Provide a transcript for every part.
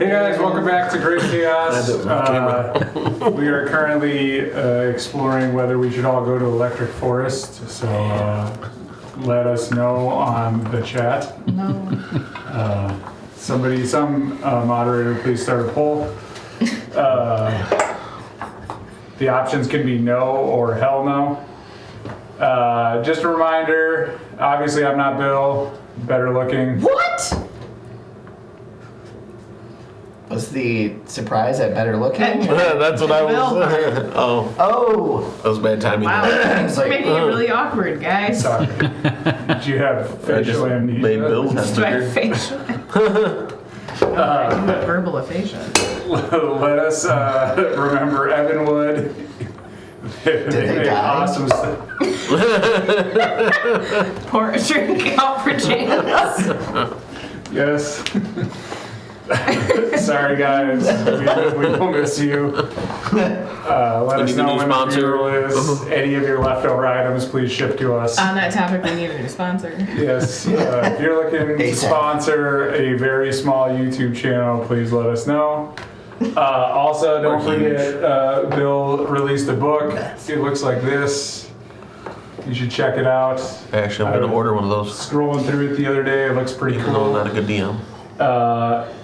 Hey guys, welcome back to Great Chaos. We are currently exploring whether we should all go to Electric Forest, so let us know on the chat. No. Some moderator, please start a poll. The options can be no or hell no. Just a reminder, obviously I'm not Bill, better looking. What? Was the surprise at better looking? That's what I was. Oh. That was bad timing. Wow, thanks for making it really awkward, guys. Sorry. Did you have facial amnesia? Made Bill Do I sticker. have facial? I do have verbal aphasia. Let us remember Evanwood. Did they die? Awesome stuff. Pour a drink out for James. Yes. Sorry, guys. We will miss you. Let us know when the funeral is. Any of your leftover items, please ship to us. On that topic, we need a new sponsor. Yes. If you're looking to sponsor a very small YouTube channel, please let us know. Also, don't forget, Bill released a book. It looks like this. You should check it out. Actually, I'm going to order one of those. Scrolling through it the other day, it looks pretty Even though cool. I'm not a good DM.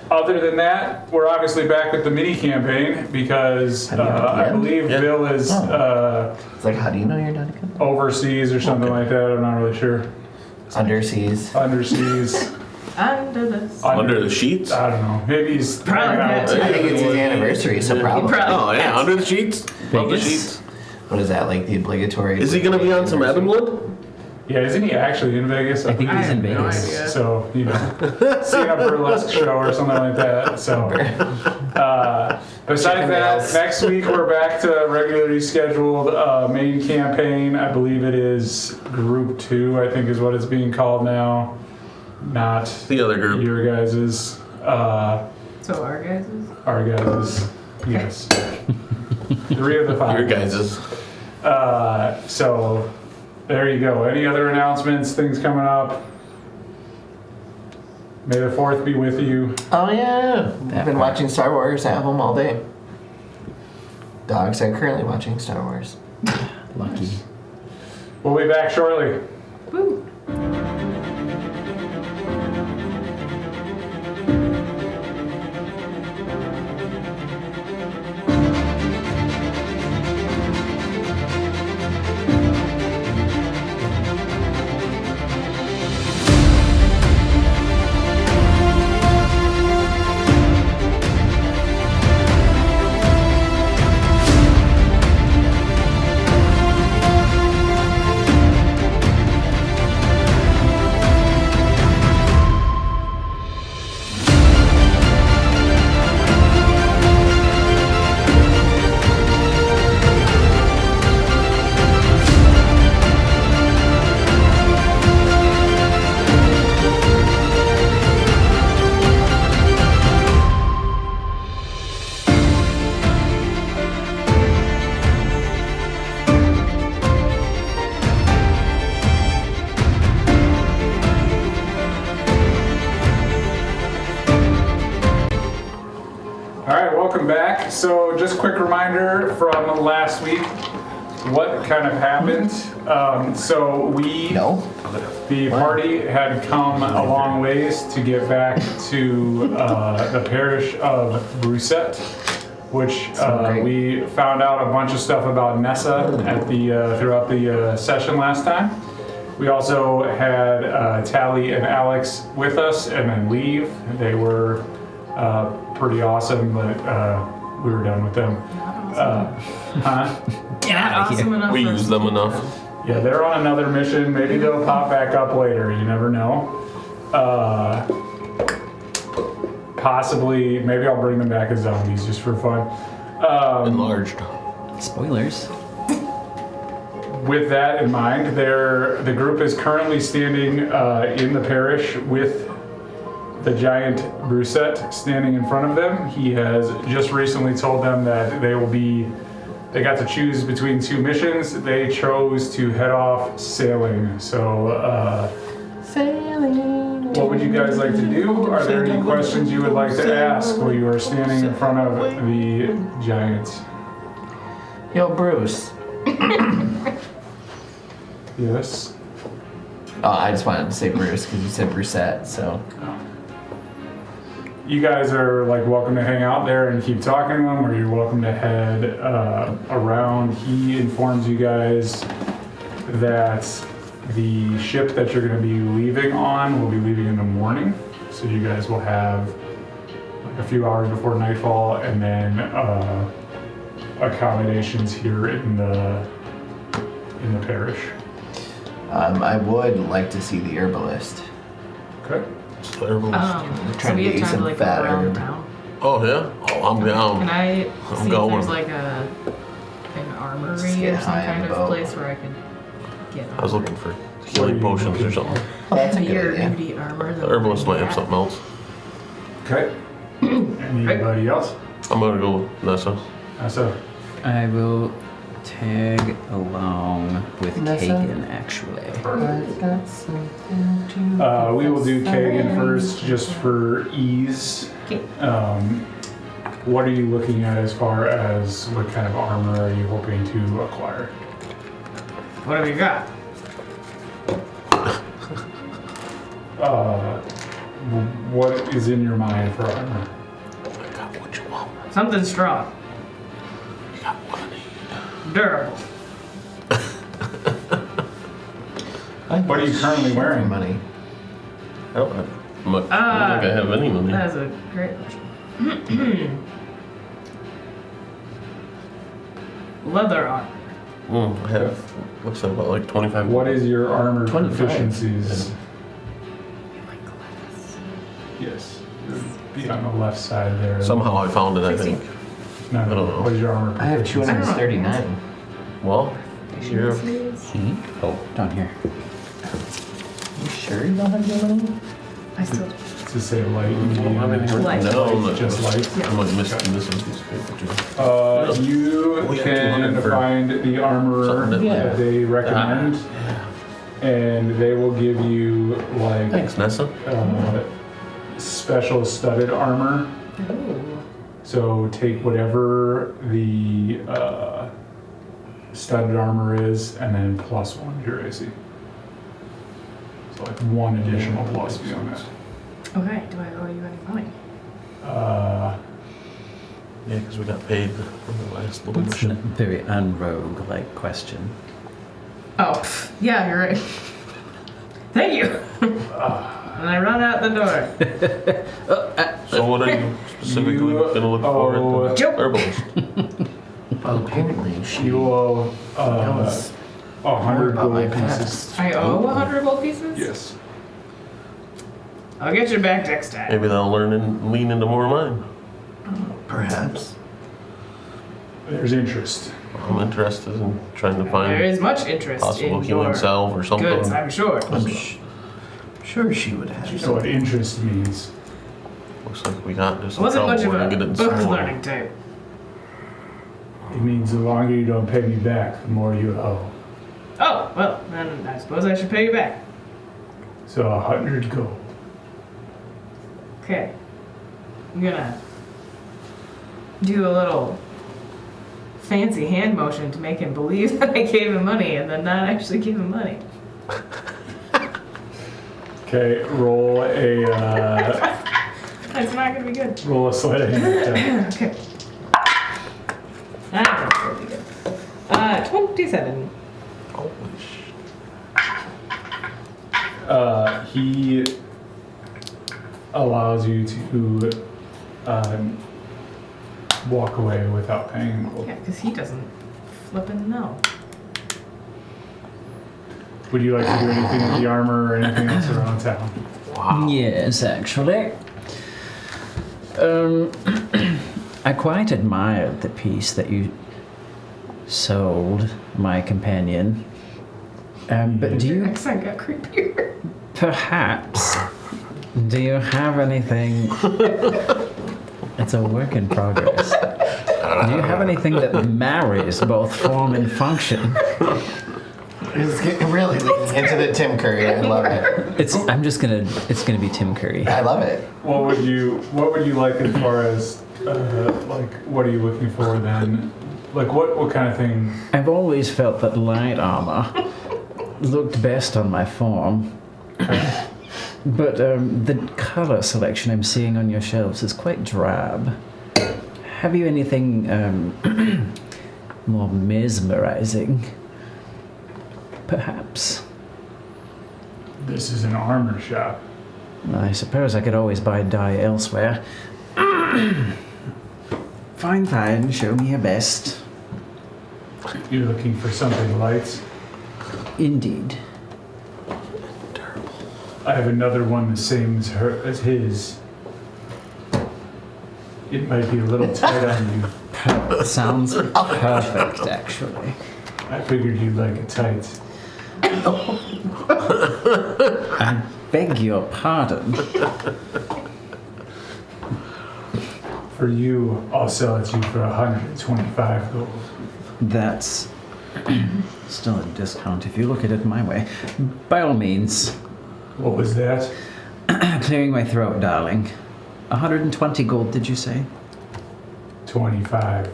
Other than that, we're obviously back with the mini campaign because I believe Bill is It's like, how do you know you're not a good overseas or something like that. I'm not really sure. Underseas. Underseas. Under Under the sheets? I don't know. Maybe he's hanging out. I think it's his anniversary, so probably. Oh, yeah, under the sheets? Love the Vegas? sheets. What is that, like the obligatory? Is he going to be on some Evanwood? Yeah, isn't he actually in Vegas? I think he's in no Vegas. idea. So, seeing a burlesque show or something like that. So, besides that, next week we're back to regularly scheduled main campaign. I believe it is Group 2, I think is what it's being called now. Not The other group. your guys's. So our guys is? Our guys's. Yes. 3 of the 5. Your guys's. So, there you go. Any other announcements, things coming up? May the 4th be with you. Oh, yeah. I've been watching Star Wars at home all day. Dogs are currently watching Star Wars. Lucky. We'll be back shortly. Woo. Welcome back. So just quick reminder from last week, what kind of happened. The party had come a long ways to get back to the parish of Gr8, which we found out a bunch of stuff about Nessa at the throughout the session last time. We also had Tally and Alex with us and then leave. They were pretty awesome, but we were done with them. Awesome enough. We use them enough. Yeah, they're on another mission. Maybe they'll pop back up later. You never know. Possibly, maybe I'll bring them back as zombies just for fun. Enlarged. Spoilers. With that in mind, the group is currently standing in the parish with the giant Gr8 standing in front of them. He has just recently told them that they got to choose between 2 missions. They chose to head off sailing. So, Sailing. what would you guys like to do? Are there any questions you would like to ask while you are standing in front of the giant? Yo, Bruce. Yes. Oh, I just wanted to say Bruce because you said Brusette, so. You guys are like welcome to hang out there and keep talking to him, or you're welcome to head around. He informs you guys that the ship that you're going to be leaving on will be leaving in the morning, so you guys will have like a few hours before nightfall, and then accommodations here in the parish. I would like to see the herbalist. Okay. Trying so to we get you have time some to like fat go around herb. town. Oh yeah. Oh, I'm down. Can I I'm see going. if there's like an Just armory get or some high on kind the of boat. place where I could get I was looking for What are healing you potions looking or something. Oh, that's a good your idea. beauty armor. The herbalist might have something else. Okay. Anybody else? I'm gonna go with Nessa. So, I will tag along with Nessa? Kagan, actually. we will do Kagan first, just for ease. Okay. What are you looking at as far as what kind of armor are you hoping to acquire? What have you got? What is in your mind for armor? I got what you want. Something strong, You got what I need. durable. What are you currently wearing? Money. I don't think I have any money. That's a great question. Leather armor. I have, what's that, about like 25? What is your armor 25. proficiencies? Yes. It would be on the left side there. Somehow I found it, I think. No, I don't know. What is your armor I have proficiency? 239. Well, you're, Oh, down here. You sure you don't have your money? I still. To say light, medium, I mean, Light. no, just light. I might miss this piece of paper too. You We have can 200 for find the armor something Yeah. that they recommend, and they will give you like Thanks, Nessa. special studded armor. Ooh. So take whatever the studded armor is, and then +1 to your AC. So like one additional plus beyond that. Okay. Do I owe you any money? Uh, Yeah, because we got paid on the last little It's a mission. very unrogue-like question. Oh, pff, yeah, you're right. Thank you. And I run out the door. So what are you specifically You gonna look for at the Joke. herbalist? Well, apparently she you owe knows 100 about my gold pieces. past. I owe 100 gold pieces? Yes. I'll get you back next time. Maybe they'll learn and lean into more of mine. Perhaps. There's interest. I'm interested in trying to There find is much interest possible in healing your salve or something. goods, I'm sure. I'm sure she would have. You know what interest means. Looks like we got just It wasn't trouble. much of We're gonna a get it in book some more. learning type. It means the longer you don't pay me back, the more you owe. Oh, well, then I suppose I should pay you back. So 100 gold. Okay. I'm gonna do a little fancy hand motion to make him believe that I gave him money and then not actually give him money. Okay, roll a That's not gonna be good. roll a sleight of hand check. Okay. That's gonna be good. 27. Holy sh- He allows you to walk away without paying gold. Yeah, because he doesn't flippin' know. Would you like to do anything with the armor or anything else around town? Wow. Yes, actually. I quite admired the piece that you sold my companion. But do Your you accent got creepier. perhaps, do you have anything? It's a work in progress. Do you have anything that marries both form and function? It's getting really leans into the Tim Curry. I love it. It's gonna be Tim Curry. I love it. What would you like as far as like what are you looking for then? Like what kind of thing? I've always felt that light armor looked best on my form. But the color selection I'm seeing on your shelves is quite drab. Have you anything more mesmerizing? Perhaps. This is an armor shop. I suppose I could always buy dye elsewhere. Fine, show me your best. You're looking for something light. Indeed. I have another one the same as his. It might be a little tight on you. Sounds perfect, actually. I figured you'd like it tight. I beg your pardon. For you, I'll sell it to you for 125 gold. That's still a discount if you look at it my way. By all means. What was that? Clearing my throat, darling. 120 gold, did you say? 25.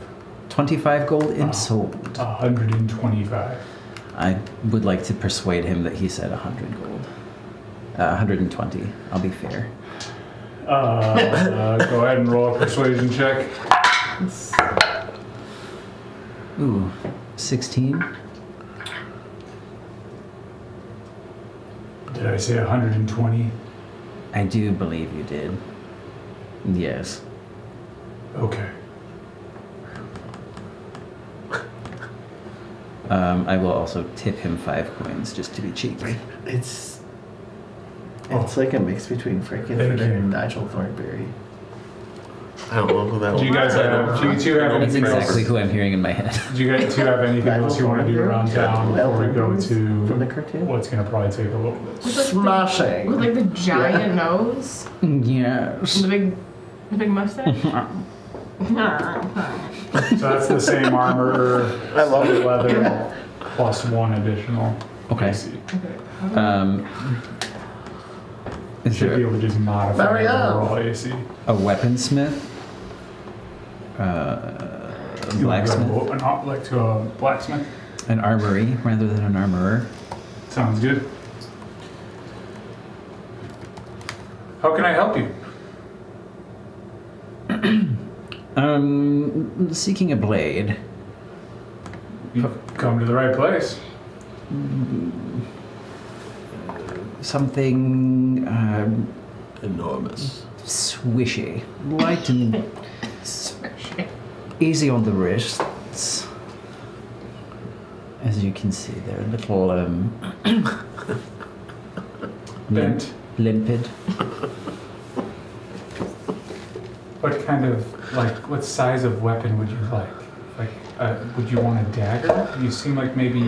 25 gold in sold. 125. I would like to persuade him that he said 100 gold. 120. I'll be fair. Go ahead and roll a persuasion check. Ooh, 16? Did I say 120? I do believe you did. Yes. Okay. I will also tip him 5 coins just to be cheeky. It's like a mix between Frankenfurter and Nigel Thornberry. I don't know who that Do you guys have? Do you two have That's anything exactly else? who I'm hearing in my head. Do you guys two have anything else you want to do around town before we go From the to cartoon? what's going to probably take a little bit? Smashing. With like the giant nose, Yes. and the big mustache. So that's the same armor, I love it. leather, plus 1 additional. Okay. AC. Is Should be there able to just modify Mario. the overall AC. a weaponsmith? You want to Blacksmith? go like to a blacksmith? An armory rather than an armorer? Sounds good. How can I help you? Seeking a blade. You've come to the right place. Something Enormous. swishy. Light and easy on the wrists. As you can see, they're a little Bent. limpid. What kind of, like, what size of weapon would you like? Like, would you want a dagger? You seem like maybe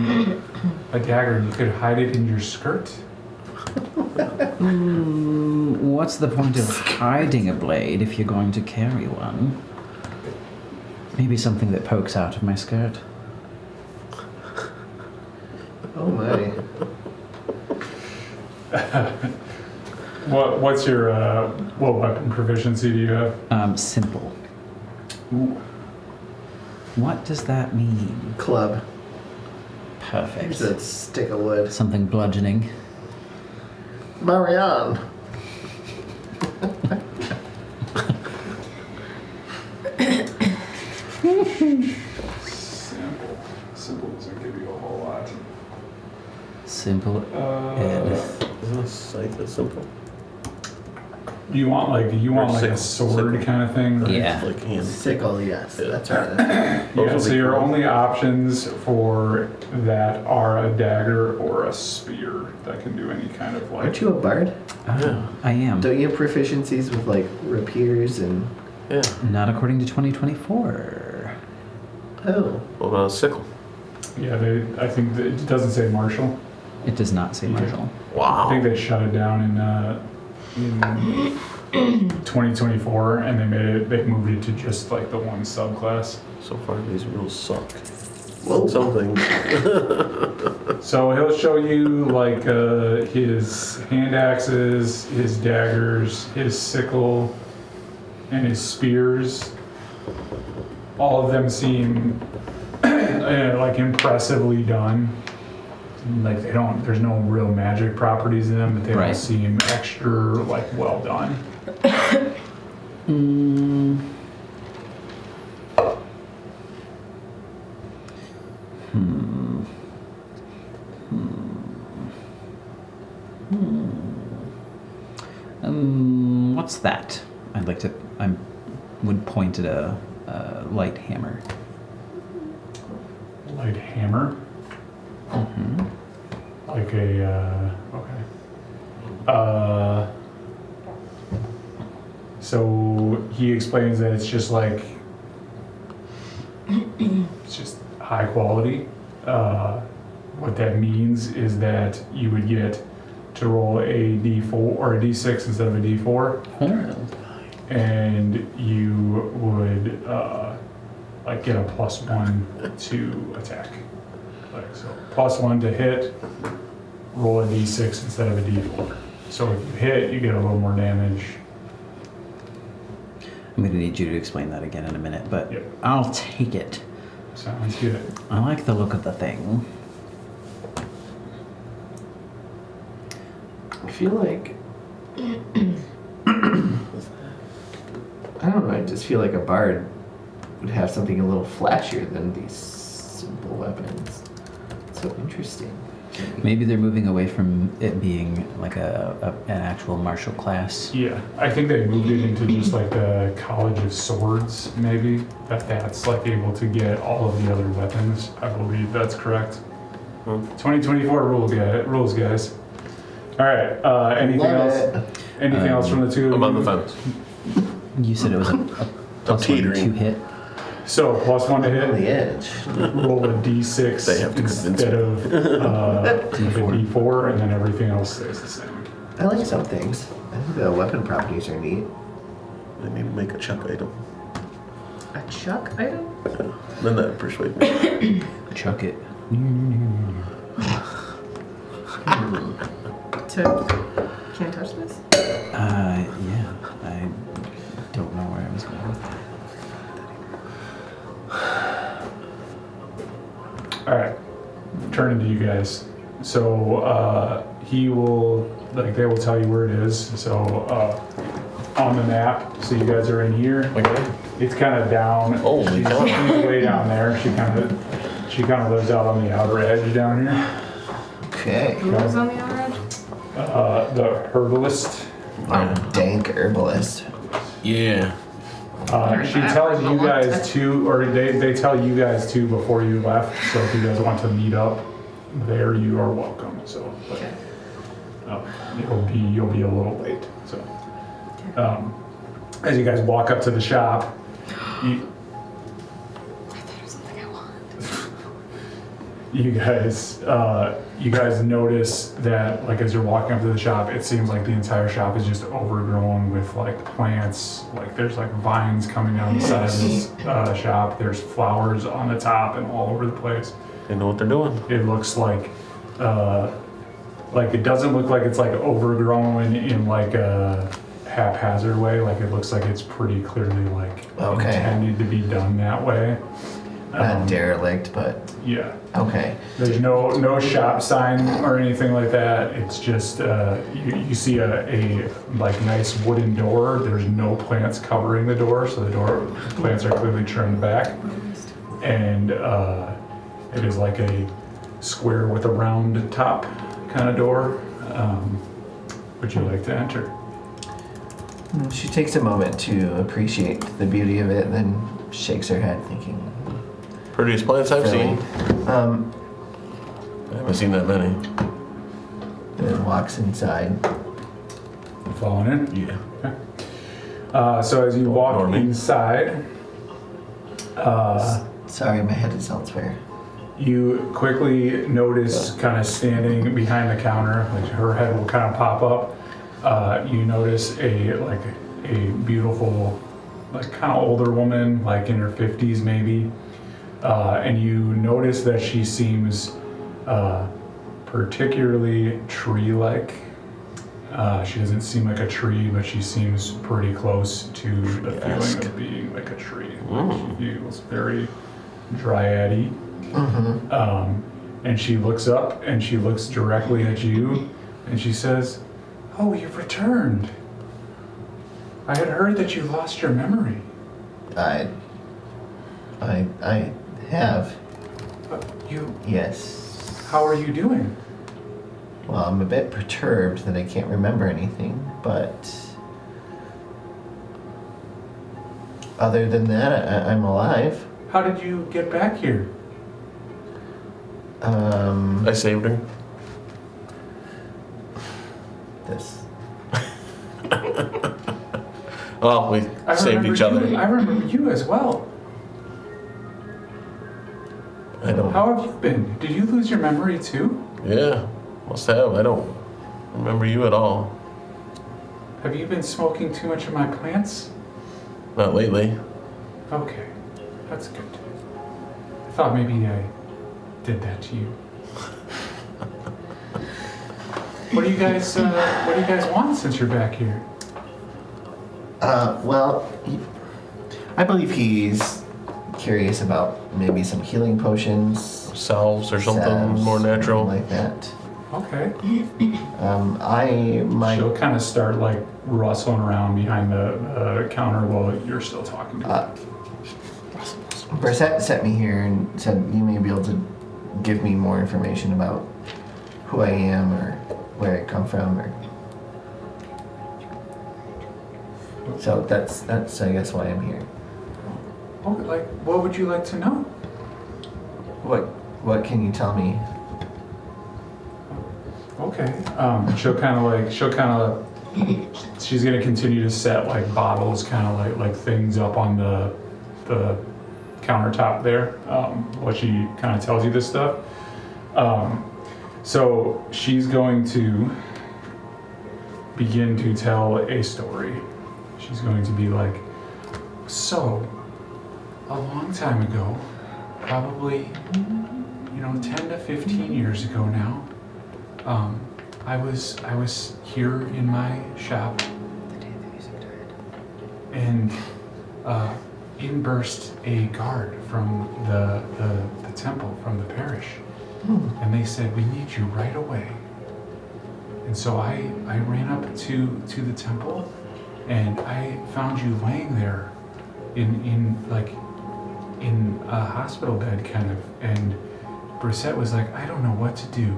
a dagger, you could hide it in your skirt. What's the point of hiding a blade if you're going to carry one? Maybe something that pokes out of my skirt. Oh my. What's your, what weapon proficiency do you have? Simple. Ooh. What does that mean? Club. Perfect. Here's a stick of wood. Something bludgeoning. Marianne. Simple doesn't give you a whole lot. Simple. and Isn't a scythe simple? You want like a sickle. sword kind of thing? Right? Yeah. Like hand. Sickle, yes. Yeah. That's right. Yeah, Those so would be your cool. only options for that are a dagger or a spear that can do any kind of like. Aren't you a bard? Oh, I am. Don't you have proficiencies with like rapiers and... Yeah. Not according to 2024. Oh. What about a sickle? Yeah, I think that it doesn't say martial. It does not say martial. I think Wow. they shut it down in 2024, and they moved it to just like the one subclass. So far these rules suck. Something. So he'll show you like his hand axes, his daggers, his sickle, and his spears. All of them seem like impressively done. Like they don't. There's no real magic properties in them, but they all Right. seem extra like well done. What's that? I'd like to. I would point at a light hammer. Light hammer. Like a okay. So he explains that it's just like it's just high quality. What that means is that you would get to roll a d4 or a d6 instead of a d4, and you would like get a +1 to attack. Like so, +1 to hit. Roll a d6 instead of a d4. So if you hit, you get a little more damage. I'm gonna need you to explain that again in a minute, but Yep. I'll take it. Sounds good. I like the look of the thing. I feel like I don't know. I just feel like a bard would have something a little flashier than these simple weapons. So interesting. Maybe they're moving away from it being like an actual martial class. Yeah, I think they moved it into just like the College of Swords, maybe. That's like able to get all of the other weapons. I believe that's correct. 2024 rules, guys. All right. Anything Love else? it. Anything else from the two? I'm of on the you? fence. You said it was a plus teetering. 1 to hit. So +1 to On hit. the edge. Roll a d6 They have to convince instead me. of a d4, and then everything else stays the same. I like some things. I think the weapon properties are neat. I need to make a chuck item. A chuck item? Then that persuade me. Chuck it. Can't touch this? Yeah. I don't know where I was going with that. All right, turning to you guys. So he will, like, they will tell you where it is. So on the map, so you guys are in here. Okay. It's kind of down. Holy she's, cow. she's way down there. She kind of lives out on the outer edge down here. Okay. Who lives on the outer edge? The herbalist. Dank herbalist. Yeah. She tells you guys too, or they tell you guys too before you left. So if you guys want to meet up there, you are welcome. So, but, you'll be a little late. So, as you guys walk up to the shop, you guys notice that, like, as you're walking up to the shop, it seems like the entire shop is just overgrown with like plants. Like there's like vines coming down the side of this shop. There's flowers on the top and all over the place. They know what they're doing. It looks like it doesn't look like it's like overgrown in like a haphazard way. Like it looks like it's pretty clearly like intended to be done that way. Not derelict, but Yeah. okay. There's no shop sign or anything like that. It's just you see a like nice wooden door. There's no plants covering the door, so the plants are clearly trimmed back, and it is like a square with a round top kind of door. Would you like to enter? She takes a moment to appreciate the beauty of it, and then shakes her head, thinking, Prettiest plants I've seen. I haven't seen that many. and then walks inside. You following in? Yeah. So as you walk Normie. inside, Sorry, my head is elsewhere. you quickly notice, kind of standing behind the counter, like her head will kind of pop up. You notice a beautiful, like kind of older woman, like in her 50s maybe. and you notice that she seems particularly tree-like. She doesn't seem like a tree, but she seems pretty close to the feeling of being like a tree. Like she feels very dryad-y. And she looks up and she looks directly at you and she says, "Oh, you've returned. I had heard that you lost your memory." I have. You, Yes. how are you doing? Well, I'm a bit perturbed that I can't remember anything, but other than that, I'm alive. How did you get back here? I saved her. This. Well, we saved remember each other. I remember you as well. I don't. How have you been? Did you lose your memory too? Yeah, must have. I don't remember you at all. Have you been smoking too much of my plants? Not lately. Okay, that's good. I thought maybe I did that to you. What do you guys want since you're back here? Well, I believe he's curious about maybe some healing potions, Salves or something salves, more natural. something like that. Okay. I might. She'll kind of start like rustling around behind the counter while you're still talking to her. Gr8 sent me here and said you may be able to give me more information about who I am or where I come from, or so that's I guess why I'm here. What would you like to know? What can you tell me? Okay. She's gonna continue to set like bottles, kind of like things up on the countertop there. While she kind of tells you this stuff. So she's going to begin to tell a story. She's going to be like, so a long time ago, probably 10 to 15 years ago now. I was here in my shop, and in burst a guard from the temple, from the parish, and they said, "We need you right away." And so I ran up to the temple, and I found you laying there in a hospital bed kind of, and Gr8 was like, "I don't know what to do.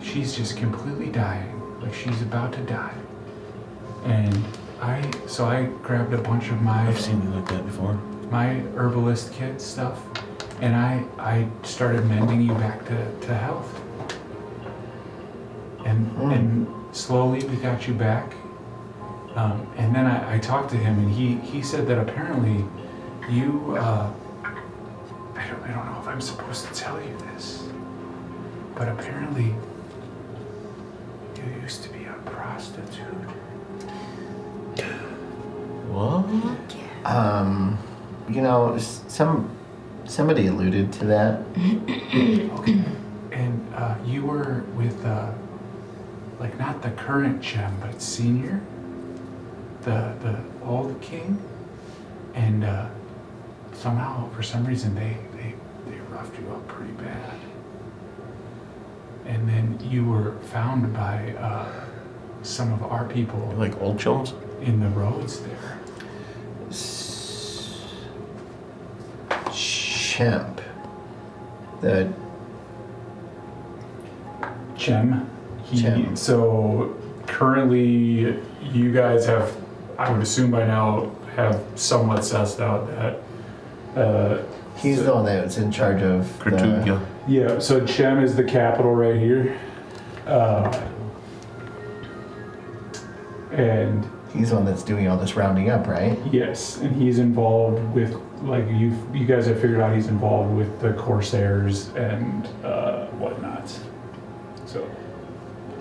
She's just completely dying, like she's about to die." And I grabbed a bunch of I've seen you like that before. my herbalist kit stuff, and I started mending you back to health. And slowly we got you back. And then I talked to him, and he said that apparently you, I don't know if I'm supposed to tell you this, but apparently you used to be a prostitute. What? Somebody alluded to that. Okay. And you were with, not the current gem, but senior, the old king, and somehow, for some reason, they roughed you up pretty bad. And then you were found by some of our people Like old chums? in the roads there. Chimp. The Chem. Chem. So currently, you guys have, I would assume by now, have somewhat sussed out that. he's the one that was in charge of Gr8. Yeah, so Chem is the capital right here. And He's the one that's doing all this rounding up, right? yes, and he's involved with, you guys have figured out he's involved with the Corsairs and whatnot. So.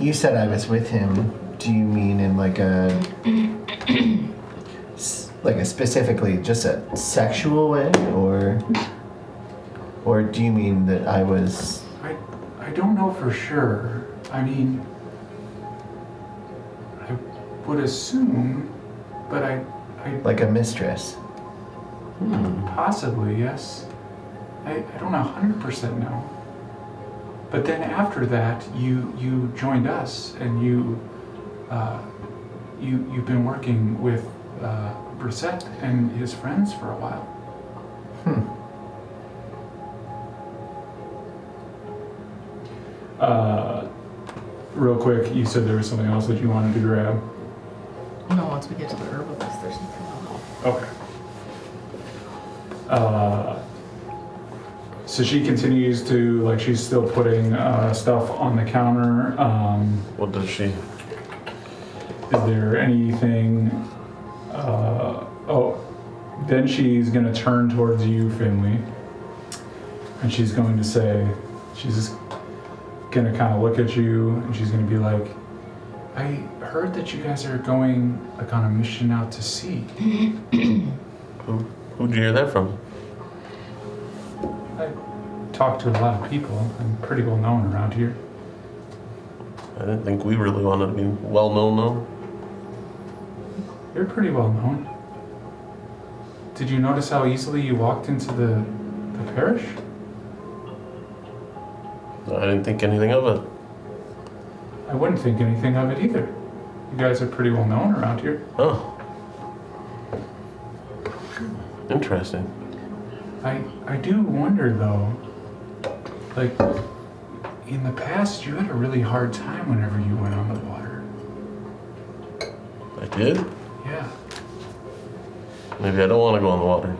You said I was with him. Do you mean in like a Like a specifically just a sexual way, or do you mean that I was? I don't know for sure. I mean, I would assume, but I Like a mistress. possibly, yes. I don't 100% know. But then after that, you joined us, and you've been working with Gr8 and his friends for a while. Real quick, you said there was something else that you wanted to grab. No, once we get to the herbalist, there's something else. Okay. So she continues to, like, she's still putting stuff on the counter. What does she? Is there anything? Then she's gonna turn towards you, Finley, and she's going to say, she's just gonna kind of look at you, and she's gonna be like, I heard that you guys are going like on a mission out to sea. Who'd you hear that from? I talked to a lot of people. I'm pretty well known around here. I didn't think we really wanted to be well known though. You're pretty well known. Did you notice how easily you walked into the parish? I didn't think anything of it. I wouldn't think anything of it either. You guys are pretty well known around here. Oh. Interesting. I do wonder though, like, in the past you had a really hard time whenever you went on the water. I did? Yeah. Maybe I don't want to go on the water.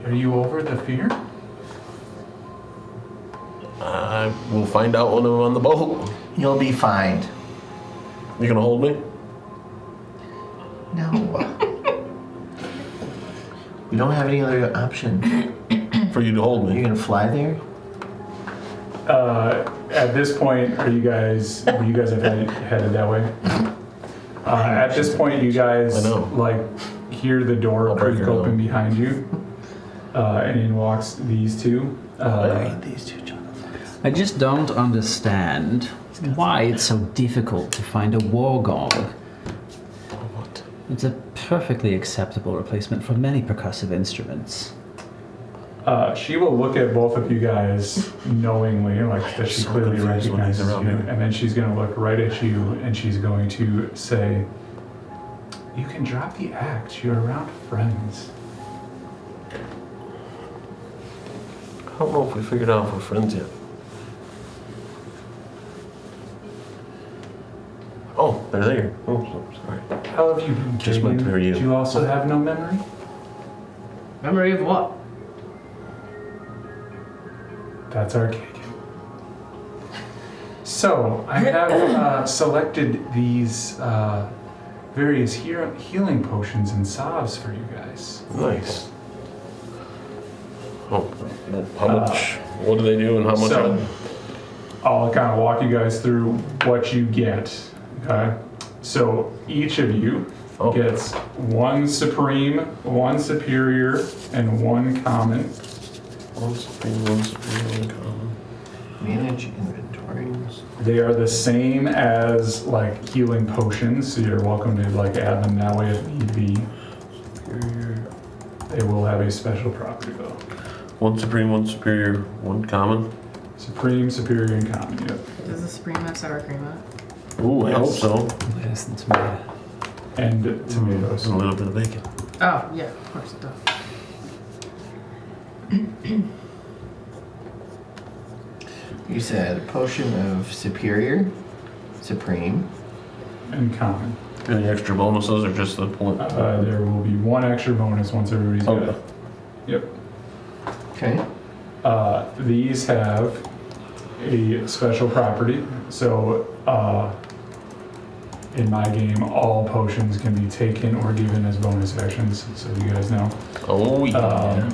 Are you over the fear? I will find out when I'm on the boat. You'll be fine. You gonna hold me? No. We don't have any other option. For you to hold You're me? gonna fly there? At this point, you guys have headed that way? At this point, you guys I know. like hear the door I'll break creak your open nose. behind you, and in walks these two. I hate these two Jonathan. I just don't understand why it's so difficult to find a war gong. What? It's a perfectly acceptable replacement for many percussive instruments. She will look at both of you guys knowingly, like that she so clearly confused when he's recognizes you, around here. and then she's going to look right at you, and she's going to say, "You can drop the act. You're around friends." I don't know if we figured out if we're friends yet. Oh, they're there. Oh, sorry. How have you been, Just went Kagan? through you. Do you also have no memory? Memory of what? That's our Kagan. So, I have selected these various healing potions and salves for you guys. Nice. Oh, how much? What do they do and how much? So, I'll kind of walk you guys through what you get. Okay. So each of you gets one supreme, one superior, and one common. One supreme, one common. Manage inventories. They are the same as like healing potions, so you're welcome to like add them that way if need be. Superior. They will have a special property though. One supreme, one superior, one common. Supreme, superior, and common. Yep. Does the Supreme have sour cream on it? Ooh, I hope Yes. so. Listen to me. And tomatoes. And a little bit of bacon. Oh, yeah, of course it does. You said potion of superior, supreme. And common. Any extra bonuses or just the point? There will be one extra bonus once everybody's got Okay. it. Yep. Okay. These have a special property. So, in my game, all potions can be taken or given as bonus actions, so you guys know. Oh yeah.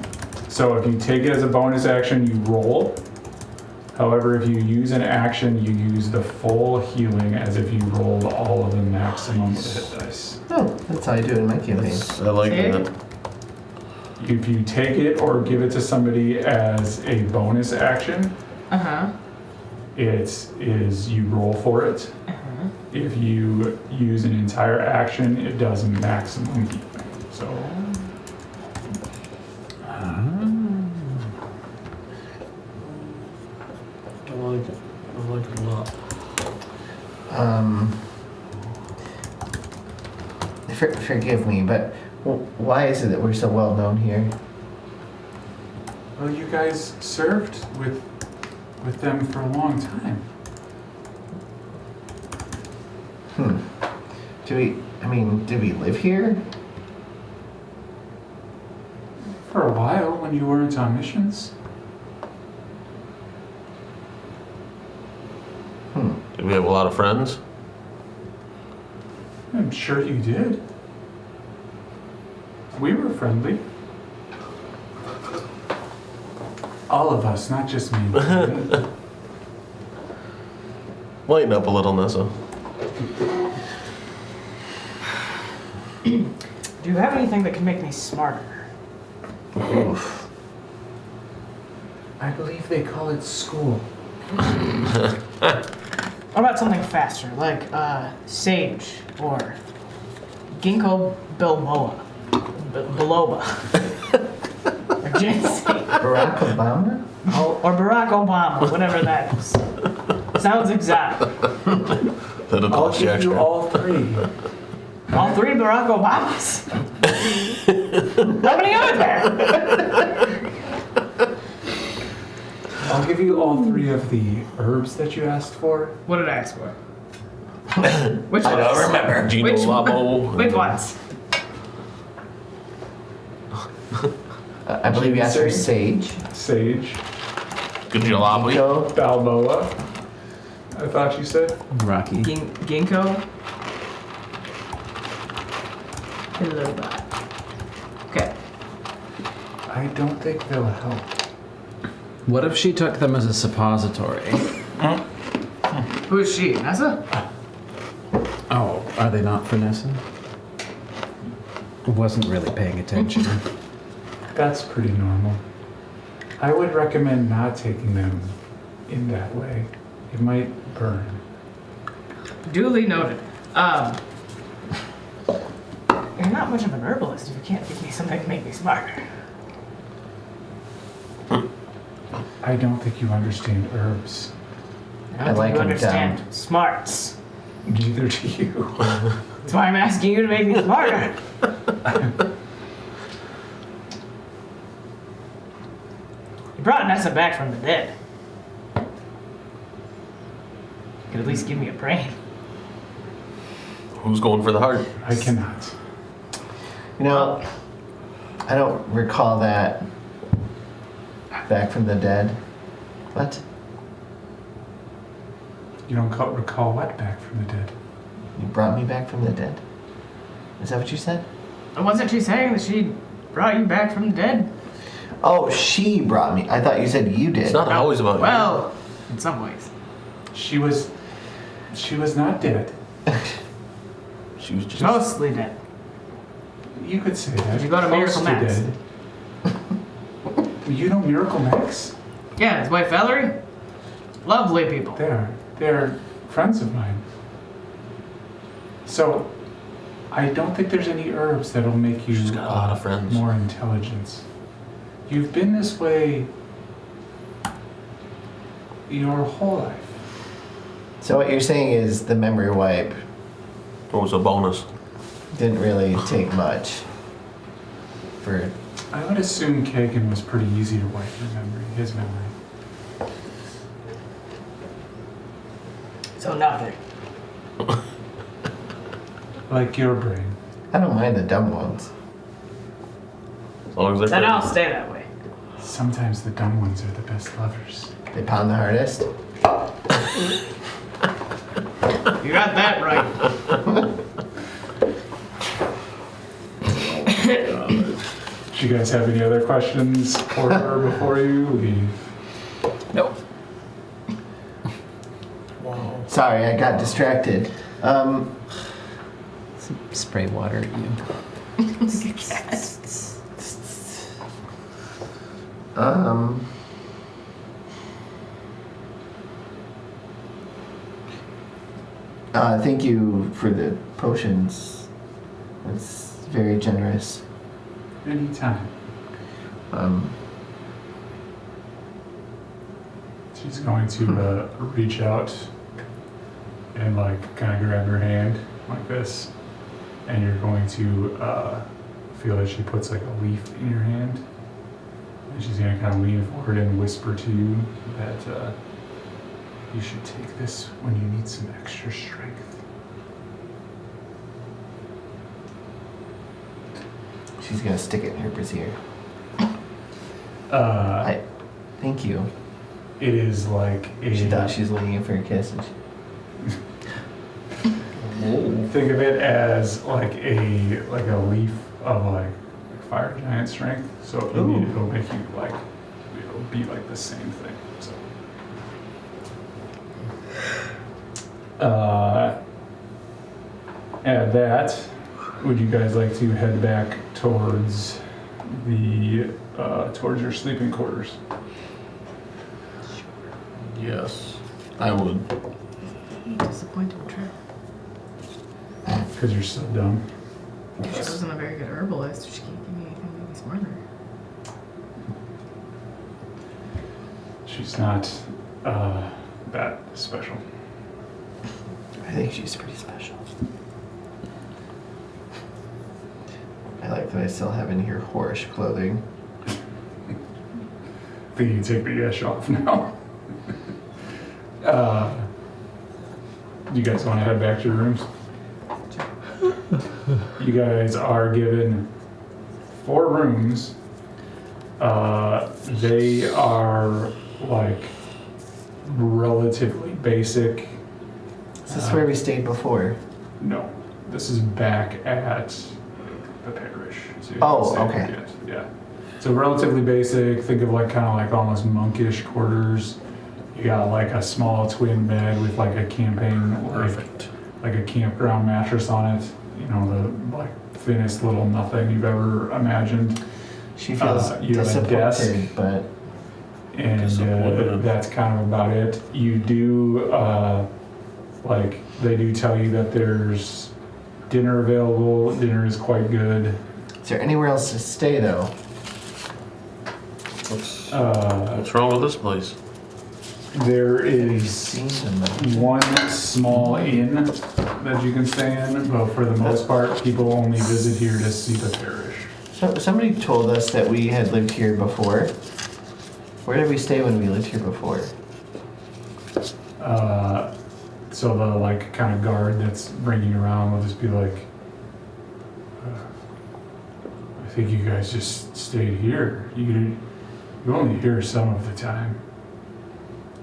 So if you take it as a bonus action, you roll. However, if you use an action, you use the full healing as if you rolled all of the maximum of the hit dice. Oh, that's how I do it in my campaign. I like See? that. If you take it or give it to somebody as a bonus action, Uh-huh. it is you roll for it. Uh-huh. If you use an entire action, it does maximum healing. So I like it. I like it a lot. Forgive me, but why is it that we're so well known here? well, you guys served with them for a long time. Did we live here? For a while, when you weren't on missions. Did we have a lot of friends? I'm sure you did. We were friendly. All of us, not just me. Lighten up a little, Nessa. Do you have anything that can make me smarter? Oof. I believe they call it school. What about something faster, like Sage or Ginkgo biloba? Or ginseng. Barack Obama? Or Barack Obama, whatever that is. Sounds exotic. That'll I'll cost you give extra. you all three. All three Barack Obamas. How many are there? I'll give you all three of the herbs that you asked for. What did I ask for? Which I ones? don't remember. Gino Which- Labo. Which ones? I believe you asked for sage. Sage, Good jalopy. Ginkgo. Balboa, I thought you said. Rocky. Ginkgo biloba. Okay. I don't think they'll help. What if she took them as a suppository? Who is she? Nessa? Oh, are they not for Nessa? Wasn't really paying attention. That's pretty normal. I would recommend not taking them in that way. It might burn. Duly noted. You're not much of an herbalist if you can't give me something to make me smarter. I don't think you understand herbs. I I don't like think you him understand down. smarts. Neither do you. That's why I'm asking you to make me smarter. You brought Nessa back from the dead. You could at least give me a brain. Who's going for the heart? I cannot. You know, I don't recall that. Back from the dead. What? You don't recall what back from the dead? You brought me back from the dead? Is that what you said? Wasn't she saying that she brought you back from the dead? Oh, she brought me. I thought you said you did. It's not always about Well, in some ways. She was not dead. you. She was just. Mostly dead. You could say that. Did you go to Close Miracle Max? dead. You know Miracle Max? Yeah, his wife Valerie. Lovely people. They're friends of mine. So, I don't think there's any herbs that'll make you She's got a lot of friends. more intelligent. You've been this way your whole life. So what you're saying is the memory wipe It was a bonus. didn't really take much for. I would assume Kagan was pretty easy to wipe his memory. So nothing. Like your brain. I don't mind the dumb ones. As long as they're Then I'll friends. stay that way. Sometimes the dumb ones are the best lovers. They pound the hardest. You got that right. Do you guys have any other questions for her before you leave? Nope. sorry, I got distracted. Spray water at you. Thank you for the potions. That's very generous. Anytime. She's going to reach out and like kind of grab your hand like this, and you're going to feel that she puts like a leaf in your hand, and she's going to kind of lean forward and whisper to you that you should take this when you need some extra strength. She's gonna stick it in her brassiere. Thank you. It is like She thought she was leaning in for a kiss. And think of it as like a leaf of like fire giant strength. So if you need it, it'll make you like it'll be like the same thing. So at that, would you guys like to head back towards the towards your sleeping quarters? Yes, I would. Disappointed trip. Because you're so dumb. She wasn't a very good herbalist. She can't give me anything to make me smarter. She's not that special. I think she's pretty special. I like that I still have in here whorish clothing. I think you can take the ash off now. You guys want to head back to your rooms? You guys are given 4 rooms. They are like relatively basic. Is this where we stayed before? No, this is back at the parish. So you Oh, haven't stayed okay. yet. Yeah. So relatively basic. Think of like kind of like almost monkish quarters. You got like a small twin bed with like a camping, like a campground mattress on it. You know, the like thinnest little nothing you've ever imagined. She feels you have a desk. disappointed, but And Disappointed. that's kind of about it. You do, like, they do tell you that there's dinner available. Dinner is quite good. is there anywhere else to stay though? What's wrong with this place? There Have you is seen them? one small inn that you can stay in, but for the most part, people only visit here to see the parish. So somebody told us that we had lived here before. Where did we stay when we lived here before? So the like kind of guard that's bringing you around will just be like, I think you guys just stayed here. You only here some of the time.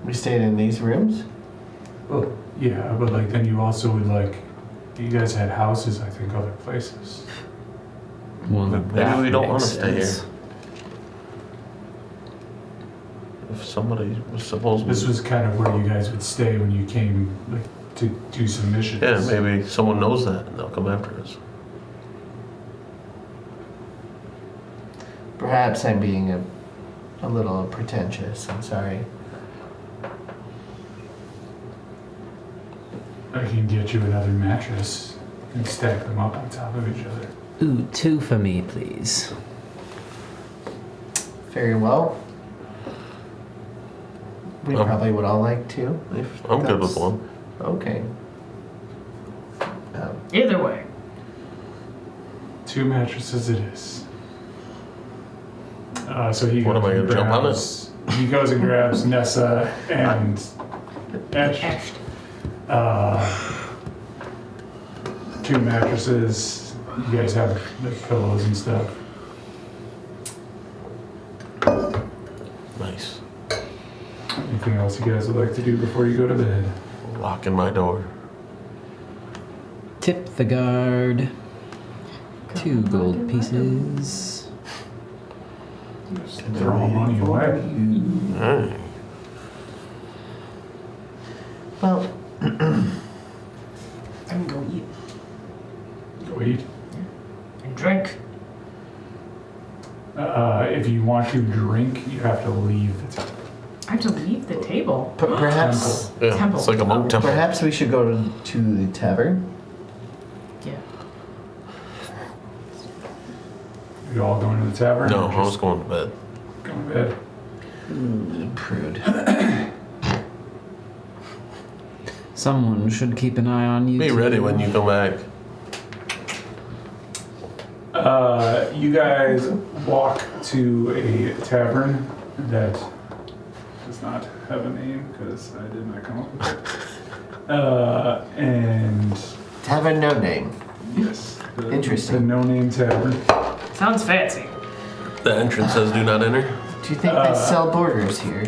We stayed in these rooms? Well, yeah, but like then you also would like, you guys had houses, I think, other places. Well, Maybe we don't want to makes stay here. sense. If somebody was supposed This to. was kind of where you guys would stay when you came like to do some missions. Yeah, maybe someone knows that and they'll come after us. Perhaps I'm being a little pretentious. I'm sorry. I can get you another mattress and stack them up on top of each other. Ooh, 2 for me, please. Very well. We Um, probably would all like to. If I'm good with that's- one. Okay. Either way. 2 mattresses it is. So he What goes am I and gonna jump on grabs- He goes and grabs Nessa and Ash. Ash. 2 mattresses. You guys have the pillows and stuff. Nice. Anything else you guys would like to do before you go to bed? Locking my door. Tip the guard. 2 gold pieces. Just throw money away. Alright. Well, I can go eat Go eat. and drink. If you want to drink, you have to leave the table. I have to leave the table. Perhaps, Yeah, Temple. it's like a monk temple. perhaps we should go to the tavern. Yeah. You all going to the tavern? No, or I was just going to bed. going to bed. Prude. Someone should keep an eye on you. Be too. ready when you come back. You guys walk to a tavern that does not have a name because I did not come up with it. And Tavern no name. yes, the Interesting. no-name tavern. Sounds fancy. The entrance says do not enter. Do you think they sell burgers here?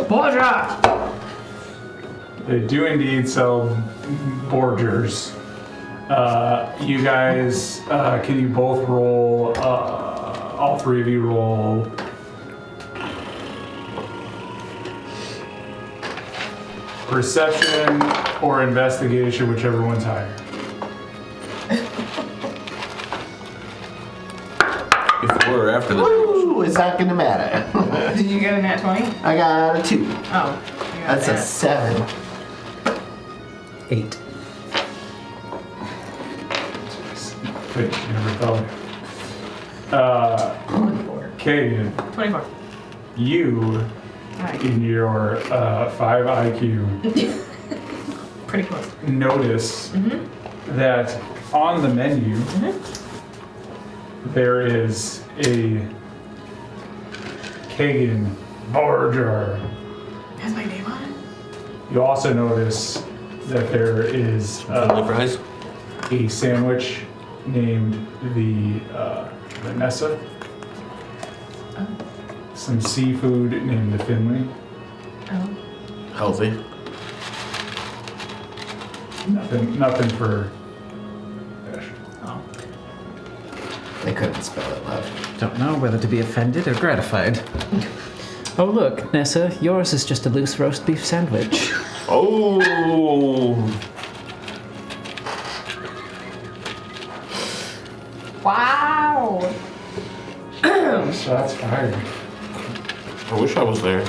Borgia! They do indeed sell borgers. You guys, can you both roll? All three of you roll. Perception or investigation, whichever one's higher. Before or after the Ooh, it's not gonna matter. Did you get a nat 20? I got a 2. Oh. you got That's a that. 7. 8. Wait, you never thought. 24. Kagan, 24. you Alright. in your 5 IQ Pretty close. notice that on the menu there is a Kagan burger. Has my name on it? You also notice that there is friendly fries. a sandwich named the Vanessa. Oh. Some seafood named the Finley. Oh. Healthy. Nothing for fish. Oh. They couldn't spell it, love. Don't know whether to be offended or gratified. Oh look, Nessa, yours is just a loose roast beef sandwich. Oh. Wow! Shots fired. I wish I was there.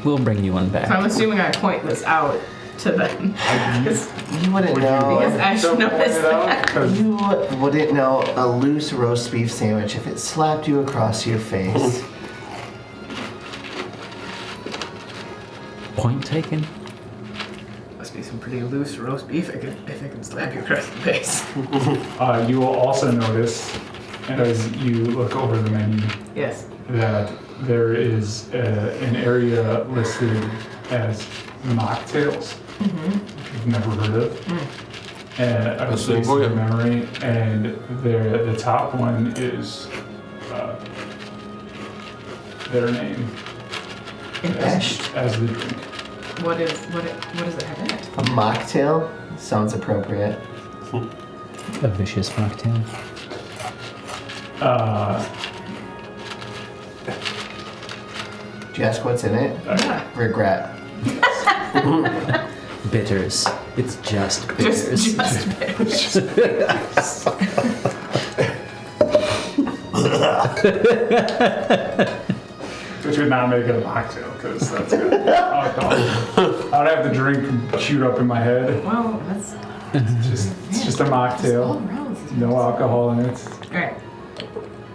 We'll bring you one So back. I'm assuming I point this out to them. Because You wouldn't Would you know. I should notice that. Because You wouldn't know a loose roast beef sandwich if it slapped you across your face. Point taken. Must be some pretty loose roast beef if I can slap you across the face. you will also notice, as you look over the menu, Yes. that there is an area listed as mocktails, which you've never heard of. And I was That's for you. in memory, and the top one is their name as the drink. What does it have in it? A mocktail sounds appropriate. A vicious mocktail. Did you ask what's in it? Yeah. Regret. Bitters. It's just bitters. Just bitters. Which would not make it a mocktail, because that's good alcohol. I'd have the drink chewed up in my head. Well, that's It's just a all mocktail. around. This is No alcohol in it.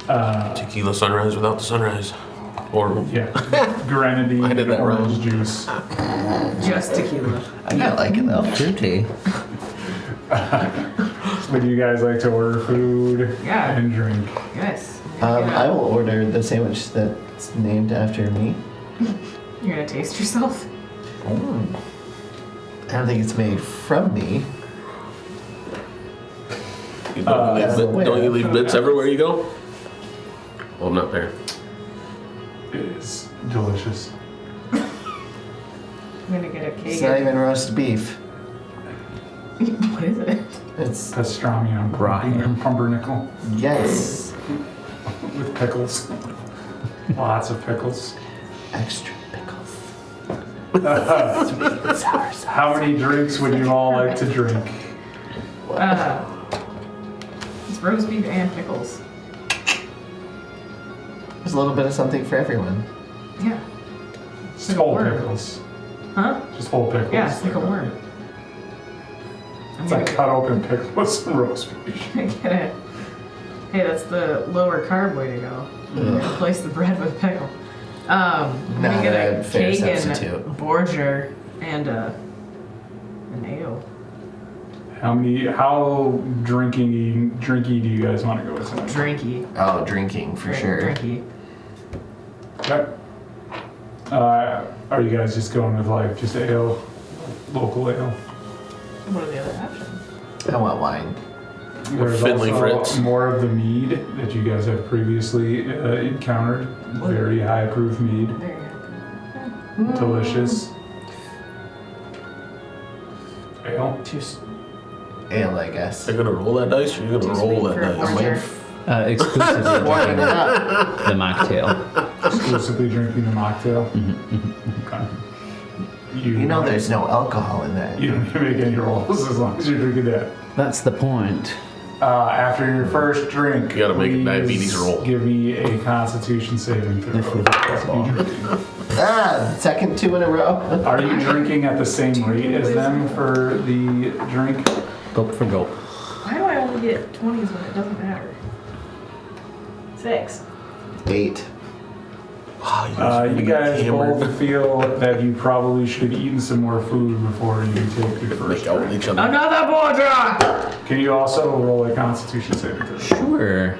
Alright. Tequila sunrise without the sunrise. Or Yeah. Grenadine I did and that wrong. orange juice. Just tequila. I kinda like it though. Fruity. Would you guys like to order food Yeah. and drink? Yes. I will order the sandwich that's named after me. You're gonna taste yourself? I don't think it's made from me. you That's the way. don't you leave bits everywhere you go? Well, I'm not there. It is delicious. I'm gonna get a cake. It's not even roast beef. What is it? It's Pastrami on Raw ham. pumpernickel yes, with pickles. Lots of pickles. extra pickles. How many drinks would you all like to drink? It's roast beef and pickles. There's a little bit of something for everyone. Yeah. Just whole pickles. Huh? Just whole pickles. Yeah, it's like a worm. It's like cut open pickles with some roast beef. Get it. Hey, that's the lower carb way to go. Replace the bread with pickle. I'm gonna get a fair Kagan substitute. Borger and an ale. How drinky do you guys want to go with tonight? Drinky. Oh, drinking for sure. Drinky. Okay. Are you guys just going with like just ale, local ale? What are the other options? I want wine. There's Finley also Fritz. more of the mead that you guys have previously encountered. Very high proof mead. There you go. Delicious. Ale. Just ale, I guess. You're gonna roll that dice, or you're gonna Too roll sweet that for a dice? Borger. Exclusively Warming it drinking up. the mocktail. Exclusively drinking a mocktail. Okay. You know there's no alcohol in that. You don't need to make any rolls as long as you're drinking that. That's the point. After your first drink, You gotta make a please diabetes roll. Give me a Constitution saving throw. If we hit that ball. Second 2 in a row. Are you drinking at the same rate as them for the drink? Gulp for gulp. Why do I only get 20s when it doesn't matter? 6. 8. Wow, You guys both feel that you probably should have eaten some more food before you take your first Make out with drink. each other. Another Borger! Can you also roll a Constitution saving throw? Sure.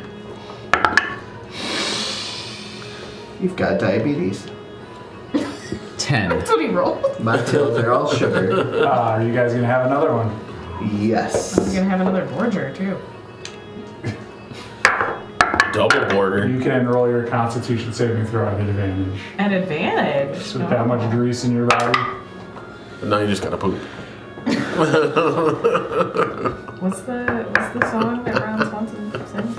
You've got diabetes. 10. That's what he rolled. Mocktails are all sugar. Are you guys gonna have another one? Yes. I'm gonna have another Borger too. Double border. You can roll your Constitution saving throw at advantage. An advantage. So with that much grease in your body. But now you just gotta poop. What's the song that Ron Swanson sings?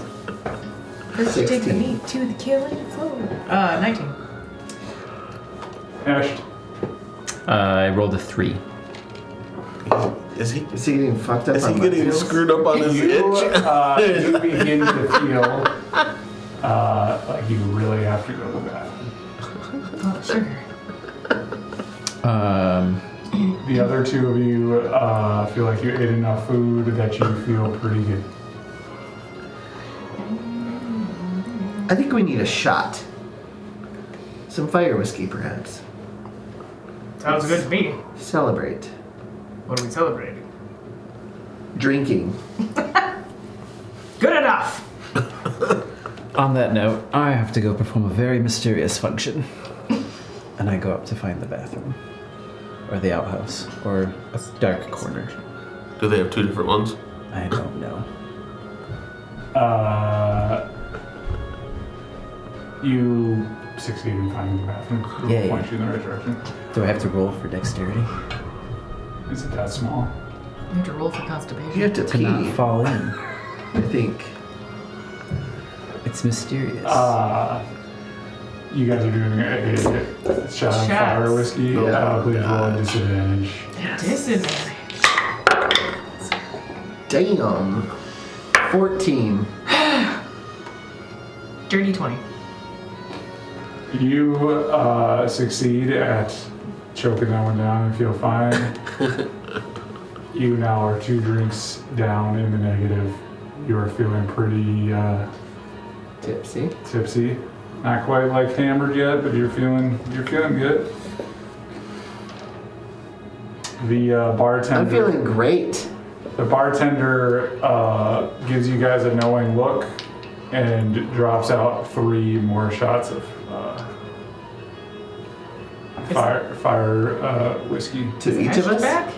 First you take the 16. meat to the killing floor. 19. Ash, I rolled a 3. Is he? Is he getting fucked up Is he on getting mocktails? screwed up on his you itch? begin to feel like you really have to go to the bathroom. Oh, sugar. The other two of you feel like you ate enough food that you feel pretty good. I think we need a shot. Some fire whiskey, perhaps. Sounds good to me. Celebrate. What are we celebrating? Drinking. Good enough! On that note, I have to go perform a very mysterious function. And I go up to find the bathroom. Or the outhouse. Or a dark corner. Do they have two different ones? I don't know. You succeed in finding the bathroom. It'll Yay. point you in the right direction. Do I have to roll for dexterity? Is it that small? You have to roll for constipation. You have to To pee, not fall in. I think. It's mysterious. You guys are doing a shot of fire whiskey. Yeah. Please roll a disadvantage. Disadvantage. Damn. 14. Dirty 20. You succeed at choking that one down and feel fine. You now are 2 drinks down in the negative. You are feeling pretty Tipsy. tipsy. Not quite like hammered yet, but you're feeling good. The bartender. I'm feeling great. The bartender gives you guys a knowing look and drops out 3 more shots of fire whiskey. To each of us? Back?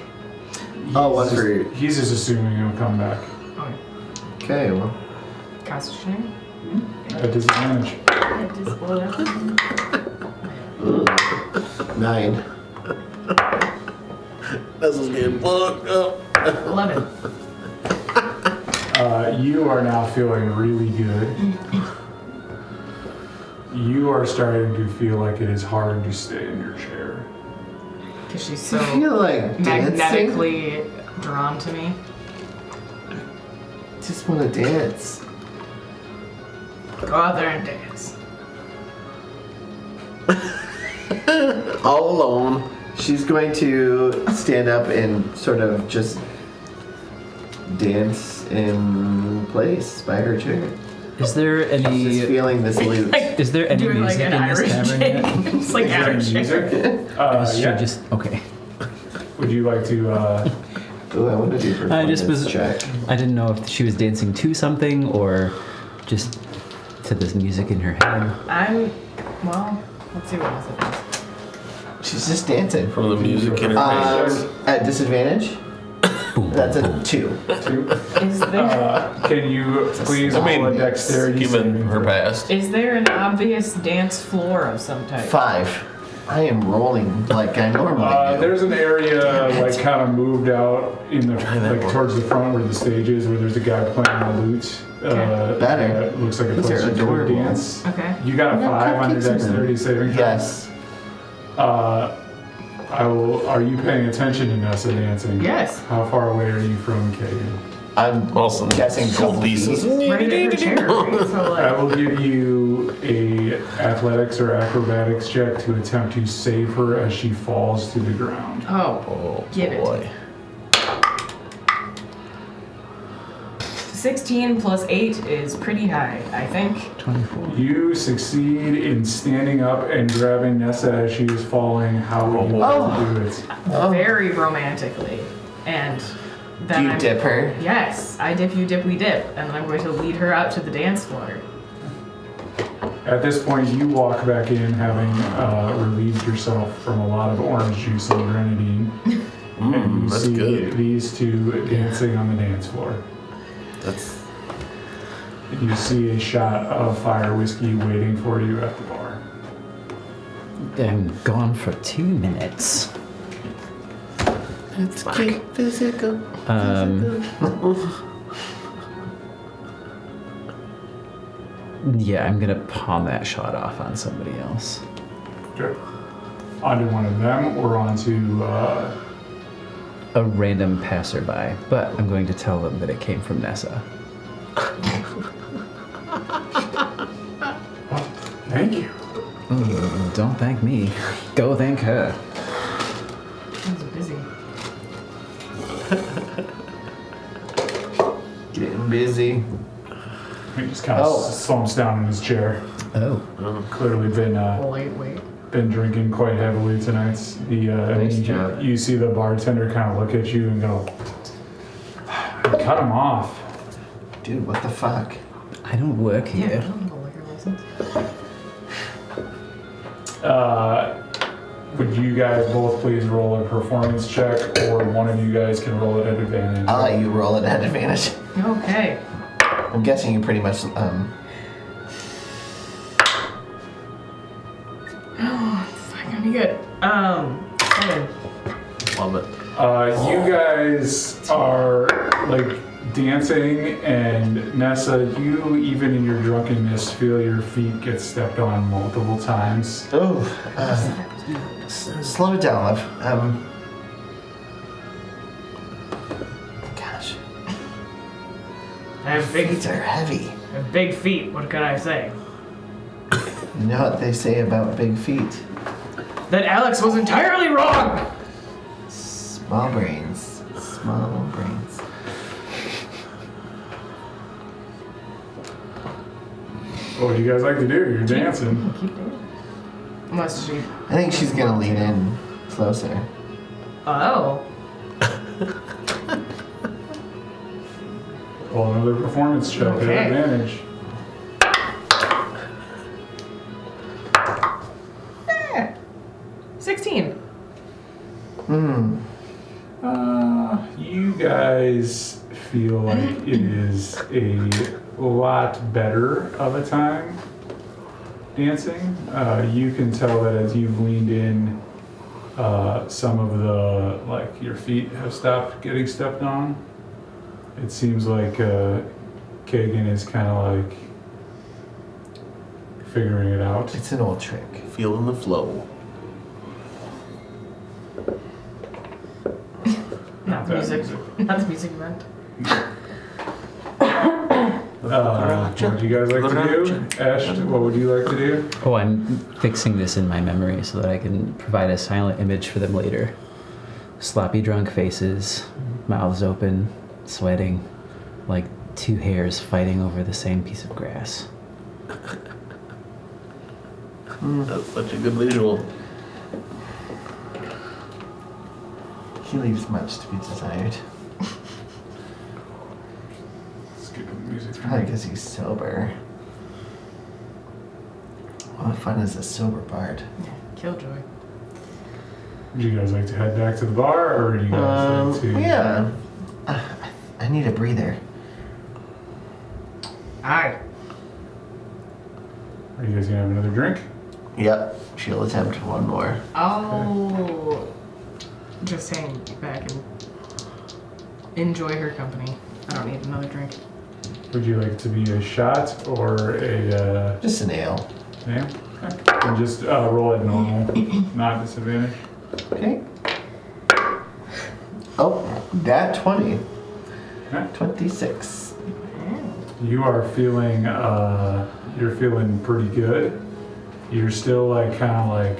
Oh, one for. He's just assuming he'll come back Okay. Okay, well. Constitution. at disadvantage. I just blow it out. 9. This is getting fucked up. 11. You are now feeling really good. You are starting to feel like it is hard to stay in your chair. Because she's I so feel like dancing. magnetically drawn to me. Just want to dance. Go out there and dance. All alone. She's going to stand up and sort of just dance in place by her chair. Is there Just any? feeling this loot. Is there any Doing like music an in this Irish tavern yet? jig. It's like Is there Irish music? Should Yeah. just okay. Would you like to? Oh, I want to do I just performance was. check. I didn't know if she was dancing to something or just to this music in her head. Well, let's see what else it is. She's just dancing. From the music in her face. At disadvantage? That's a 2. 2. Is there Can you please I mean, roll a dexterity? given saving her throw? past. is there an obvious dance floor of some type? 5. I am rolling like I normally do. There's an area like kind of moved out in the that like work. towards the front where the stage is, where there's a guy playing the lute. Okay. Better. That looks like a Those place are you could adorable. dance. Okay. You got a I got 5 on your cupcakes in them. dexterity saving throw? Yes. I will. Are you paying attention to Nessa dancing? Yes. How far away are you from Kagan? I'm Awesome. guessing Gold couple pieces. feet. Right at her chair. Right? So I like, will give you a athletics or acrobatics check to attempt to save her as she falls to the ground. oh, give it. boy. 16 plus 8 is pretty high, I think. 24. You succeed in standing up and grabbing Nessa as she is falling. How would you like to do it? Very romantically. And Do then you dip her? Yes, I dip, you dip, we dip. And then I'm going to lead her out to the dance floor. At this point, you walk back in, having relieved yourself from a lot of orange juice and grenadine, and you That's see good. these two dancing on the dance floor. That's You see a shot of fire whiskey waiting for you at the bar. I'm gone for 2 minutes. It's get physical. Yeah, I'm gonna pawn that shot off on somebody else. Okay. Onto one of them or onto. A random passerby, but I'm going to tell them that it came from Nessa. Thank you. Don't thank me. Go thank her. Things are busy. Getting busy. He just kind of slumps down in his chair. Oh. Clearly Wait. been drinking quite heavily tonight. Nice job. You see the bartender kind of look at you and go, "Cut him off." Dude, what the fuck? I don't work Yeah, I here. don't have a liquor license. Would you guys both please roll a performance check, or one of you guys can roll it at advantage? I'll let you roll it at advantage. Okay. I'm guessing you pretty much, It's not gonna be good. 7. love it. You guys are like dancing, and Nessa, you even in your drunkenness feel your feet get stepped on multiple times. slow it down, love. Gosh, I have big, feet are heavy. I have big feet. What can I say? You know what they say about big feet? That Alex was entirely wrong. Small brains. Small brains. What would you guys like to do? You're dancing. Keep doing. Unless she. I think she's gonna lean in closer. Oh. Roll another performance check Okay. at advantage. 16. You guys feel like it is a lot better of a time dancing. You can tell that as you've leaned in, some of the, like, your feet have stopped getting stepped on. It seems like Kagan is kind of like figuring it out. It's an old trick. Feeling the flow. Not the That music. Not the music event. What would you guys like to do? Ash, what would you like to do? Oh, I'm fixing this in my memory so that I can provide a silent image for them later. Sloppy drunk faces, mouths open, sweating, like two hares fighting over the same piece of grass. That's such a good visual. He leaves much to be desired. Let's get the music. Probably because he's sober. What fun is a sober bard? Killjoy. Would you guys like to head back to the bar, or do you guys like to? Yeah. I need a breather. Aye. Are you guys gonna have another drink? Yep. She'll attempt one more. I'll just hang back and enjoy her company. I don't need another drink. Would you like it to be a shot or a Just an ale. name? Okay. And just roll at normal, not disadvantage. Okay. Oh, that 20. Okay. 26. You are feeling you're feeling pretty good. You're still like kind of like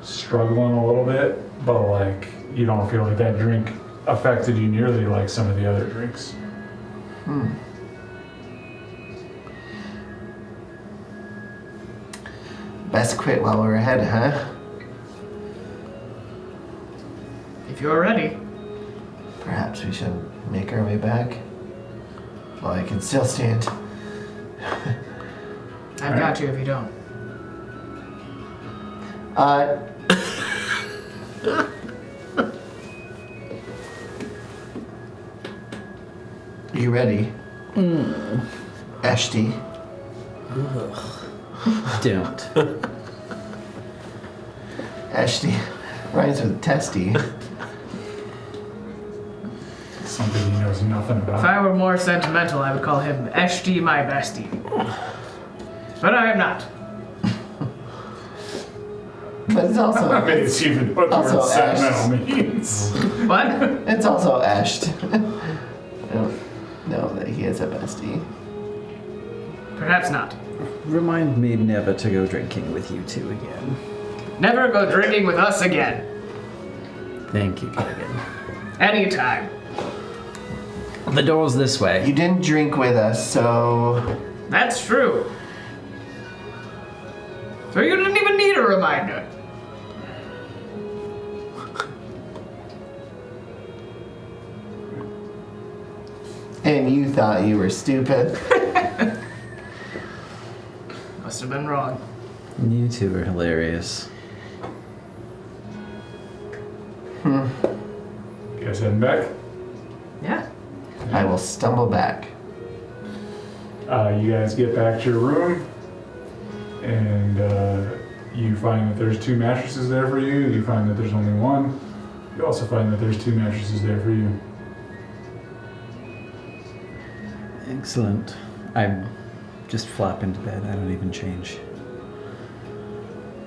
struggling a little bit, but like you don't feel like that drink affected you nearly like some of the other drinks. Best quit while we're ahead, huh? If you're ready. Perhaps we should make our way back while I can still stand. I've got you if you don't. You ready? Ashty. Don't. Ashty rhymes with testy. Something he knows nothing If about. I were more sentimental, I would call him Eshti my bestie. But I am not. But it's also I mean, it's even what the Also word sentimental means. What? it's also ashed. I don't know that he is a bestie. Perhaps not. Remind me never to go drinking with you two again. Never go drinking with us again. Thank you, Kagan. Anytime. The door's this way. You didn't drink with us, so That's true. So you didn't even need a reminder. and you thought you were stupid. Must have been wrong. You two are hilarious. You guys heading back? Yeah. I will stumble back. You guys get back to your room, and you find that there's 2 mattresses there for you. You find that there's only one. You also find that there's 2 mattresses there for you. Excellent. I just flop into bed. I don't even change.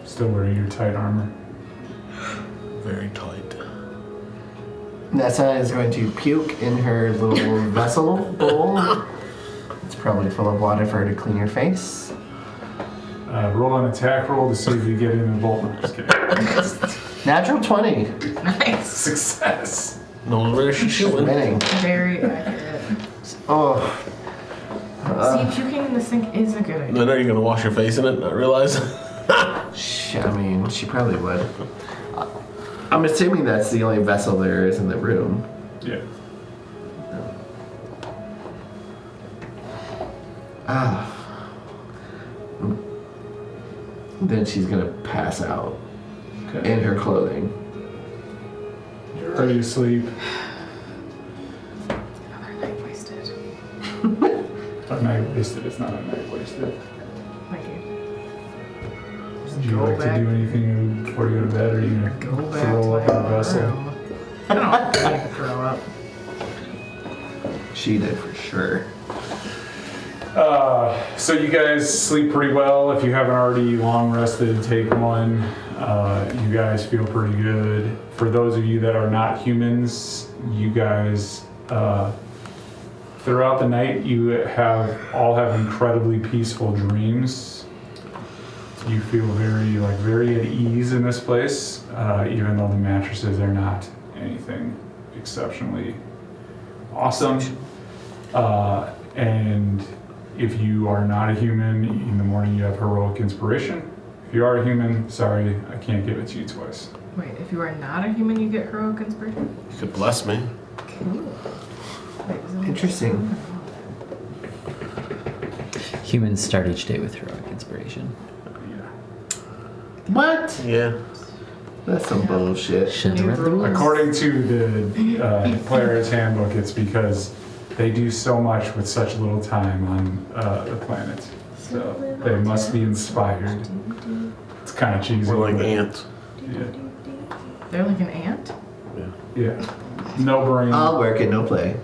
Still wearing your tight armor. Very tight. Nessa is going to puke in her little vessel bowl. It's probably full of water for her to clean her face. Roll an attack roll to see if you get in the bolt. I'm just kidding. Natural 20. Nice. Success. No where she's shooting. Winning. Very accurate. Oh. See, puking in the sink is a good idea. Then are you gonna wash your face in it? Not realize. I mean, she probably would. I'm assuming that's the only vessel there is in the room. Yeah. Then she's gonna pass out Okay. in her clothing. You're ready to sleep. Another night wasted. A night wasted. It's not a night wasted. Thank you. Would you like to do anything before you go to bed, or are you gonna Go back to throw up my in the vessel? room. I don't I can throw up. She did for sure. So you guys sleep pretty well. If you haven't already long rested, take one. You guys feel pretty good. For those of you that are not humans, you guys, throughout the night, you all have incredibly peaceful dreams. You feel very at ease in this place, even though the mattresses are not anything exceptionally awesome. And if you are not a human, in the morning you have heroic inspiration. If you are a human, sorry, I can't give it to you twice. Wait, if you are not a human, you get heroic inspiration? You could bless me. Cool. Wait, is it- Interesting. Humans start each day with heroic inspiration. Yeah. What? Yeah. That's some bullshit. Should have read the rules. According to the player's handbook, it's because they do so much with such little time on the planet. So they must be inspired. It's kind of cheesy. We're like but- ants. Yeah. They're like an ant? Yeah. No brain. I'll work it, no play.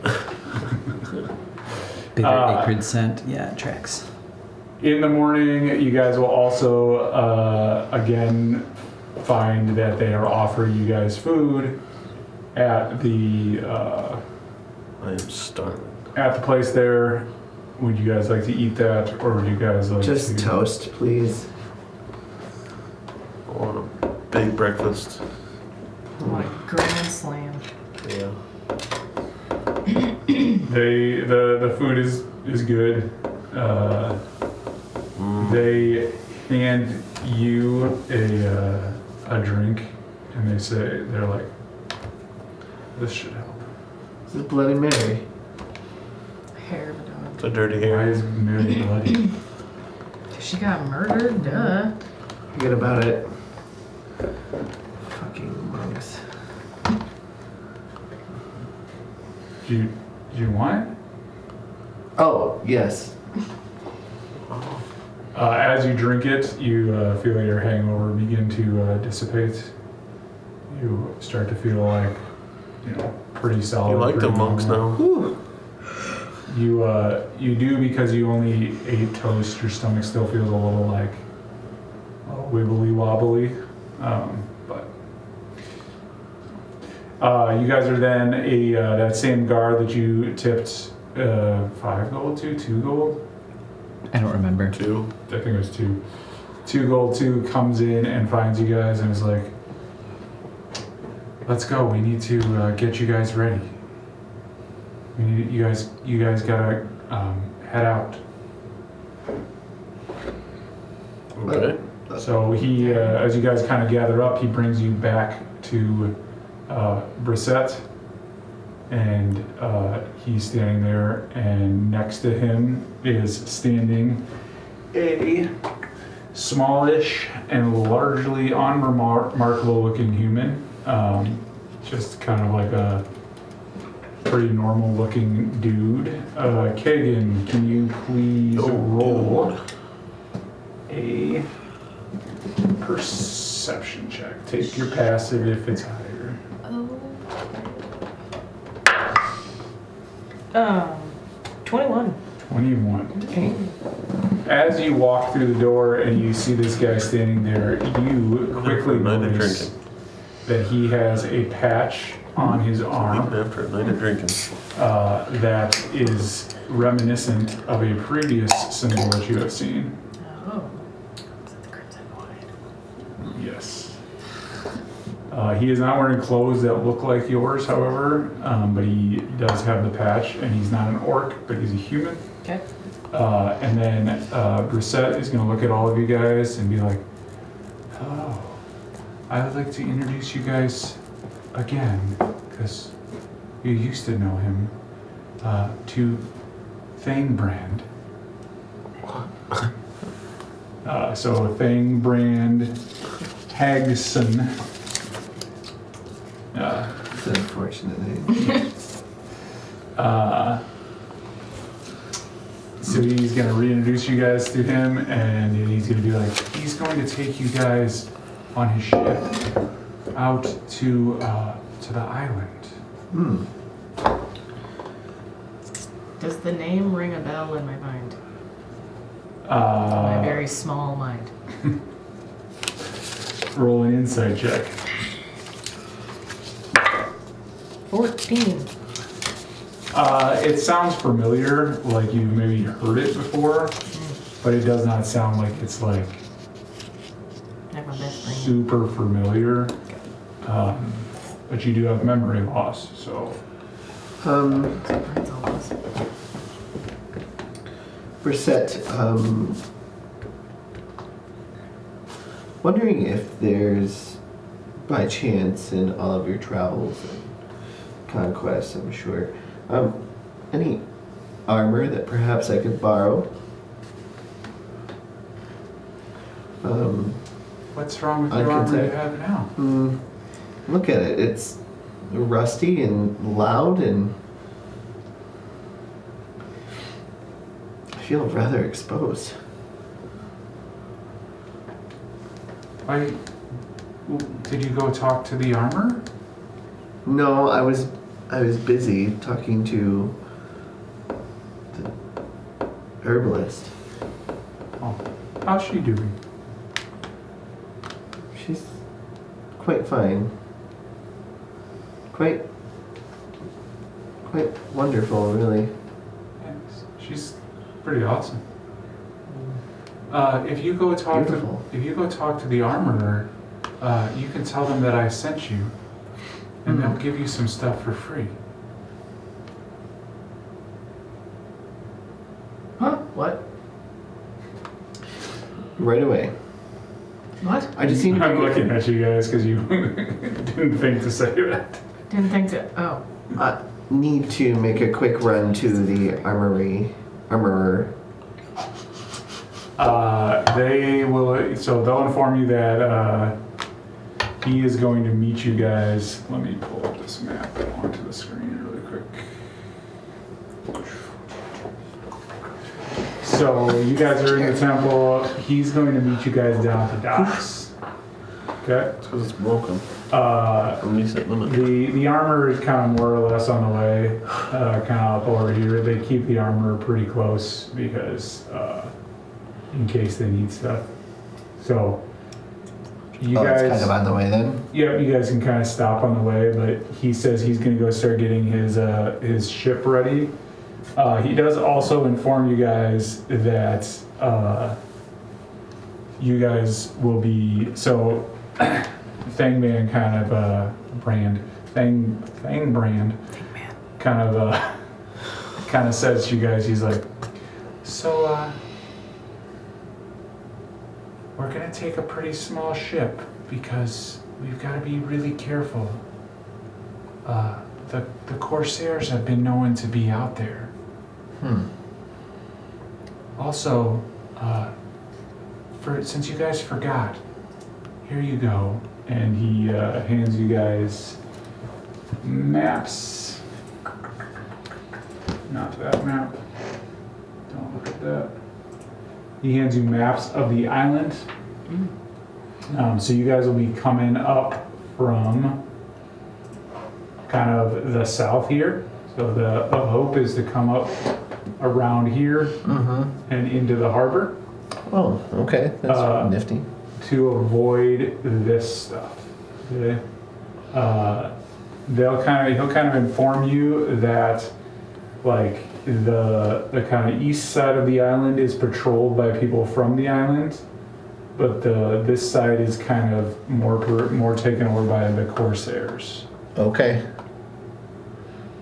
Bigger Uh, acrid scent. Yeah, it tracks. In the morning, you guys will also, again, find that they are offering you guys food at the I am starving. place there. Would you guys like to eat that, or would you guys like Just to... toast, please. I want a big breakfast. Like grand slam. Yeah. The food is good. They hand you a drink, and they're like, this should help. This is Bloody Mary. Hair of a dog. It's a dirty Why hair. is Mary bloody? She got murdered? Duh. Forget about it. Fucking monks. Do you want it? Oh, yes. As you drink it, you feel your hangover begin to dissipate. You start to feel like, pretty solid. You like the pretty monks normal. now? You do, because you only ate toast. Your stomach still feels a little like wibbly wobbly, but you guys are then that same guard that you tipped 5 gold to 2 gold. I don't remember. 2. I think it was 2. 2 gold 2 comes in and finds you guys and is like, let's go. We need to get you guys ready. We need you guys gotta head out. Okay. So he, as you guys kind of gather up, he brings you back to Gr8, and he's standing there, and next to him is standing a smallish and largely unremarkable looking human. Just kind of like a pretty normal looking dude. Kagan, can you please roll a perception check? Take your passive if it's higher. 21. 21. Okay. As you walk through the door and you see this guy standing there, you quickly Night of notice drinking. that he has a patch on his arm Even after a night of drinking. that is reminiscent of a previous symbol that you have seen. Oh. Is it the Crimson Void? Yes. He is not wearing clothes that look like yours, however, but he does have the patch, and he's not an orc, but he's a human. Okay. And then Gr8 is going to look at all of you guys and be like, hello, I would like to introduce you guys again, because you used to know him, to Thangbrand. So Thangbrand Hagson. It's an unfortunate name. So he's going to reintroduce you guys to him, and he's going to be like, he's going to take you guys on his ship out to the island. Hmm. Does the name ring a bell in my mind? My very small mind. Roll an insight check. 14. It sounds familiar, like you maybe heard it before, but it does not sound like it's like Never best friend. super familiar. But you do have memory loss, so. That's all it was. Brissette, wondering if there's, by chance, in all of your travels and conquests, I'm sure, any armor that perhaps I could borrow? What's wrong with I your can armor you say- have now? Look at it. It's rusty and loud, and I feel rather exposed. Why, did you go talk to the armor? No, I was busy talking to the herbalist. Oh, how's she doing? She's quite fine. Quite wonderful, really. Yes, she's pretty awesome. If you go talk Beautiful. to the armorer, you can tell them that I sent you, and they'll give you some stuff for free. Huh? What? Right away. What? I just need to I'm make looking at you guys because you didn't think to say that. Didn't think to. Oh. I need to make a quick run to the armorer. They will. So they'll inform you that he is going to meet you guys. Let me pull up this map onto the screen really quick. So you guys are in the temple. He's going to meet you guys down at the docks. Okay. Because it's broken. Uh, Reset limit. the armor is kind of more or less on the way, kind of up over here. They keep the armor pretty close because in case they need stuff. So you guys, it's kind of on the way then. yeah, you guys can kind of stop on the way. But he says he's going to go start getting his ship ready. He does also inform you guys that you guys will be so. Thangman kind of brand kind of says to you guys, he's like, so we're gonna take a pretty small ship because we've got to be really careful. The Corsairs have been known to be out there. Also, since you guys forgot, here you go. And he hands you guys maps. Not that map. Don't look at that. He hands you maps of the island. So you guys will be coming up from kind of the south here. So the hope is to come up around here and into the harbor. Oh, okay. That's nifty. To avoid this stuff. Okay? He'll kind of inform you that like the kind of east side of the island is patrolled by people from the island, but this side is kind of more taken over by the Corsairs. Okay.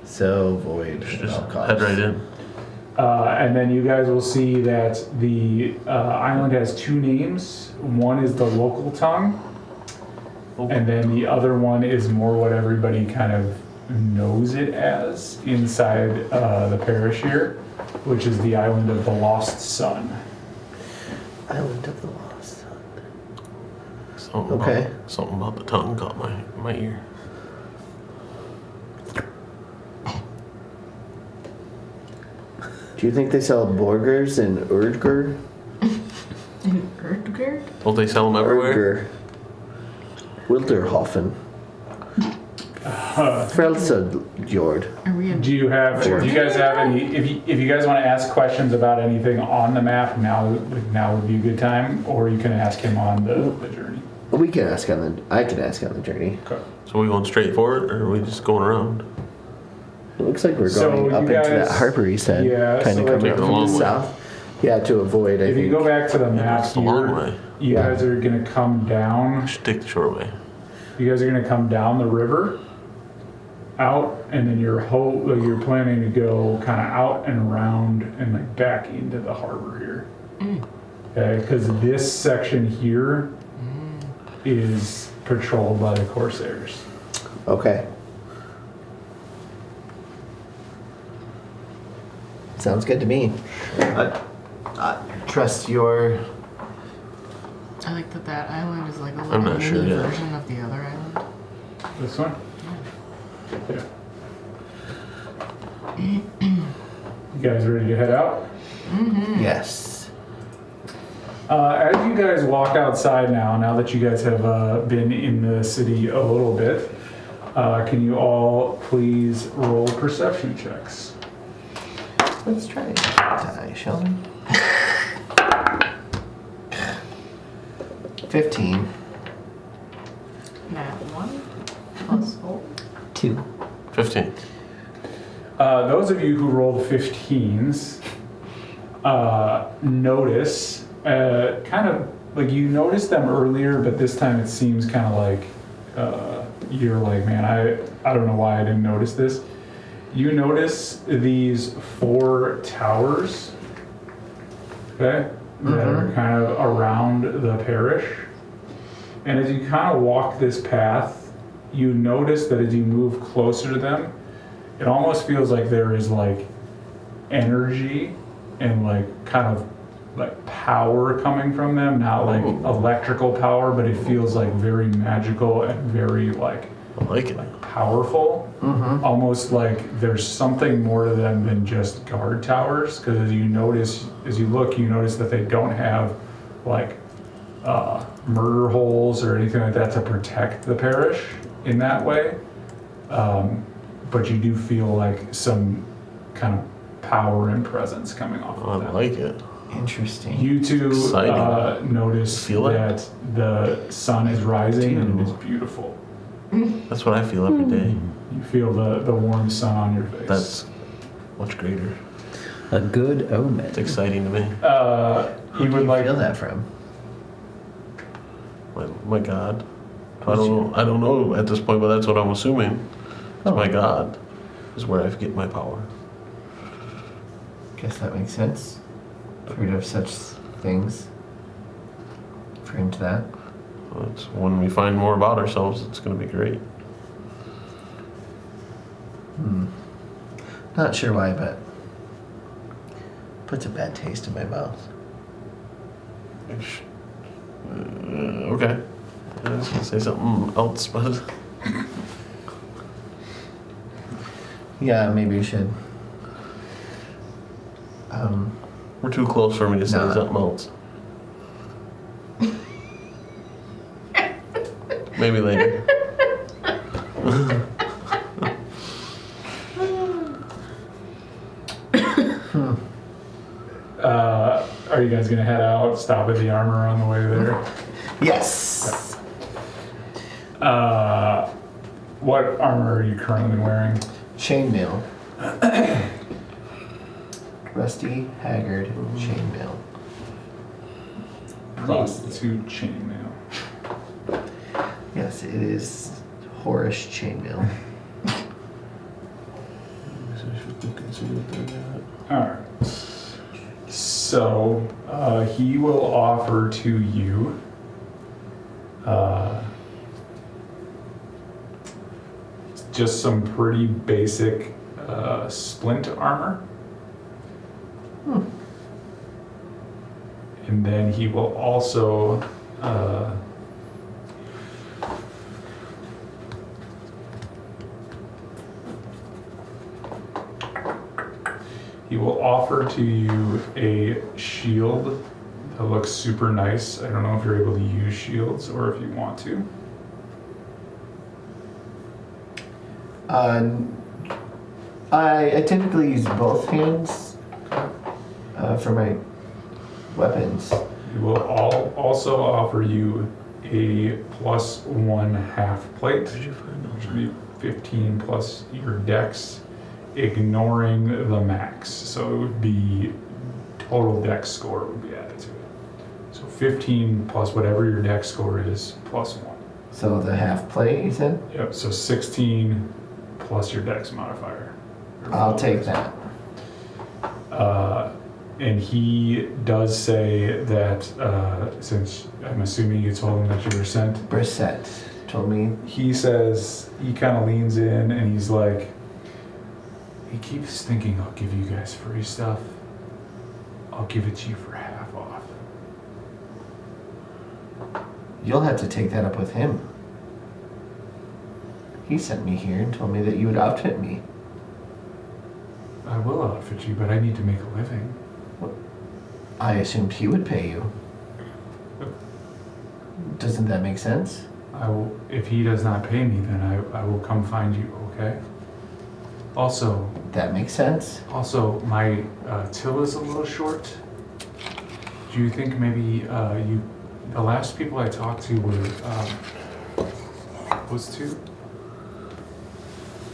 So void. Just at all costs. head right in. And then you guys will see that the island has two names. One is the local tongue, and then the other one is more what everybody kind of knows it as inside the parish here, which is the island of the Lost Sun. Island of the Lost Sun. Something about the tongue caught my ear. Do you think they sell burgers in Urdger? In Erdgard? Don't they sell them everywhere? Urdger. Wilderhofen. Frelsejord. Are we in? Do you guys have any? If you guys want to ask questions about anything on the map, now would be a good time, or you can ask him on the journey. We can ask on the. I can ask on the journey. Okay. So we going straight forward, or are we just going around? It looks like we're So going you up into that guys- harbor he said. yeah, Kind so of like coming a from long the way. south. Yeah, to avoid. I If think. you go back to the map It's a long here, way. you Yeah. guys are gonna come down. We should take the short way. You guys are gonna come down the river, out, and then you're planning to go kind of out and around and like back into the harbor here. Okay, because this section here is patrolled by the Corsairs. Okay. Sounds good to me. Trust your. I like that island is like a I'm little not sure mini yet. version of the other island. This one? Yeah. You guys ready to head out? Yes. As you guys walk outside now that you guys have been in the city a little bit, can you all please roll perception checks? Let's try it. Die, shall we? 15. Nat 1 plus 4. 2. 15. Those of you who rolled 15s notice, kind of like you noticed them earlier, but this time it seems kind of like you're like, man, I don't know why I didn't notice this. You notice these 4 towers, okay, that are kind of around the parish. And as you kind of walk this path, you notice that as you move closer to them, it almost feels like there is like energy and like kind of like power coming from them, not like electrical power, but it feels like very magical and very like I like it. powerful. Almost like there's something more to them than just guard towers, because as you look, you notice that they don't have like murder holes or anything like that to protect the parish in that way. But you do feel like some kind of power and presence coming off I of them. like it. Interesting. You two Exciting. notice Feel it? that the sun is rising and it is beautiful. That's what I feel every day. You feel the warm sun on your face. That's much greater. A good omen. It's exciting to me. He Who do would you like feel that from? My God. I don't know at this point, but that's what I'm assuming. It's my God is where I get my power. Guess that makes sense. Heard of such things. For into that. It's when we find more about ourselves, it's going to be great. Not sure why, but puts a bad taste in my mouth. Okay. I was going to say something else, but Yeah, maybe you should. we're too close for me to say No. something else. Maybe later. Are you guys gonna head out, stop at the armor on the way there? Yes. What armor are you currently wearing? Chainmail. Rusty, haggard, chainmail. Prostitute chainmail. Yes, it is Horish chainmail. Alright. So, he will offer to you just some pretty basic splint armor. And then he will also offer to you a shield that looks super nice. I don't know if you're able to use shields or if you want to. I typically use both hands for my weapons. We will also offer you a +1 half plate, which would be 15 plus your dex, ignoring the max. So it would be total dex score would be added to it. So 15 plus whatever your dex score is +1. So the half plate, you said? Yep, so 16 plus your dex modifier. I'll take that. And he does say that, since I'm assuming you told him that you were sent, Brissette told me. he says, he kind of leans in and he's like, he keeps thinking, I'll give you guys free stuff. I'll give it to you for half off. You'll have to take that up with him. He sent me here and told me that you would outfit me. I will outfit you, but I need to make a living. I assumed he would pay you. Doesn't that make sense? I will, if he does not pay me, then I will come find you, okay? Also, That makes sense. my till is a little short. Do you think maybe the last people I talked to were was two?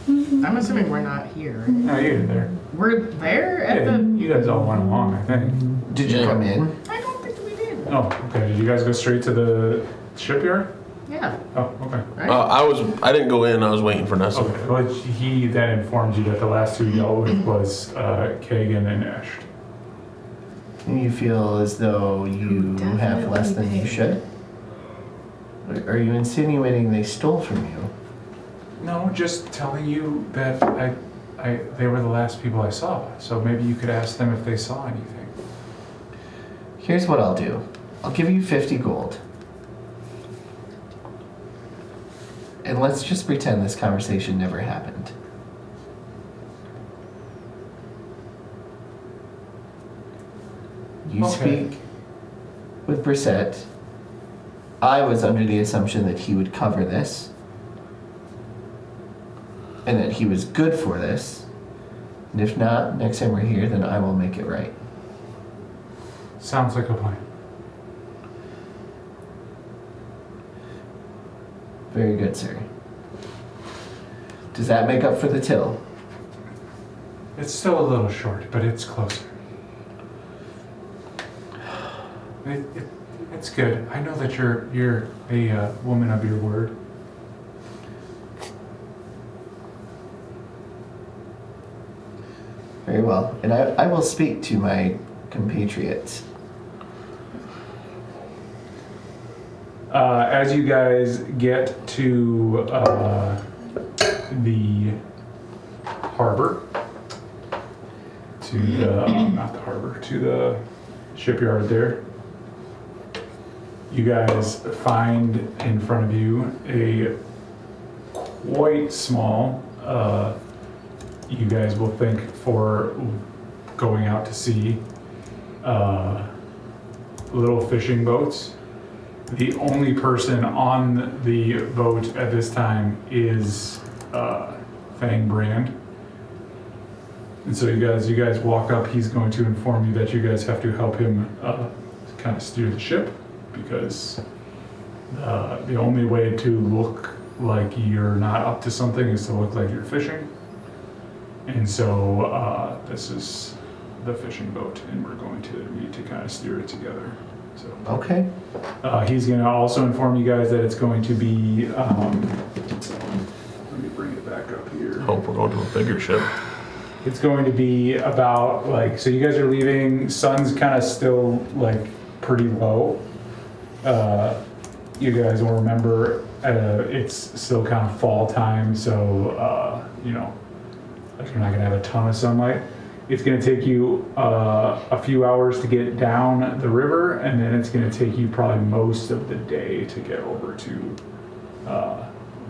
I'm assuming we're not here. No, you were there. We're there at Yeah, the. you guys all went along, I think. Did you come in? I don't think we did. Oh, okay. Did you guys go straight to the shipyard? Yeah. Oh, okay. Right? I didn't go in. I was waiting for Nessa. Okay. Well, he then informed you that the last two you dealt with was Kagan and Ash. You feel as though you have less than you should? Are you insinuating they stole from you? No, just telling you that they were the last people I saw. So maybe you could ask them if they saw anything. Here's what I'll do. I'll give you 50 gold. And let's just pretend this conversation never happened. You Okay. speak with Brissette. I was under the assumption that he would cover this. And that he was good for this. And if not, next time we're here, then I will make it right. Sounds like a plan. Very good, sir. Does that make up for the till? It's still a little short, but it's closer. It's good. I know that you're a woman of your word. Very well. And I will speak to my compatriots. As you guys get to the harbor, to the, not the harbor, to the shipyard there, you guys find in front of you a quite small, you guys will think for going out to sea, little fishing boats. The only person on the boat at this time is Fang Brand. And so you guys walk up, he's going to inform you that you guys have to help him kind of steer the ship, because the only way to look like you're not up to something is to look like you're fishing. And so this is the fishing boat, and we're going to need to kind of steer it together. So Okay. he's going to also inform you guys that it's going to be, let me bring it back up here. Hope we're going to a bigger ship. It's going to be about like, so you guys are leaving, sun's kind of still like pretty low. You guys will remember it's still kind of fall time, so you know, like you're not gonna have a ton of sunlight. It's gonna take you a few hours to get down the river, and then it's gonna take you probably most of the day to get over to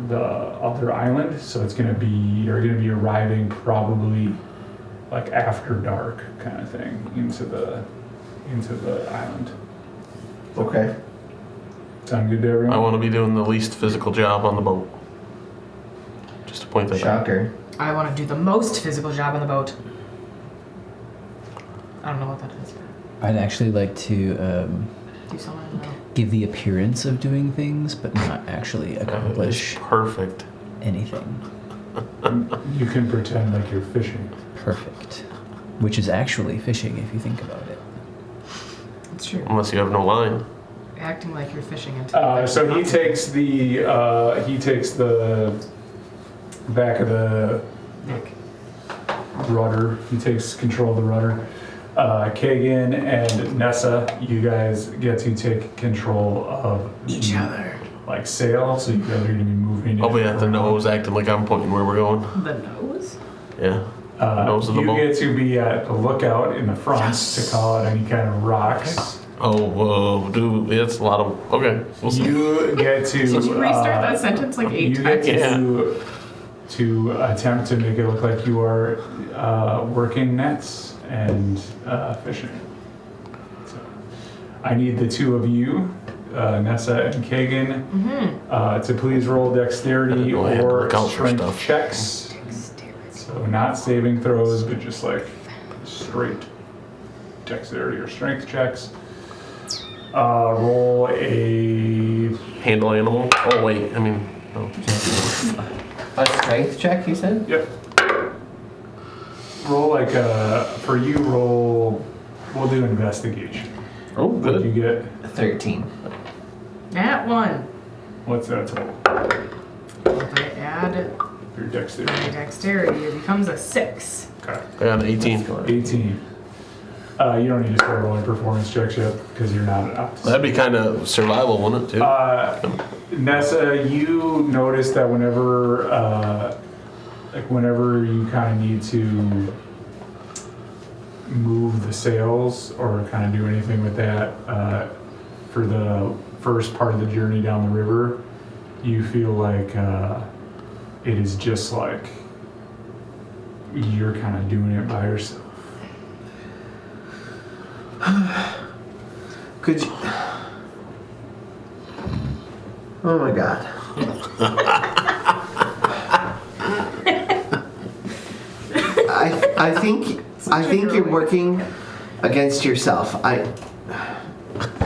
the other island. So it's gonna be, you're gonna be arriving probably like after dark kind of thing into the island. Okay. Sound good to everyone? I want to be doing the least physical job on the boat. Just to point that out. Shocker. I want to do the most physical job on the boat. I don't know what that is. I'd actually like to Do something in the middle. give the appearance of doing things, but not actually accomplish Perfect. anything. You can pretend like you're fishing. Perfect. Which is actually fishing if you think about it. It's true. Unless you have no line. Acting like you're fishing into. So he takes the back of the rudder. He takes control of the rudder. Kagan and Nessa, you guys get to take control of Each other. like sail, so you guys are going to be moving. I'll be at the nose acting like I'm pointing where we're going. The nose? Yeah. Nose of the You boat. get to be at the lookout in the front to call out any kind of rocks. Oh, whoa, dude, it's a lot of. Okay, we'll see. You get to. Did you restart that sentence like 8 You get times? to attempt to make it look like you are working nets and fishing. So, I need the two of you, Nessa and Kagan, to please roll dexterity I have to or look out for strength stuff. checks. So not saving throws, but just like straight dexterity or strength checks. Roll a Handle animal. Oh wait, I mean, no. A strength check, you said? Yep. Roll like for you, roll, we'll do investigation. Oh, What do you good. get? 13. At 1. What's that total? If I add Your my dexterity. dexterity, it becomes a 6. Okay. I got an 18. 18. You don't need to start rolling performance checks yet because you're not up to That'd be kind of survival, wouldn't it, too? Nessa, you notice that whenever you kind of need to move the sails or kind of do anything with that, for the first part of the journey down the river, you feel like it is just like you're kind of doing it by yourself. Could you... Oh my god. I think you're working against yourself.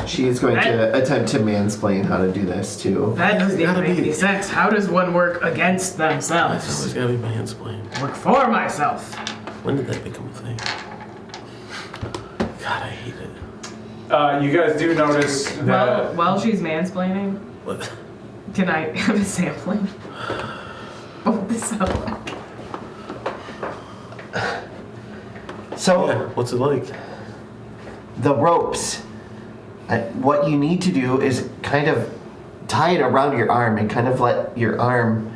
She is going to attempt to mansplain how to do this too. That doesn't even make any sense. How does one work against It's themselves? always gotta be mansplained. Work for myself. When did that become a thing? God, I hate it. You guys do notice that. Well, while she's mansplaining, What? can I have a sampling? What this up like? So Yeah, what's it like? the ropes. What you need to do is kind of tie it around your arm and kind of let your arm,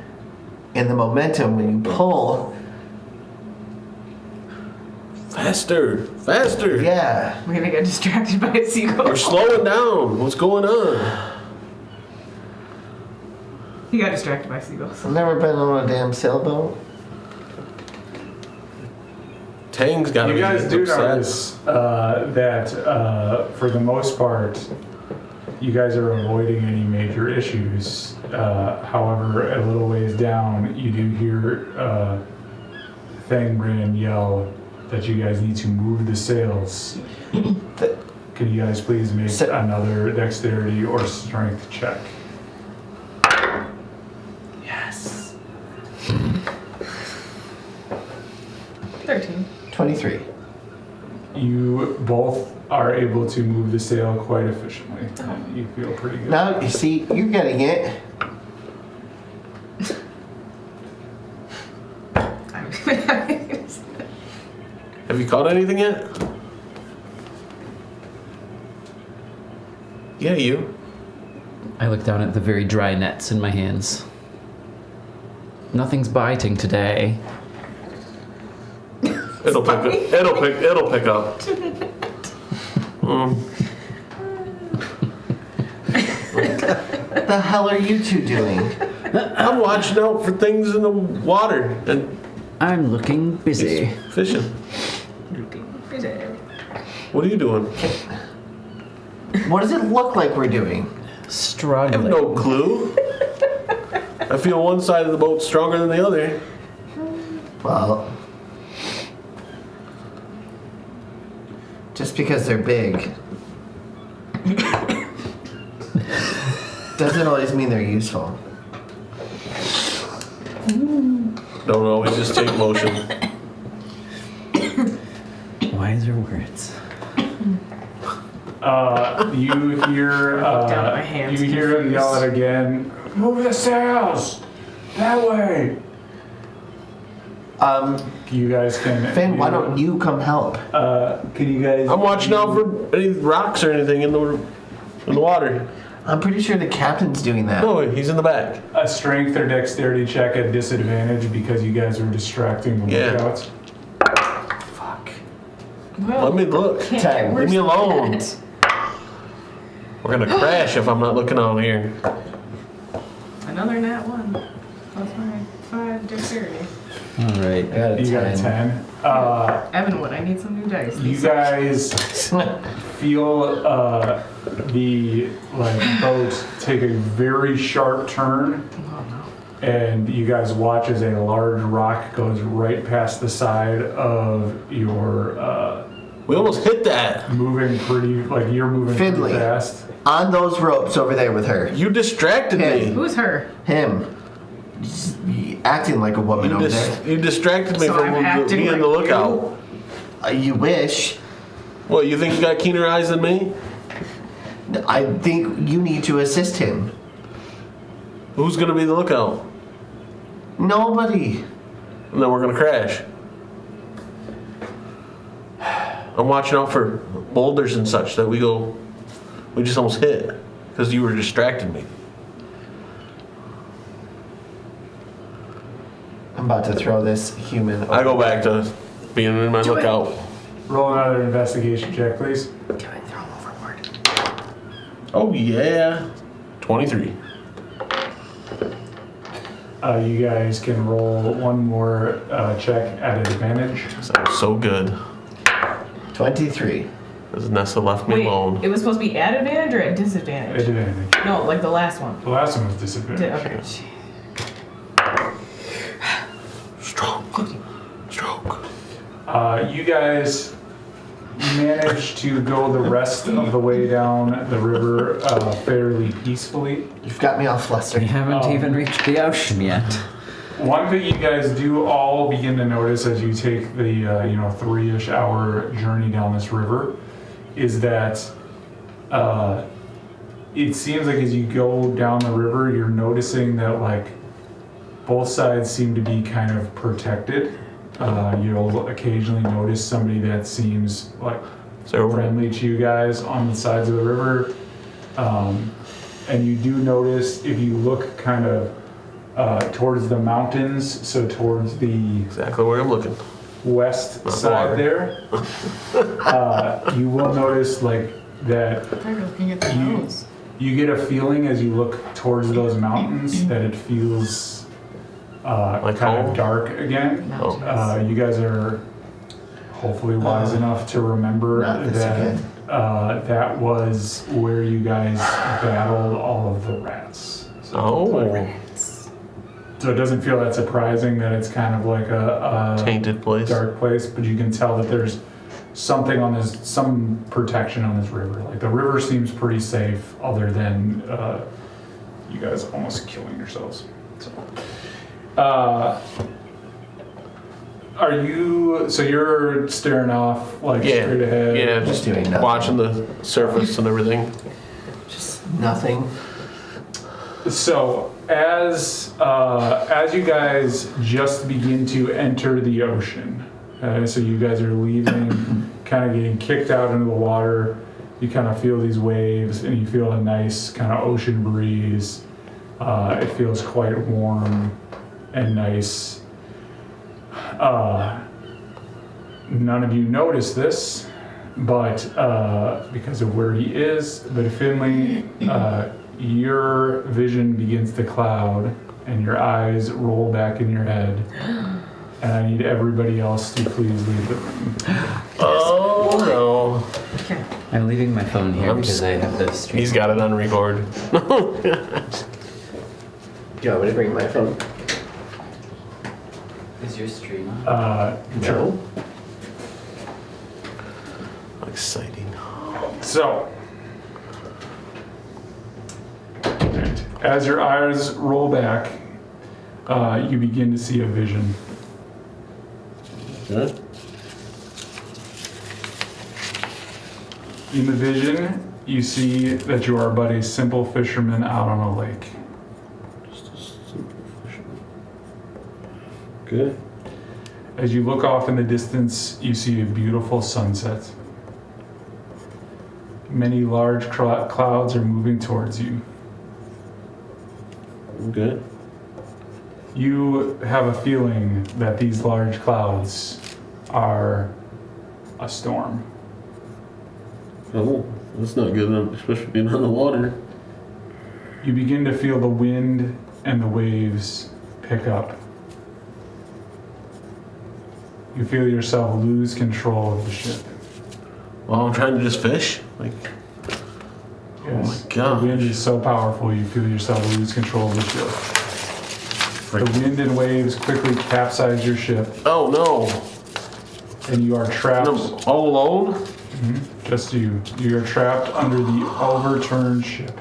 in the momentum when you pull. Faster! Faster! Yeah. I'm gonna get distracted by a seagull. You're slowing down. What's going on? He got distracted by seagulls. I've never been on a damn sailboat. Tang's gotta You be guys do upset. notice that for the most part, you guys are avoiding any major issues. However, a little ways down, you do hear Thangbrand yell that you guys need to move the sails. Can you guys please make another dexterity or strength check? Yes. 13. 23. You both are able to move the sail quite efficiently. And you feel pretty good. Now, you see, you're getting it. Have you caught anything yet? Yeah, you. I look down at the very dry nets in my hands. Nothing's biting today. It'll pick up. It'll pick up. What the hell are you two doing? I'm watching out for things in the water and I'm looking busy. fishing. What are you doing? What does it look like we're doing? I have Struggling. no clue. I feel one side of the boat stronger than the other. Well, just because they're big doesn't always mean they're useful. Don't always just take motion. Wiser words. You hear Down my hands, you hear him yell it again. Move the sails that way. You guys can. Finn, why don't you come help? Can you guys? I'm watching out for any rocks or anything in the water. I'm pretty sure the captain's doing that. No, he's in the back. A strength or dexterity check at disadvantage because you guys are distracting the Yeah. lookouts. Fuck. Well, Let me look. can't Time. get Leave worse me than alone. that. We're gonna crash if I'm not looking out here. Another nat 1. Plus my 5 dexterity. All right. I got a You got a 10. Evanwood, I need some new dice. You guys feel the boat take a very sharp turn, Oh no. and you guys watch as a large rock goes right past the side of your We almost hit that. moving pretty you're moving Fiddly. pretty fast. On those ropes over there with her. You distracted Hey. me. Who's her? Him. Just acting like a woman over there. You distracted me So from I'm acting being on the like lookout. You wish. What, you think you got keener eyes than me? I think you need to assist him. Who's gonna be the lookout? Nobody. And then we're gonna crash. I'm watching out for boulders and such that we just almost hit because you were distracting me. I'm about to throw this human. I go back to being in my Do it. lookout. Roll another investigation check, please. Do it. Throw him overboard. Oh yeah, 23. You guys can roll one more check at advantage. Sounds so good. 23. Because Nessa left me Wait, alone. it was supposed to be at advantage or at disadvantage? Advantage. No, like the last one. The last one was disadvantage. Okay. Stroke. You guys managed to go the rest of the way down the river fairly peacefully. You've got me all We flustered. haven't even reached the ocean yet. One thing you guys do all begin to notice as you take the 3-ish hour journey down this river is that it seems like as you go down the river, you're noticing that both sides seem to be kind of protected. You'll occasionally notice somebody that seems friendly to you guys on the sides of the river. And you do notice if you look kind of towards the mountains, so towards the Exactly where I'm looking. west Not side water. there, you will notice that They're looking at the nose. you get a feeling as you look towards those mountains that it feels Like kind home? of dark again. Mountains. You guys are hopefully wise enough to remember Not this that again. that was where you guys battled all of the rats. Oh, So it doesn't feel that surprising that it's kind of like a tainted place. dark place, but you can tell that there's something on this, some protection on this river. The river seems pretty safe, other than you guys almost killing yourselves. So, so you're staring off straight ahead? Yeah, just Doing nothing. watching the surface and everything. Just nothing. So as you guys just begin to enter the ocean, so you guys are leaving, kind of getting kicked out into the water. You kind of feel these waves, and you feel a nice kind of ocean breeze. It feels quite warm and nice. None of you notice this, but because of where he is. But Finley, your vision begins to cloud, and your eyes roll back in your head. And I need everybody else to please leave the room. Oh no. Okay. I'm leaving my phone here I'm because I have this. He's got it on record. Do you want me to bring my phone? Is your stream on? No. Exciting. So, as your eyes roll back, you begin to see a vision. Okay. In the vision, you see that you are but a simple fisherman out on a lake. Just a simple fisherman. Okay. As you look off in the distance, you see a beautiful sunset. Many large clouds are moving towards you. Okay. You have a feeling that these large clouds are a storm. Oh, that's not good enough, especially being on the water. You begin to feel the wind and the waves pick up. You feel yourself lose control of the ship. While I'm trying to just fish? Like, Yes. oh my gosh. The wind is so powerful you feel yourself lose control of the ship. The wind and waves quickly capsize your ship Oh no. and you are trapped. I'm all alone? Just you. You are trapped under the overturned ship.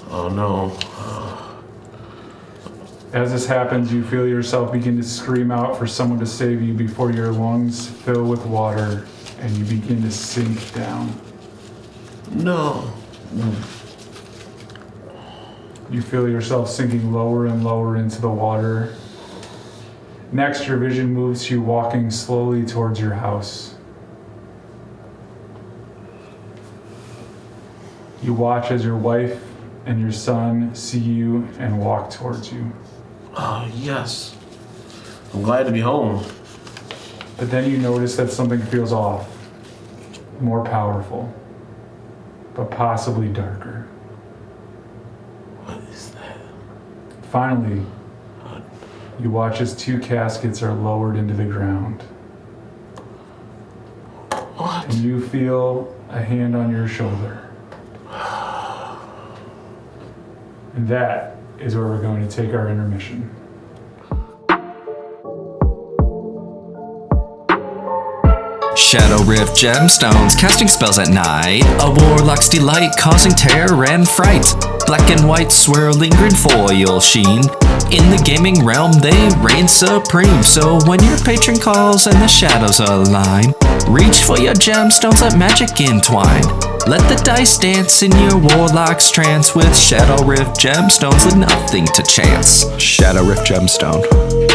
Oh no. As this happens, you feel yourself begin to scream out for someone to save you before your lungs fill with water and you begin to sink down. No. You feel yourself sinking lower and lower into the water. Next, your vision moves to you walking slowly towards your house. You watch as your wife and your son see you and walk towards you. Oh, yes. I'm glad to be home. But then you notice that something feels off, more powerful, but possibly darker. What is that? Finally, you watch as 2 caskets are lowered into the ground. What? And you feel a hand on your shoulder. And that is where we're going to take our intermission. Shadow Rift gemstones, casting spells at night. A warlock's delight, causing terror and fright. Black and white swirling green foil sheen. In the gaming realm, they reign supreme. So when your patron calls and the shadows align, reach for your gemstones, let magic entwine. Let the dice dance in your warlock's trance. With Shadow Rift gemstones, leave nothing to chance. Shadow Rift gemstone,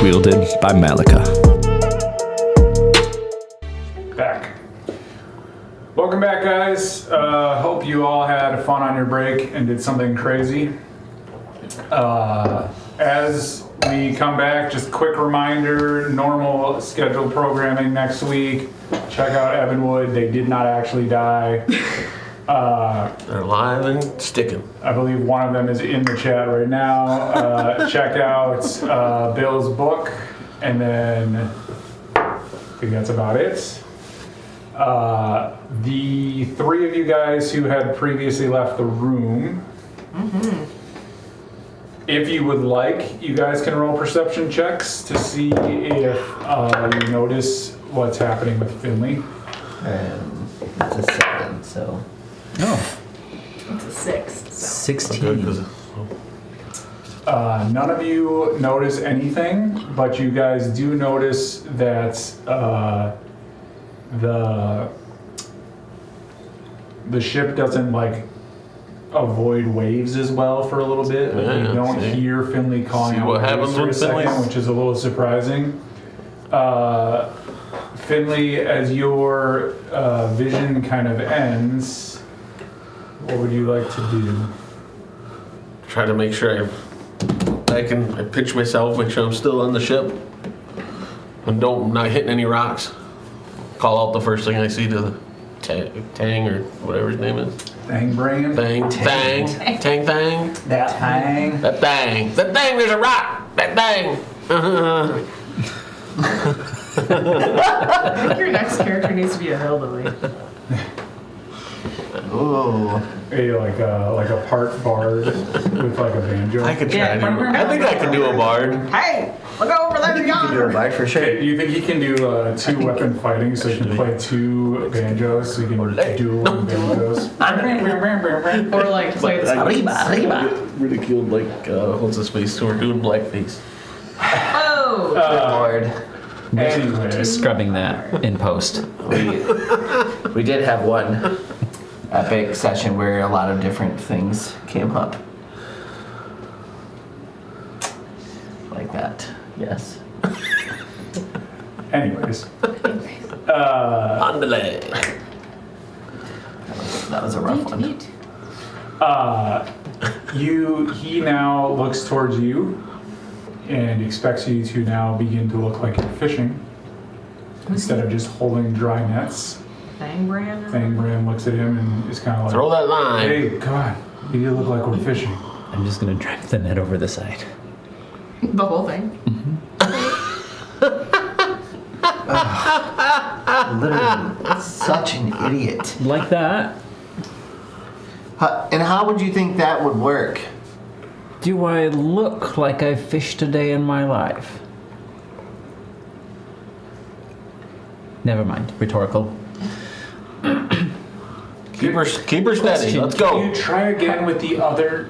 wielded by Malika. Back. Welcome back, guys. Hope you all had fun on your break and did something crazy. As we come back, just a quick reminder, normal scheduled programming next week. Check out Evanwood. They did not actually die. They're alive and sticking. I believe one of them is in the chat right now. Check out Bill's book, and then I think that's about it. The 3 of you guys who had previously left the room, if you would like, you guys can roll perception checks to see if you notice what's happening with Finley. It's a 7, so. Oh, It's a 6. So. 16. None of you notice anything, but you guys do notice that the ship doesn't like avoid waves as well for a little bit. Yeah, you don't see. hear Finley calling See out what waves happens for a when second, Finley's- which is a little surprising. Finley, as your vision kind of ends, what would you like to do? Try to make sure I pitch myself, make sure I'm still on the ship. And not hitting any rocks. Call out the first thing I see to the Tang or whatever his name is. Thang brain? Tang. That thang? That thing, there's a rock! That thing! I think your next character needs to be a hillbilly. Ooh. like a part bard with like a banjo. I could try. I think I could do a bard. Hey, look over there You can do a bard for sure. Okay, do you think he can do two weapon fighting so he can play two banjos so he can duel with banjos? Or like play the Arriba. Ridiculed like what's his face? So we're doing blackface. Oh! Lord. Anyway, Scrubbing that in post. We did have one epic session where a lot of different things came up. Like that. Yes. anyways. Andale. That was a rough one. He now looks towards you and expects you to now begin to look like you're fishing instead of just holding dry nets. Fang brand? Thangbrand looks at him and is kind of like, Throw that line. hey, come on, you need to look like we're fishing. I'm just gonna drag the net over the side. The whole thing? Literally, such an idiot. Like that. And how would you think that would work? Do I look like I've fished a day in my life? Never mind. Rhetorical. Keep her steady. Question. Let's Can go. you try again with the other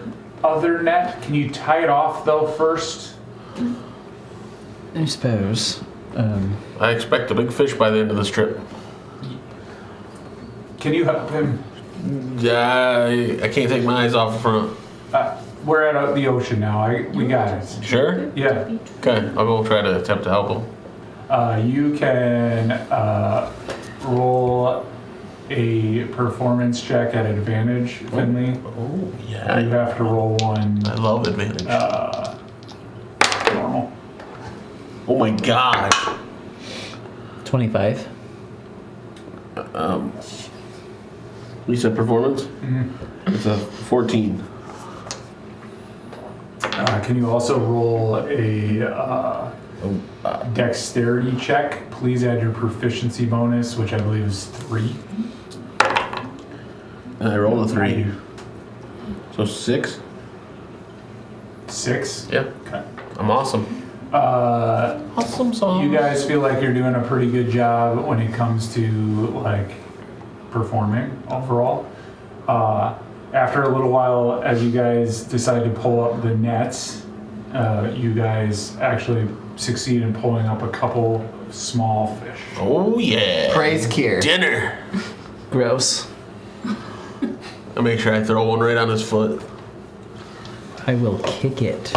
net? Can you tie it off though first? I suppose. I expect a big fish by the end of this trip. Can you help him? Yeah, I can't take my eyes off the front. We're at the ocean now. We got it. Sure? Yeah. Okay, I'll go try to attempt to help him. You can roll a performance check at advantage, Finley. Oh, You yeah. have to roll one I love advantage. normal. Oh my god. 25. You said performance? Mm-hmm. It's a 14. Can you also roll a dexterity check? Please add your proficiency bonus, which I believe is 3. And I rolled a 3. So 6? 6? Yep. Okay. I'm awesome. Awesome song. You guys feel like you're doing a pretty good job when it comes to like performing overall. After a little while, as you guys decide to pull up the nets, you guys actually succeed in pulling up a couple small fish. Oh yeah. Praise Kier. Dinner. Gross. I make sure I throw one right on his foot. I will kick it.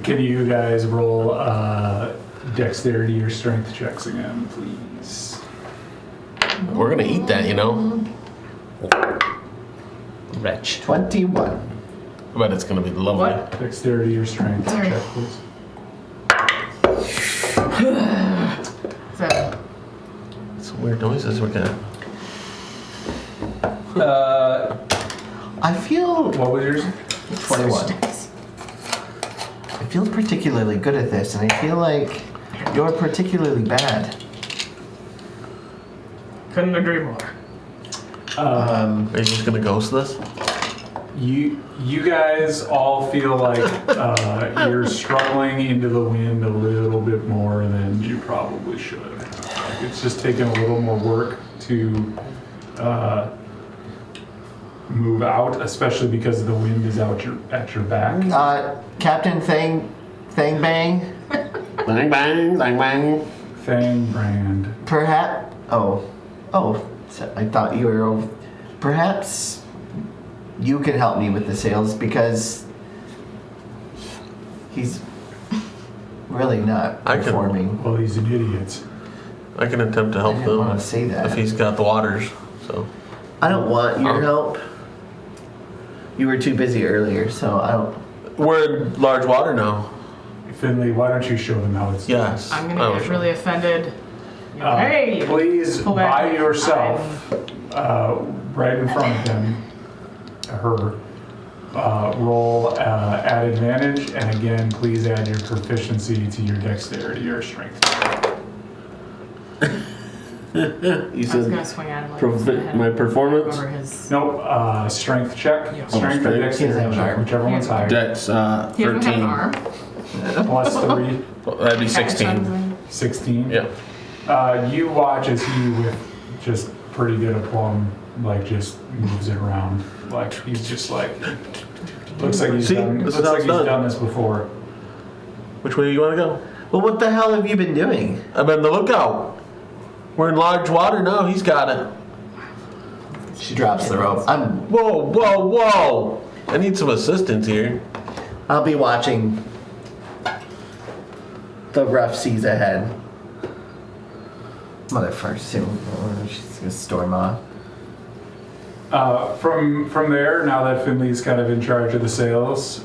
Can you guys roll dexterity or strength checks again, please? We're gonna eat that, you know. Wretch. 21. I bet it's gonna be lovely. What? Dexterity or strength Sorry. check, please. 7. Some weird noises we're gonna. I feel What was yours? 21. I feel particularly good at this, and I feel like you're particularly bad. Couldn't agree more. Are you just gonna ghost this? You guys all feel like you're struggling into the wind a little bit more than you probably should. It's just taking a little more work to move out, especially because the wind is at your back. Captain Thang Bang, Bang bang, bang bang. Fang brand. perhaps. Oh, so I thought you were. Perhaps you can help me with the sales because he's really not I can- performing. Well, he's an idiot. I can attempt to help I didn't him want to say that. if he's got the waters. So I don't want your help. You were too busy earlier, so I don't. we're in large water now. Finley, why don't you show them how it's done? Yes. I'm I gonna was- get really offended. Hey! Please, Pull back by my yourself, right in front of him, her, roll at advantage, and again, please add your proficiency to your dexterity or strength. You I was said gonna swing at him. Like, my performance? Over his. Nope, strength check. Yeah. Strength or strength. dexterity He doesn't have an check, arm. whichever one's higher. Dex, He doesn't have an 13. arm. Plus 3, That'd be 16. 16. Yeah. You watch as he, with just pretty good aplomb, like just moves it around. Like he's just like, looks like he's See? done. This Looks is how like it's he's done. done this before. Which way do you want to go? Well, what the hell have you been doing? I'm on the lookout. We're in large water now. He's got it. She drops the rope. Whoa, whoa, whoa! I need some assistance here. I'll be watching the rough seas ahead. Motherfucker, soon. She's gonna storm off. From there, now that Finley's kind of in charge of the sails,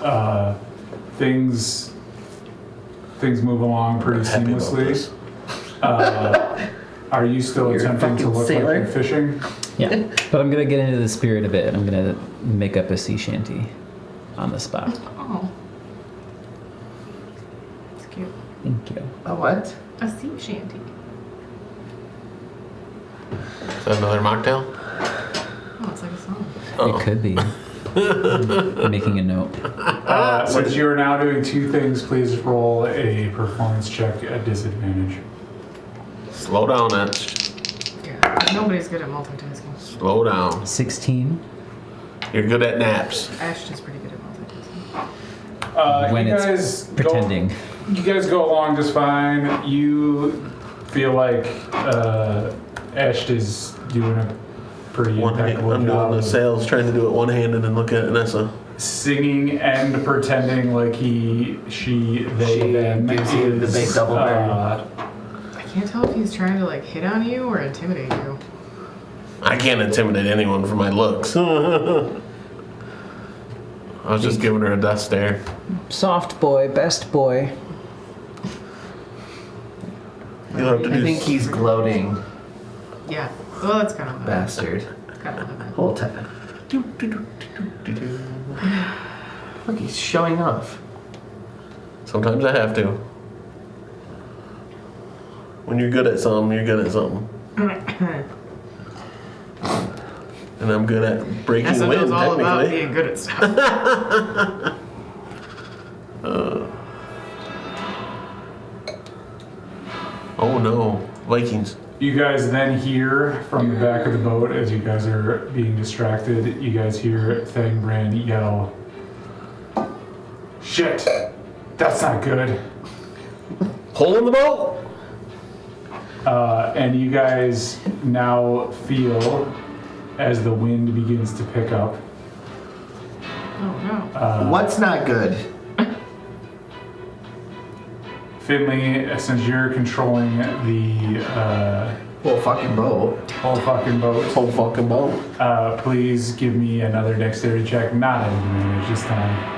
things move along pretty Happy about seamlessly. this. Are you still You're a attempting to fucking look sailor. like you're fishing? Yeah, but I'm gonna get into the spirit a bit. I'm gonna make up a sea shanty on the spot. Oh. It's cute. Thank you. A what? A sea shanty. Is that another mocktail? Oh, it's like a song. It could be. I'm making a note. Since you are now doing two things, please roll a performance check at disadvantage. Slow down, Ash. Yeah. Nobody's good at multitasking. Slow down. 16. You're good at naps. Ashton's pretty good at multitasking. When you it's guys pretending. You guys go along just fine. You feel like Ash is doing a pretty I'm impeccable doing job the of sails, trying to do it one-handed and look at Nessa. singing and pretending like he, she, they, She them gives you the is, big double bird. I can't tell if he's trying to like hit on you or intimidate you. I can't intimidate anyone for my looks. I was just giving her a death stare. Soft boy, best boy. You'll have to I do think he's gloating, Yeah. Well, that's kind of bastard. kind of it. Whole time. Look, he's showing off. Sometimes I have to. When you're good at something, you're good at something. And I'm good at breaking Nessa wind, knows all about technically. being good at stuff. Oh no, Vikings. You guys then hear from the back of the boat as you guys are being distracted. You guys hear Thangbrand yell, "Shit, that's not good." Hole in the boat? And you guys now feel as the wind begins to pick up. Oh no. What's not good? Finley, since you're controlling the Whole fucking boat. whole fucking boat, Whole fucking boat. please give me another dexterity check. Not at advantage this time.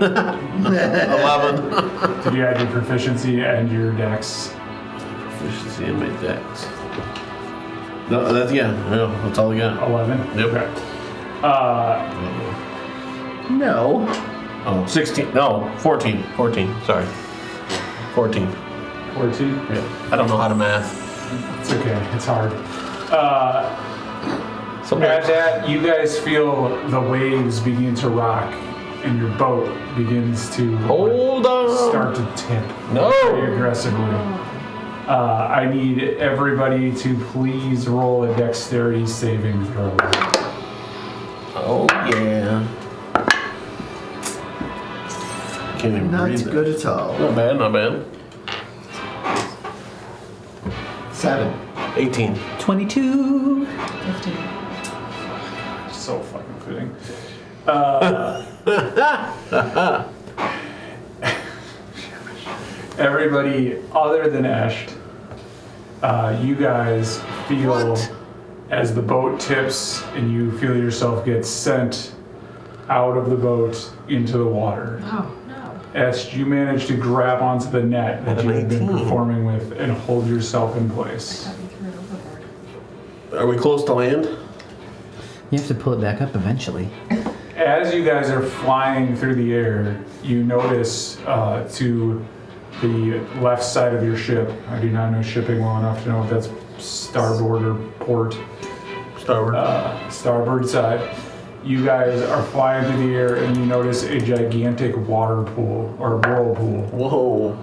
11. Did you add your proficiency and your dex? Proficiency in my dex. No, that's, yeah, that's all I got. 11? Yep. Okay. No. Oh, 16. No, 14. 14, sorry. 14. 14? Yeah. I don't know how to math. It's okay. It's hard. At Sometimes. that, you guys feel the waves begin to rock and your boat begins to Hold on. start to tip No. very aggressively. I need everybody to please roll a dexterity saving throw. Oh, yeah. Can't even Not breathe. good at all. Not bad, not bad. 7. 18. 22. 15. So fucking fitting. Everybody other than Ash, you guys feel as the boat tips and you feel yourself get sent out of the boat into the water. Oh no. Ash, you manage to grab onto the net that At you an have been 18. performing with and hold yourself in place. Thought you threw it overboard. Are we close to land? You have to pull it back up eventually. As you guys are flying through the air, you notice to the left side of your ship. I do not know shipping well enough to know if that's starboard or port. Starboard side. You guys are flying through the air and you notice a gigantic water pool or whirlpool. Whoa.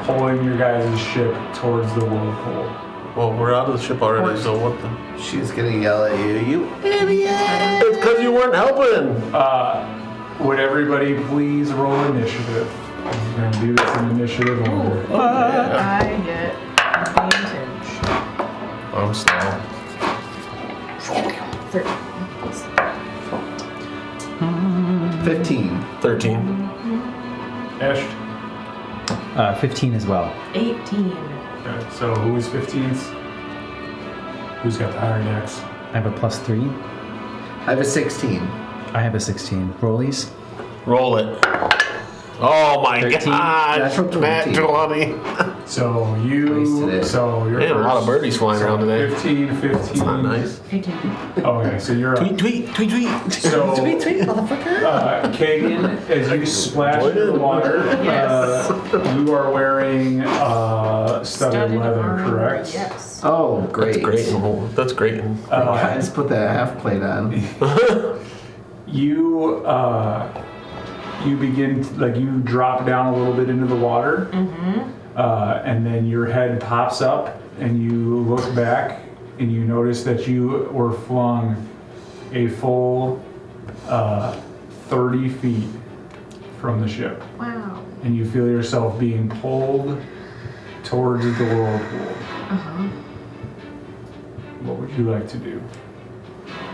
Pulling your guys' ship towards the whirlpool. Well, we're out of the ship already, so what the? She's gonna yell at you, you idiot! It's because you weren't helping. Would everybody please roll initiative? I'm going to do this in initiative order. I get advantage. I'm slow. 15. 13. Ash? 15 as well. 18. Okay, so who is 15th? Who's got the higher dex? I have a +3. I have a 16. I have a 16. Rollies? Roll it. Oh my 13. god! Natural 20. Nat 20. So Wasted you, it. so you're Man, a lot of first. birdies flying around today. 15. That's not nice. 18. Okay, so you're up. Tweet. So, Kagan, as you splash into the water, Yes. you are wearing studded leather, armor, correct? Yes. Oh, great. That's great. I just put the half plate on. You begin, like, you drop down a little bit into the water, and then your head pops up, and you look back, and you notice that you were flung a full 30 feet from the ship. Wow. And you feel yourself being pulled towards the whirlpool. What would you like to do?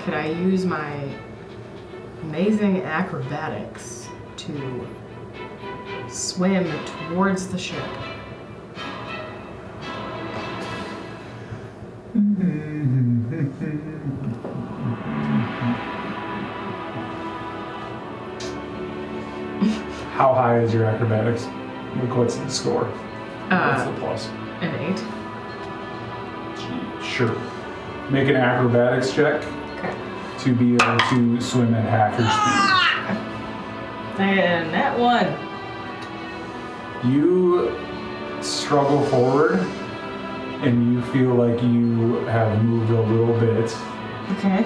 Could I use my amazing acrobatics to swim towards the ship? How high is your acrobatics? Like, what's the score? What's the plus? An 8. Sure. Make an acrobatics check Okay. to be able to swim at half your And that one. speed. You struggle forward, and you feel like you have moved a little bit, Okay.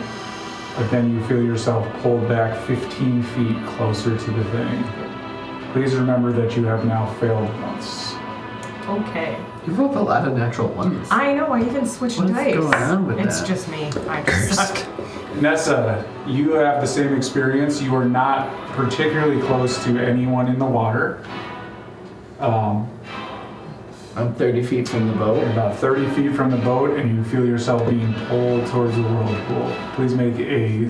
but then you feel yourself pulled back 15 feet closer to the thing. Please remember that you have now failed once. Okay. You rolled a lot of natural ones. I know, I even switched What's dice. going on with it's that? just me. I just suck. Nessa, you have the same experience. You are not particularly close to anyone in the water. I'm 30 feet from the boat. You're about 30 feet from the boat, and you feel yourself being pulled towards the whirlpool. Please make a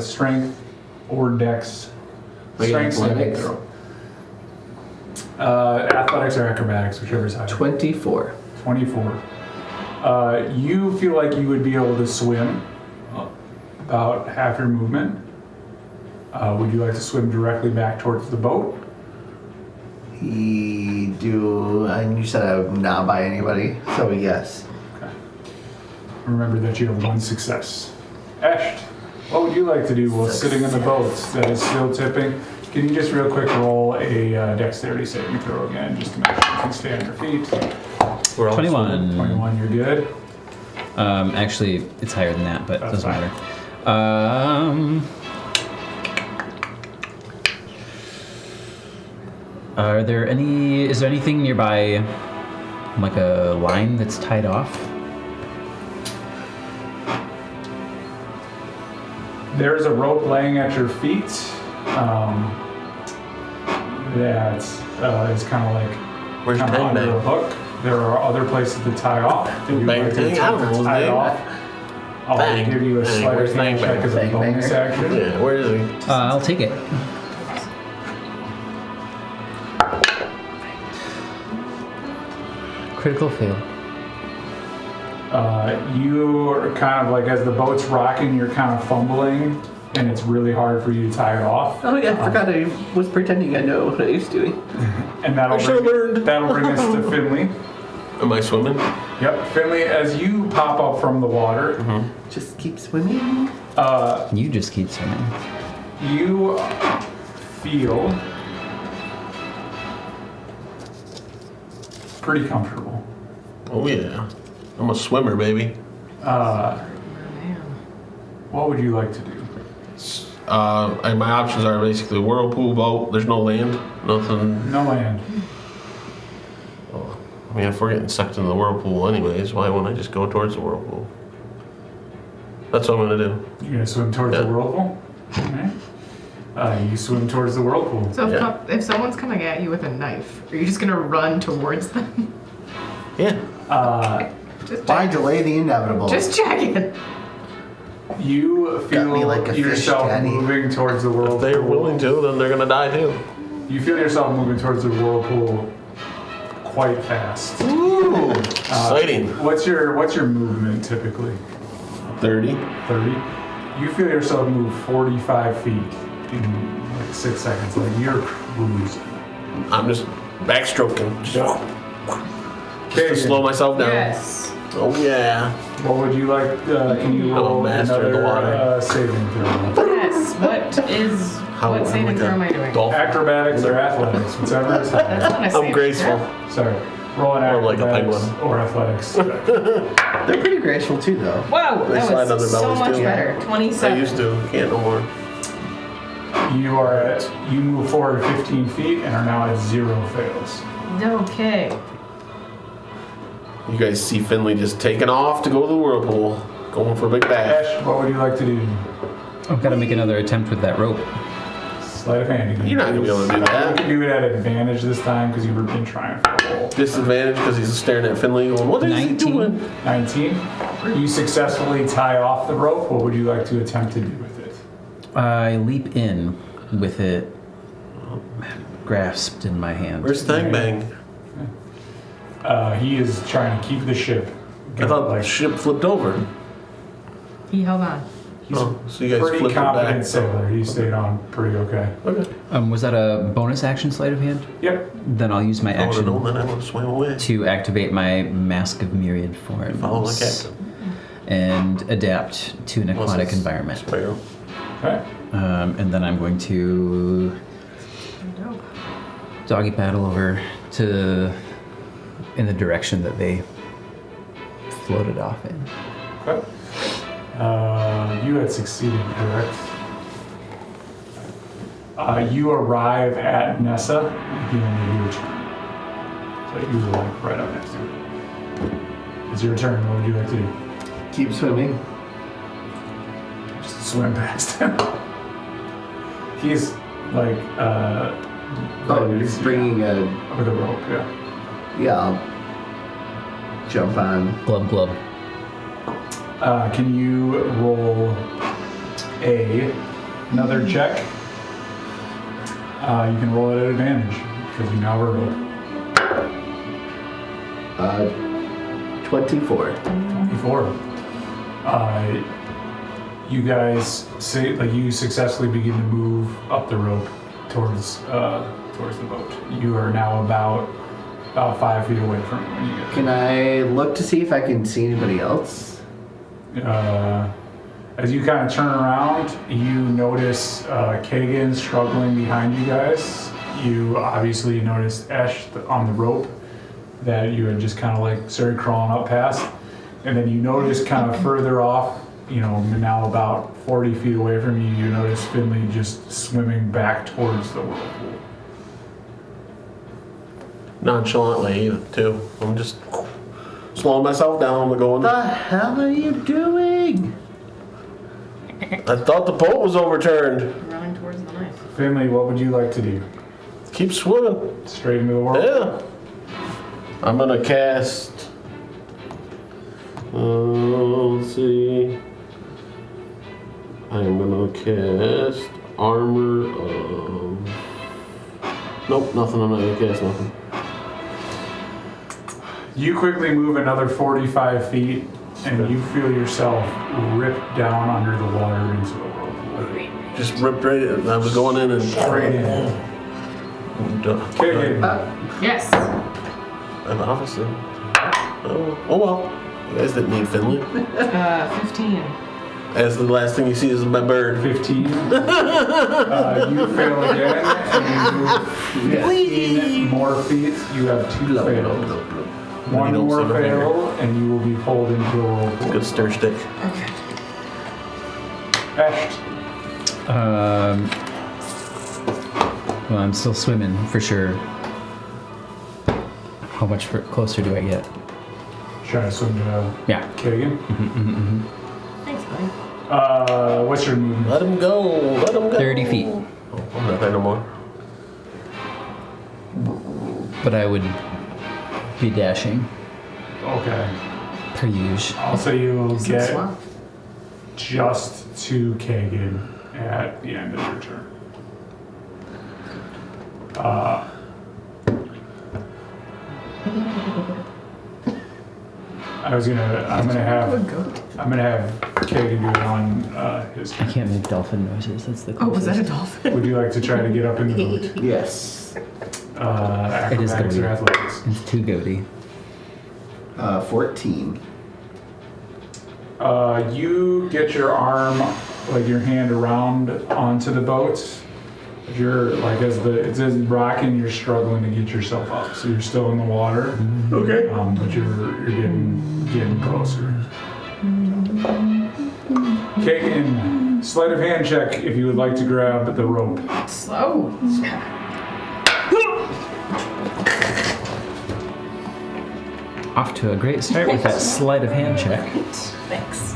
strength or dex. Strength saving athletics? throw. Athletics or acrobatics, whichever is higher. 24. 24. You feel like you would be able to swim about half your movement. Would you like to swim directly back towards the boat? And you said I would not buy anybody, so yes. Okay. Remember that you have one success. Esht, what would you like to do while sitting in the boat that is still tipping? Can you just real quick roll a dexterity saving throw again, just to make sure you can stay on your feet? We're all 21. 21, you're good. Actually, it's higher than that, but That's doesn't fine. matter. Is there anything nearby, like a line that's tied off? There's a rope laying at your feet that is kind of like Where's kind of Tang under a Bang? hook. There are other places to tie off. If you'd Bang like to Tang? I attempt don't know to his tie it name. off, I'll Bang. give you a Bang. sleight Where's of hand Bang check Bang? as a Bang bonus Banger? action. Yeah, where is he? I'll take it. Critical fail. You're kind of like, as the boat's rocking, you're kind of fumbling, and it's really hard for you to tie it off. Oh yeah, I forgot I was pretending I know what I was doing. And I should've learned. that'll bring us to Finley. Am I swimming? Yep, Finley, as you pop up from the water, Just keep swimming. You just keep swimming. you feel pretty comfortable. Oh yeah. I'm a swimmer, baby. What would you like to do? And my options are basically whirlpool boat. There's no land, nothing. No land. I mean, if we're getting sucked into the whirlpool anyways, why wouldn't I just go towards the whirlpool? That's what I'm gonna do. You're gonna swim towards the whirlpool? Okay. You swim towards the whirlpool. So if someone's coming at you with a knife, are you just gonna run towards them? Yeah. Just Why check. delay the inevitable? Just checking. You Got me feel like a fish, yourself Daddy. moving towards the whirlpool. If they're willing to, then they're gonna die too. You feel yourself moving towards the whirlpool quite fast. Ooh, exciting. What's your movement typically? 30. 30. You feel yourself move 45 feet in like 6 seconds. Like you're cruising. I'm just backstroking. Okay, To slow myself down. Yes. Oh yeah. what would you like? Can you I'm a roll master of the another water. saving throw? Yes. What saving throw am I doing? Dolphin. Acrobatics or athletics, whichever is higher. That's not a I'm saving graceful. throw. Sorry. Roll an Or like a acrobatics penguin. or athletics. They're pretty graceful too, though. Wow, They slide that on their was so bellies, much too. better. I 27. used to. Can't no more. You move forward 15 feet and are now at 0 fails. Okay. You guys see Finley just taking off to go to the whirlpool, going for a big bash. Ash, what would you like to do? I've got to make another attempt with that rope. Sleight of hand. You're not gonna be able to do You that. can do it at advantage this time because you've been trying for a whole. Disadvantage because he's staring at Finley going, what is 19. he doing? 19. You successfully tie off the rope. What would you like to attempt to do with it? I leap in with it grasped in my hand. Where's Thang Bang? He is trying to keep the ship. I thought the ship flipped over. He held on. He's Oh, so you guys pretty flipped it competent back. sailor. He stayed on pretty okay. Okay. Was that a bonus action sleight of hand? Yep. Then I'll use my I would have known action that I would have swam away. to activate my Mask of Myriad Follow the forms captain. and adapt to an aquatic Unless it's environment. Sparrow. Okay. And then I'm going to Dope. doggy paddle over to in the direction that they floated off in. Okay. You had succeeded, correct? You arrive at Nessa at the end of your turn. So you were like right up next to it. It's your turn. What would you like to do? Keep swimming. Just swim past him. He's like, Oh, you're bringing a. with a rope, yeah. Yeah, I'll jump on. Glub glub. Can you roll another check? You can roll it at advantage because you now have a rope. 24. 24. You guys say like you successfully begin to move up the rope towards the boat. You are now about 5 feet away from it when you get Can I look to see if I can see anybody else? there. As you kind of turn around, you notice Kagan struggling behind you guys. You obviously noticed Ash on the rope that you had just kind of like started crawling up past. And then you notice kind of further off, you know, now about 40 feet away from you, you notice Finley just swimming back towards the whirlpool. Nonchalantly, too. I'm just slowing myself down. I'm going, What the hell are you doing? I thought the boat was overturned. Running towards the knife. Finley, what would you like to do? Keep swimming. Straight into the whirlpool? Yeah. I'm gonna cast. Let's see. I'm gonna cast armor of. Nope, nothing. I'm not gonna cast nothing. You quickly move another 45 feet and you feel yourself rip down under the water into the whirlpool. Just ripped right in. I was going in and. Straight in. Kagan, Yes. And obviously. Oh well. You guys didn't need Finley. 15. As the last thing you see is my bird. 15. You fail again, and you move 15 more feet. You have 2 failed. One more fail, and you will be pulled into a whirlpool. Good stir stick. Okay. Ashed. Well, I'm still swimming for sure. How much closer do I get? Trying to swim to Yeah. Kagan. Thanks, buddy. What's your movement? Let him go. Let him go. 30 feet. Oh, I'm not there no more. But I would be dashing Okay. per usual. I'll say you will Some get swamp. just to Kagan at the end of your turn. I'm gonna have Kagan do it on his I turn. can't make dolphin noises. That's the Oh, closest. was that a dolphin? Would you like to try to get up in the boat? Yes. It is Acrobatics goaty. or athletics? It's too goaty. 14. You get your arm, like your hand around onto the boat. You're like as it's rocking, you're struggling to get yourself up. So you're still in the water. Okay. But you're getting closer. Kagan, sleight of hand check if you would like to grab the rope. Slow. Off to a great start with that sleight of hand check. Thanks.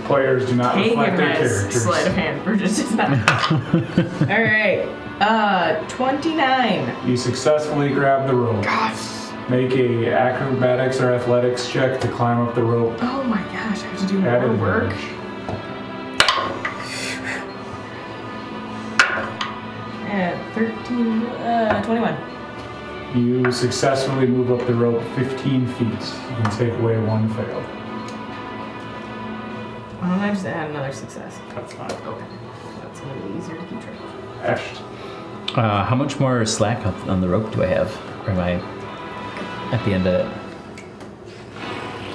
Players do not reflect Hagen their has characters. sleight of hand. Burgess does not. Alright. 29. You successfully grab the rope. Make a acrobatics or athletics check to climb up the rope. Oh my gosh, I have to do At more work. advantage. Yeah, 13, 21. You successfully move up the rope 15 feet. You can take away 1 fail. Why don't I just add another success? That's fine. Okay. That's a little easier to keep track of. Ashed. How much more slack on the rope do I have? Or am I at the end of it?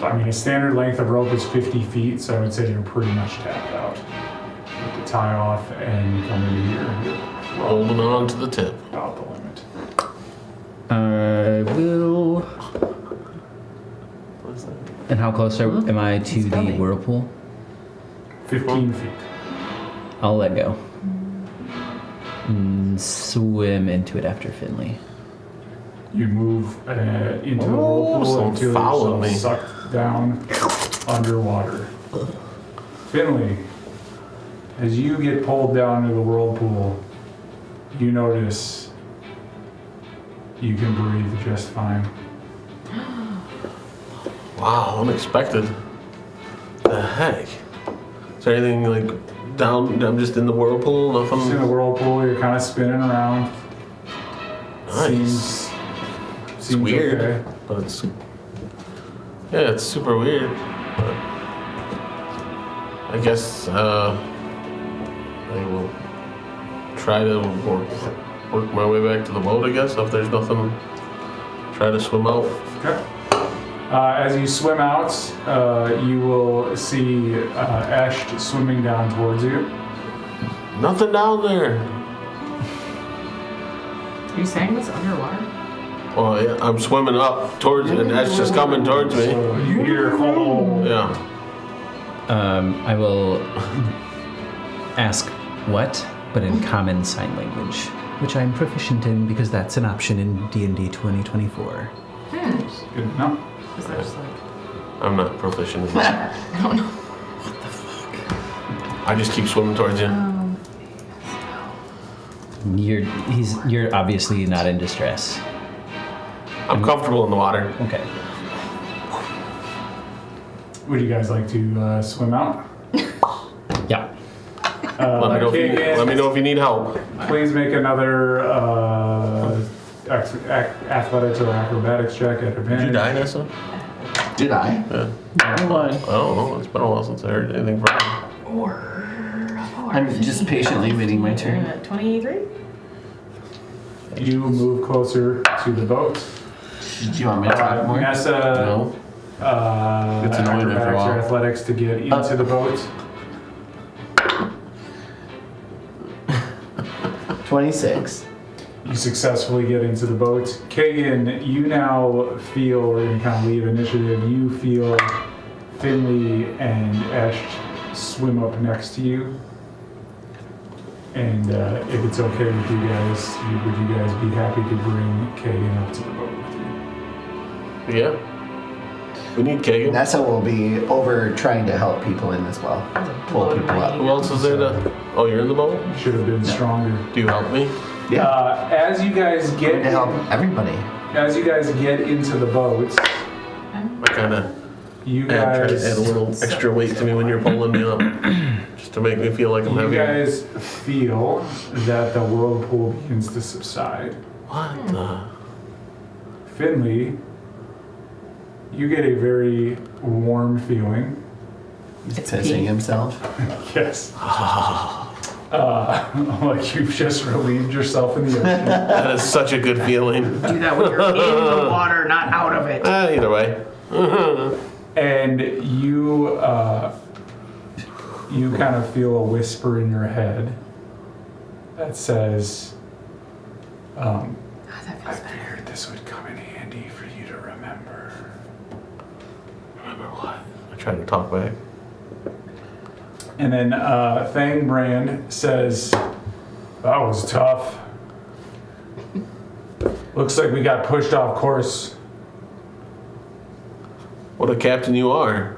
I mean, a standard length of rope is 50 feet, so I would say you're pretty much tapped out. With the tie off and you come into here, you're Holding on to the tip. about the limit. I will. What's that? And how close am I to It's the coming. whirlpool? 15 feet. I'll let go. Swim into it after Finley. You move into the Oh, whirlpool someone's until following yourself me. sucked down underwater. Finley, as you get pulled down into the whirlpool, you notice you can breathe just fine. Wow, unexpected. The heck? Is there anything like down? I'm just in the whirlpool. Just in the Nothing. whirlpool, you're kind of spinning around. Nice. Seems weird. okay. But it's it's super weird. But I guess I will try to work my way back to the boat. I guess if there's nothing, try to swim out. Okay. As you swim out, you will see Ash swimming down towards you. Nothing down there. Are you saying this underwater? Well, yeah, I'm swimming up towards it, and that's just coming towards me. So you hear, oh, Yeah. I will ask what, but in common sign language, which I'm proficient in because that's an option in D&D 2024. good enough. Is that just like, I'm not proficient in that. I don't know. I just keep swimming towards you. You're obviously not in distress. I'm comfortable in the water. Okay. Would you guys like to swim out? Yeah. Let me know if you need help. Please make another athletics or acrobatics check at advantage. Did you die, Nessa? Did I? Yeah. I don't know. It's been a while since I heard anything from you. I'm just patiently waiting my turn. 23? You move closer to the boat. Do you want me to talk more? Nessa, No. It's annoying after a acrobatics or while. athletics to get into the boat. 26. You successfully get into the boat. Kagan, you now feel, and kind of leave initiative, you feel Finley and Ash swim up next to you. And if it's okay with you guys, would you guys be happy to bring Kagan up to the boat with you? Yeah. We need Kagan. Nessa will be over trying to help people in as well. Pull people up. Who else is there to... Oh, you're in the boat? Should have been stronger. Do you help me? Yeah. As you guys Trying get to help everybody. as you guys get into the boat, I kind of you try to guys add a little extra weight to me when you're pulling me up. Just to make me feel like I'm you heavier. guys feel that the whirlpool begins to subside. What the... Finley, you get a very warm feeling. He's It's pissing pee. himself. Yes. Like you've just relieved yourself in the ocean. That is such a good feeling. Do that when you're in the water, not out of it. Either way. And you you kind of feel a whisper in your head that says, That I feels better. figured this would come in handy for you to remember. Remember what? I tried to talk back. And then Thang Brand says, that was tough. Looks like we got pushed off course. What a captain you are.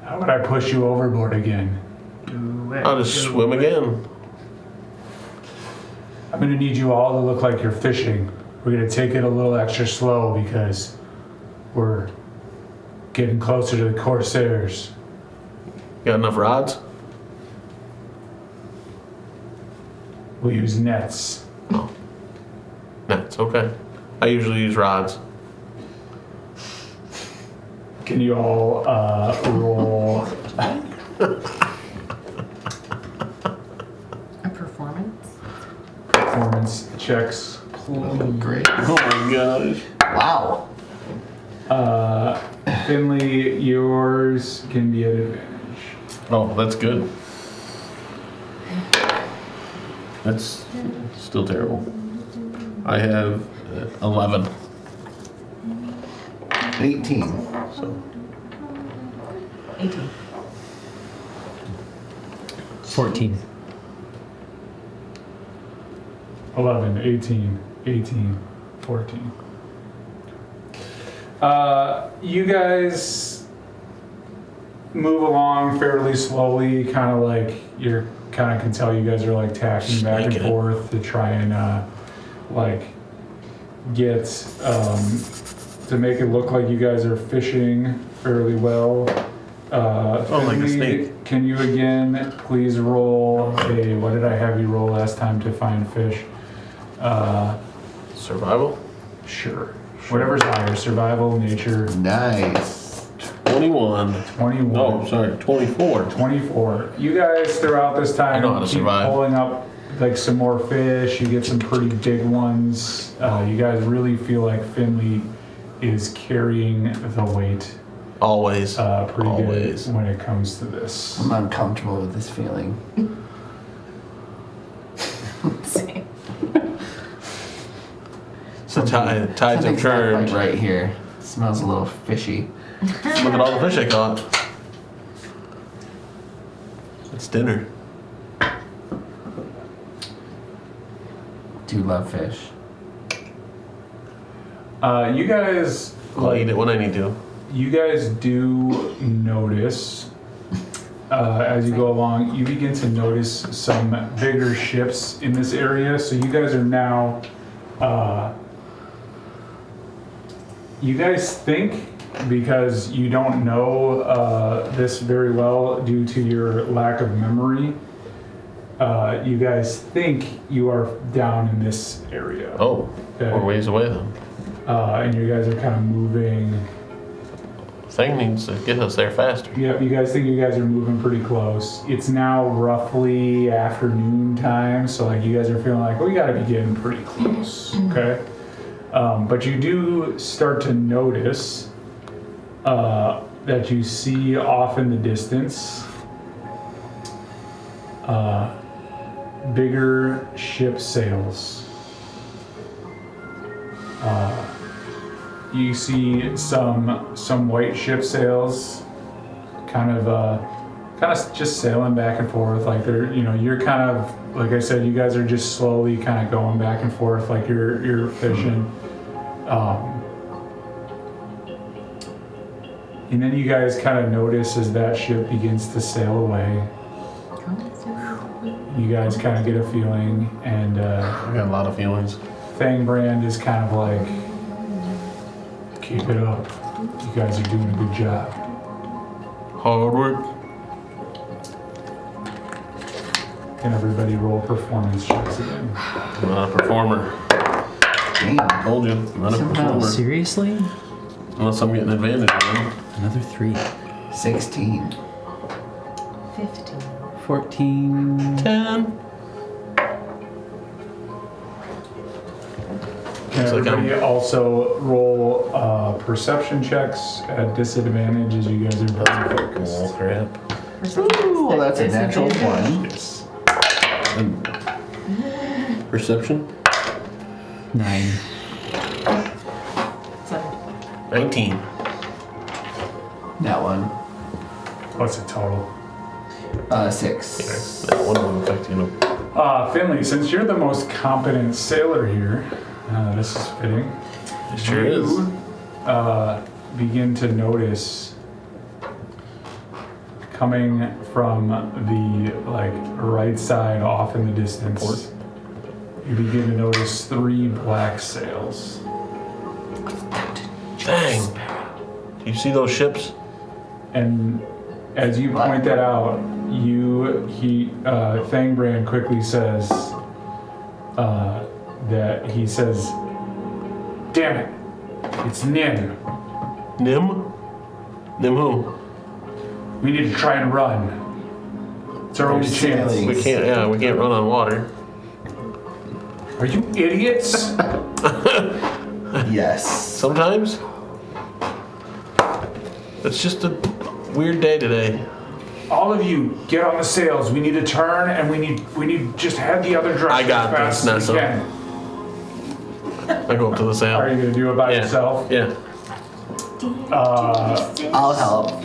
How would I push you overboard again? Do it. I'll just swim again. I'm gonna need you all to look like you're fishing. We're gonna take it a little extra slow because we're getting closer to the Corsairs. Got enough rods? We'll use nets. Nets, okay. I usually use rods. Can you all roll? A performance? Performance checks. Great. Oh my gosh. Wow. Finley, yours can be at advantage. Oh, that's good. That's still terrible. I have 11. 18. So 18. 14. 11, 18, 18, 14. You guys move along fairly slowly, kind of like you're kind of can tell you guys are like tacking back and Making it. forth to try and like get to make it look like you guys are fishing fairly well. like a Finley, snake. Can you again please roll a, what did I have you roll last time to find fish? survival? Sure. Whatever's higher, survival, nature, Nice. 21. 21. No, sorry, 24. 24. You guys throughout this time I know how to keep survive. pulling up like some more fish. You get some pretty big ones. You guys really feel like Finley is carrying the weight Always. pretty Always. good when it comes to this. I'm uncomfortable with this feeling. Same. The tides have Something's not turned. quite right here. Smells a little fishy. Look at all the fish I caught. It's dinner. Do love fish. You guys, I'll eat it when I need to. you guys do notice as you go along, you begin to notice some bigger ships in this area. So you guys are now, you guys think, because you don't know this very well due to your lack of memory, you guys think you are down in this area. Oh, Okay. we're ways away then. And you guys are kind of moving. Thing needs to get us there faster. Yep, you guys think you guys are moving pretty close. It's now roughly afternoon time, so like you guys are feeling like, well, we gotta be getting pretty close, okay? But you do start to notice that you see off in the distance bigger ship sails. You see some white ship sails, kind of just sailing back and forth. Like you're kind of, like I said, you guys are just slowly kind of going back and forth, like you're fishing. And then you guys kind of notice as that ship begins to sail away. You guys kind of get a feeling, and I got a lot of feelings. Thangbrand is kind of like, keep it up. You guys are doing a good job. Hard work. Can everybody roll performance checks again? I'm not a performer. Damn. Told you, I'm not a performer. Seriously? Unless I'm getting advantage on them. Another 3. 16. 15. 14. 10. Can Looks like everybody also roll perception checks at disadvantage as you guys are very focused? Oh, crap. Ooh, well, that's a natural 1. Yes. And perception? 9. 7. 19. That one. What's the total? 6. That one won't affect you, know. Finley, since you're the most competent sailor here, this is fitting. It sure is. Begin to notice coming from the right side off in the distance. You begin to notice 3 black sails. Dang. Do you see those ships? And as you point that out, Thangbrand quickly says that he says, "Damn it, it's Nim. Nim? Nim who? We need to try and run. It's our only chance." sailing. We can't run on water. Are you idiots? Yes. Sometimes. It's just a weird day today. All of you, get on the sails. We need to turn, and we need just head the other direction. I got as fast this, as we Nessa. can. I go up to the sail. Are you gonna do it by Yeah. yourself? Yeah. I'll help.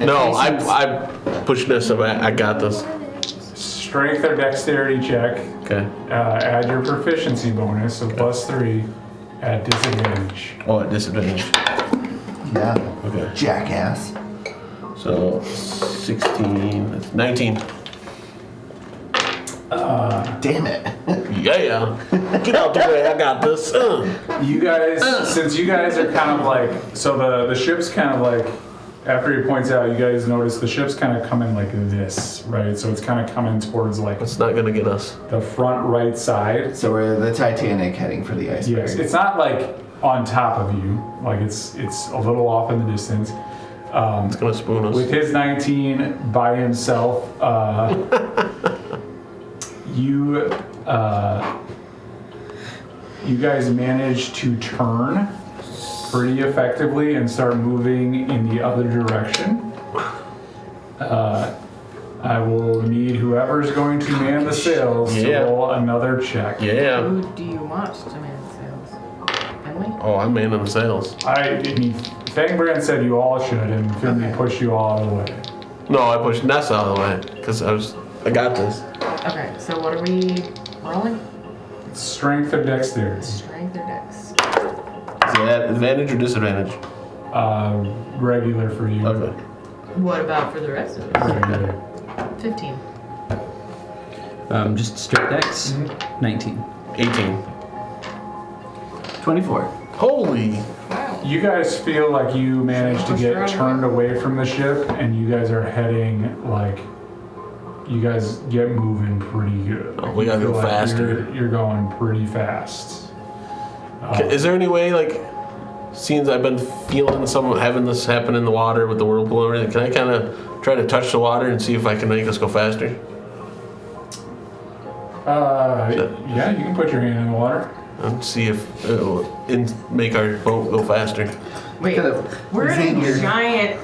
No, I push Nessa back. I got this. Strength or dexterity check. Okay. Add your proficiency bonus of +3 at disadvantage. Oh, at disadvantage. Yeah. Okay. Jackass. So 16, that's 19. Damn it. Yeah. Get out the way. I got this. You guys, since you guys are kind of like, so the ship's kind of like, after he points out, you guys notice the ship's kind of coming like this, right? So it's kind of coming towards like It's not gonna get us. the front right side. So we're the Titanic heading for the iceberg. Yes, it's not like on top of you, like it's a little off in the distance. It's gonna spoon us. With his 19 by himself, you guys manage to turn pretty effectively and start moving in the other direction. I will need whoever's going to man the sails to Yeah. roll another check. Yeah. Who do you want to man the sails? Emily? Oh, I'm manning the sails. I mean, Thangbrand said you all should, and Finley pushed you all out of the way. No, I pushed Nessa out of the way because I got this. Okay, so what are we rolling? Strength or dexterity? Strength or dex? Is that advantage or disadvantage? Regular for you. Okay. What about for the rest of us? Regular. 15. Just straight dex. 19. 18. 24. Holy. Wow. You guys feel like you managed to get turned away from the ship, and you guys are heading like, you guys get moving pretty good. Oh, we gotta You go feel like faster. You're going pretty fast. Is there any way, like, since I've been feeling having this happen in the water with the whirlpool and everything, can I kind of try to touch the water and see if I can make us go faster? Yeah, you can put your hand in the water. And see if it'll make our boat go faster. Wait, Could've we're in seen a your- giant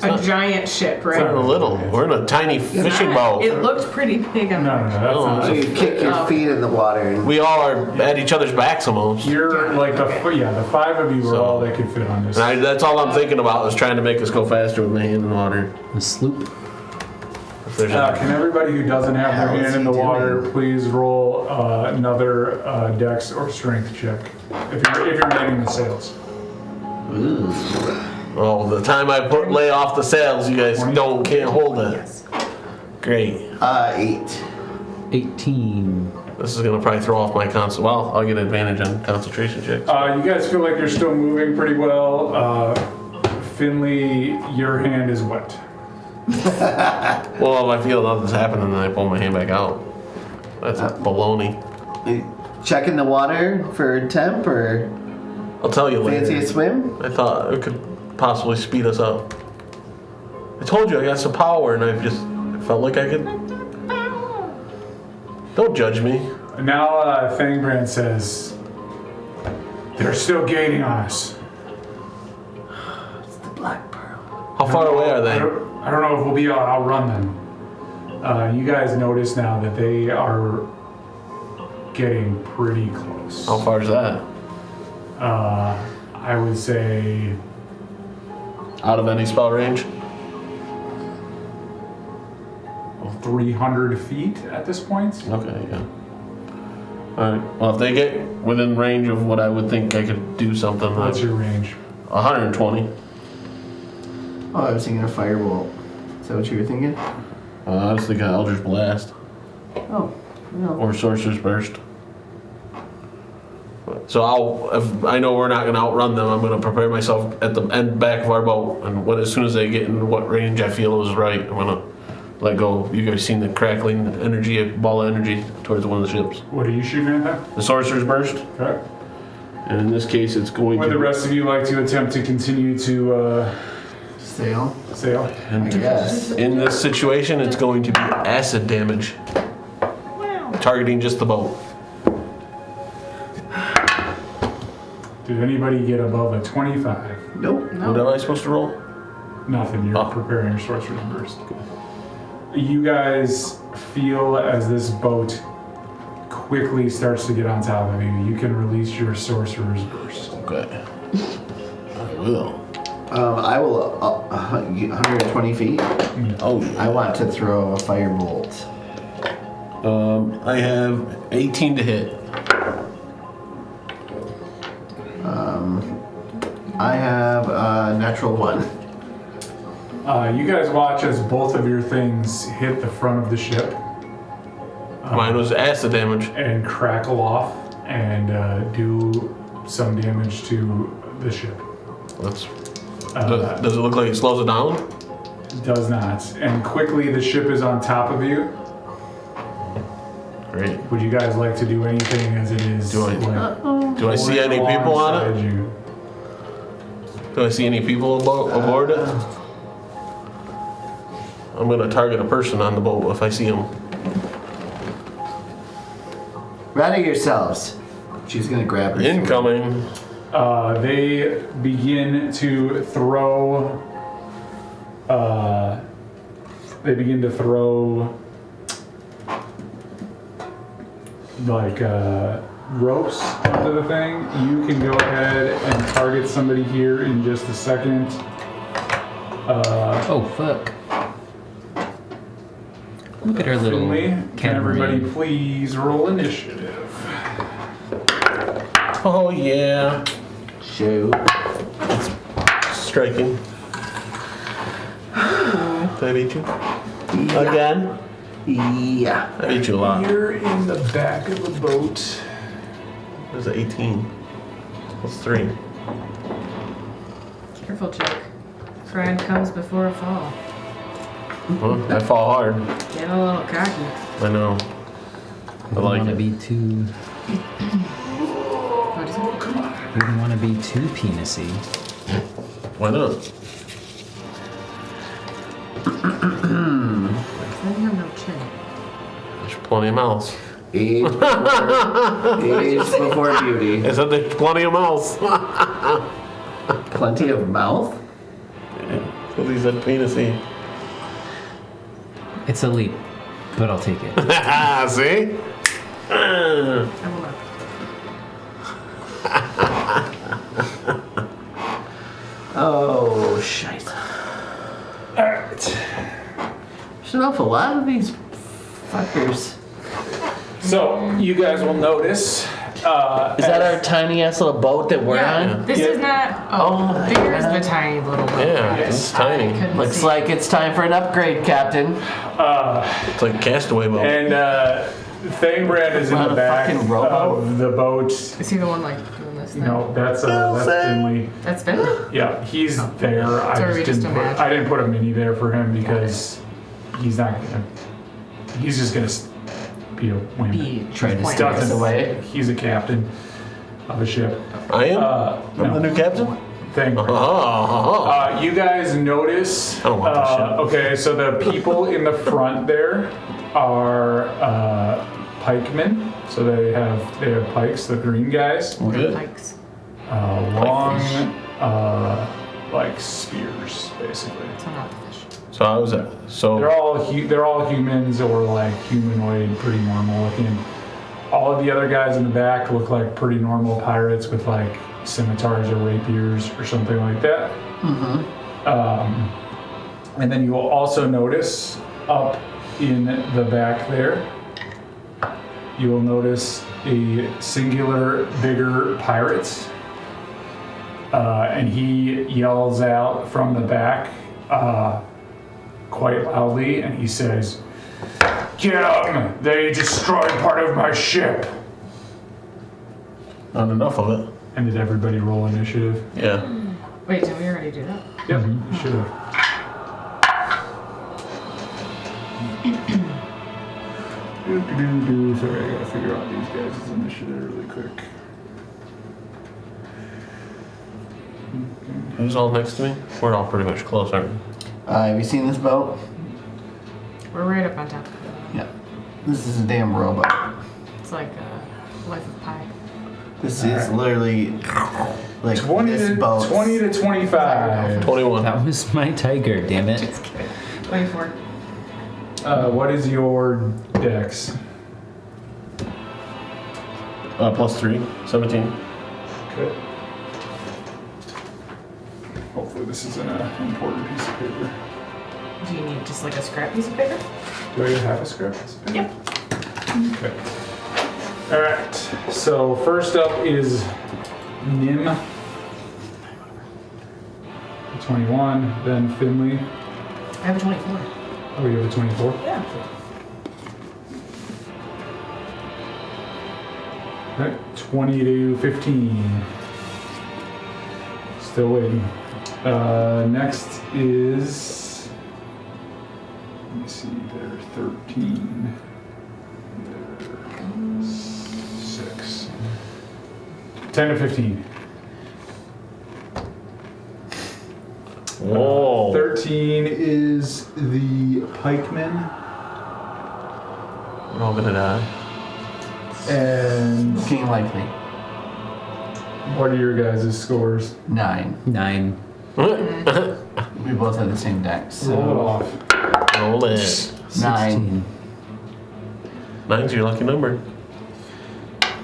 a giant ship, We're in a right? little. We're in a tiny fishing boat. It looked pretty big on No, the that's not. So you kick your feet in the water and We all are at each other's backs almost. You're like the 5 of you were So- all that could fit on this. And that's all I'm thinking about is trying to make us go faster with my hand in the water. A sloop. If there's Can everybody who doesn't have their How is hand in he the doing? water please roll another dex or strength check if you're manning the sails. Oh, the time I lay off the sails, you guys can't hold it. Yes. Great. 8. 18. This is gonna probably throw off my Well, I'll get advantage on concentration checks. You guys feel like you're still moving pretty well. Finley, your hand is wet. Well, if I feel nothing's happening, then I pull my hand back out. That's baloney. You checking the water for temp or I'll tell you fancy a later. swim? I thought it could possibly speed us up. I told you I got some power, and I felt like I could. Don't judge me. Now Fangbrand says, they're still gating on us. It's the Black Pearl. How far away are I they? don't know if we'll be able to outrun them. You guys notice now that they are getting pretty close. How far is that? I would say Out of any spell range? 300 feet at this point. Okay, yeah. Alright, well, if they get within range of what I would think I could do something, What's like your range? 120. Oh, I was thinking a firebolt. Is that what you were thinking? I was thinking Eldritch Blast Oh, no. or Sorcerer's Burst. So if I know we're not going to outrun them, I'm going to prepare myself at the back of our boat, and as soon as they get in what range I feel is right, I'm going to let go. You guys seen the crackling energy, a ball of energy towards one of the ships. What are you shooting at them? The Sorcerer's Burst, Okay. and in this case, it's going Would the to. rest of you like to attempt to continue to Sail? sail? I And guess. in this situation, it's going to be acid damage, targeting just the boat. Did anybody get above a 25? Nope. What am I supposed to roll? Nothing. You're Oh. preparing your sorcerer's burst. You guys feel as this boat quickly starts to get on top of you. You can release your sorcerer's burst. Okay. I will. I will 120 feet. Oh, I want to throw a firebolt. I have 18 to hit. I have a natural 1. You guys watch as both of your things hit the front of the ship Mine was acid damage. and crackle off and do some damage to the ship. Does it look like it slows it down? Does not. And quickly the ship is on top of you. Great. Would you guys like to do anything as it is? Do I- like, Do I see any people on alongside it? you? Do I see any people aboard it? I'm gonna target a person on the boat if I see him. Ready yourselves. She's gonna grab her. Incoming. They begin to throw. Like ropes onto the thing. You can go ahead and target somebody here in just a second. Oh, fuck. Look at our little Finley, can everybody catamaran. please roll initiative? Oh yeah. Shoot. Striking. Did I beat you? Again? Yeah. I beat you a lot. You're in the back of the boat. There's an 18. That's 3. Careful, Chuck. Pride comes before a fall. Well, I fall hard. Get a little cocky. I know. I like want to it. be too. What is it? We don't want to be too penisy. Why not? I have no chin. There's plenty of mouths. Age before beauty. I said there's plenty of mouths. Plenty of mouth? Because he said penisy. It's a leap, but I'll take it. See? I will not. Oh, shite. Alright. There's an awful lot of these fuckers. So, you guys will notice. Is that our tiny ass little boat that we're on? This Yeah. is not. Oh my there's God. the tiny little boat. Yeah, it's tiny. Couldn't Looks see. like it's time for an upgrade, Captain. It's like a castaway boat. And Thangbrand is in Not the a back fucking rowboat. of the boat. Is he the one like doing this? You thing? know, that's Finley. That's Finley. Yeah, he's there. Sorry, we just imagine. I didn't put a mini there for him because he's not gonna. He's just gonna be a wimp. Try to Point. steer us Doesn't- away. He's a captain of a ship. I am? I'm No, the new captain? Thangbrand. Oh. You guys notice. I don't want this shit. Okay, so the people in the front there are pikemen. So they have pikes, the green guys, Good. Pikes. long like spears, basically. So not the fish. So how was that? So They're all humans or like humanoid, pretty normal looking. All of the other guys in the back look like pretty normal pirates with like scimitars or rapiers or something like that. And then you will also notice up in the back there, you will notice a singular bigger pirate. And he yells out from the back quite loudly, and he says, "Get 'em! They destroyed part of my ship!" not enough of it. And did everybody roll initiative? Yeah. Wait, did we already do that? Yep, you should have. Sorry, I gotta figure out these guys' initiative really quick. Who's all next to me? We're all pretty much close, aren't we? Have you seen this boat? We're right up on top. Yeah. This is a damn rowboat. It's like Life of Pi. This is literally like 20 this to, boat. 20 to 25. 21. That was my tiger, damn it. Just kidding. 24. What is your dex? +3, 17. Okay. Hopefully this isn't an important piece of paper. Do you need just like a scrap piece of paper? Do I have a script? piece of paper? Yep. Okay. All right. So first up is Nim. 21. Then Finley. I have a 24. Oh, you have a 24? Yeah. All right. 20 to 15. Still waiting. Next is. Let me see. They're 13. They're 6. 10 to 15. Whoa. 13 is the pikeman. We're all gonna die. And Looking likely. what are your guys' scores? 9. 9. We both have the same dex. Roll it So off. Roll it. 9. 9's your lucky number.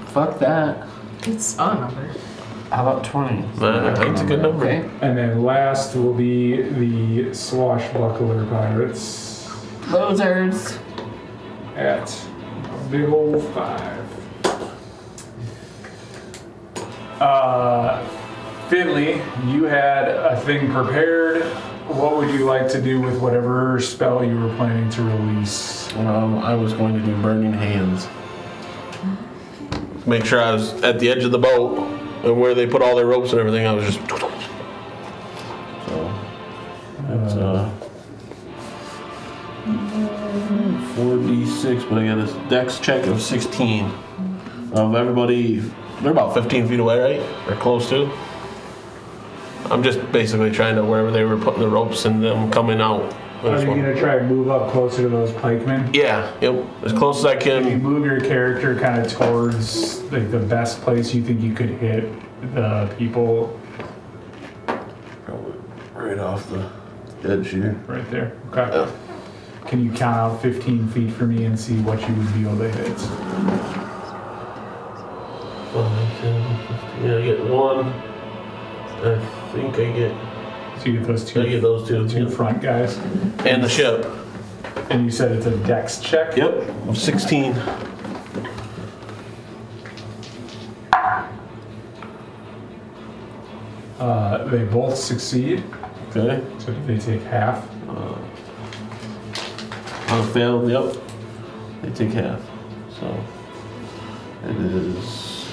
Fuck that. It's a number. How about 20? Nine's a good number. Okay. And then last will be the swashbuckler pirates Losers. at a big old 5. Finley, you had a thing prepared. What would you like to do with whatever spell you were planning to release? I was going to do Burning Hands. Make sure I was at the edge of the boat and where they put all their ropes and everything. I was just. So it's 4d6, but I got a dex check of 16. Of everybody, they're about 15 feet away, right? Or close to. I'm just basically trying to wherever they were putting the ropes and them coming out. Are you going to try and move up closer to those pikemen? Yeah, yep. As close as I If you can. move your character kind of towards like the best place you think you could hit the people. Probably right off the Edge here. Right there. Okay. Can you count out 15 feet for me and see what you would be able to hit? 5, 10, 15. Yeah, I get 1. I think I get. So you get those two. I get those two. Two front guys. And the ship. And you said it's a dex check? Yep. 16. They both succeed. Okay. So they take half. Failed, yep. They take half. So it is,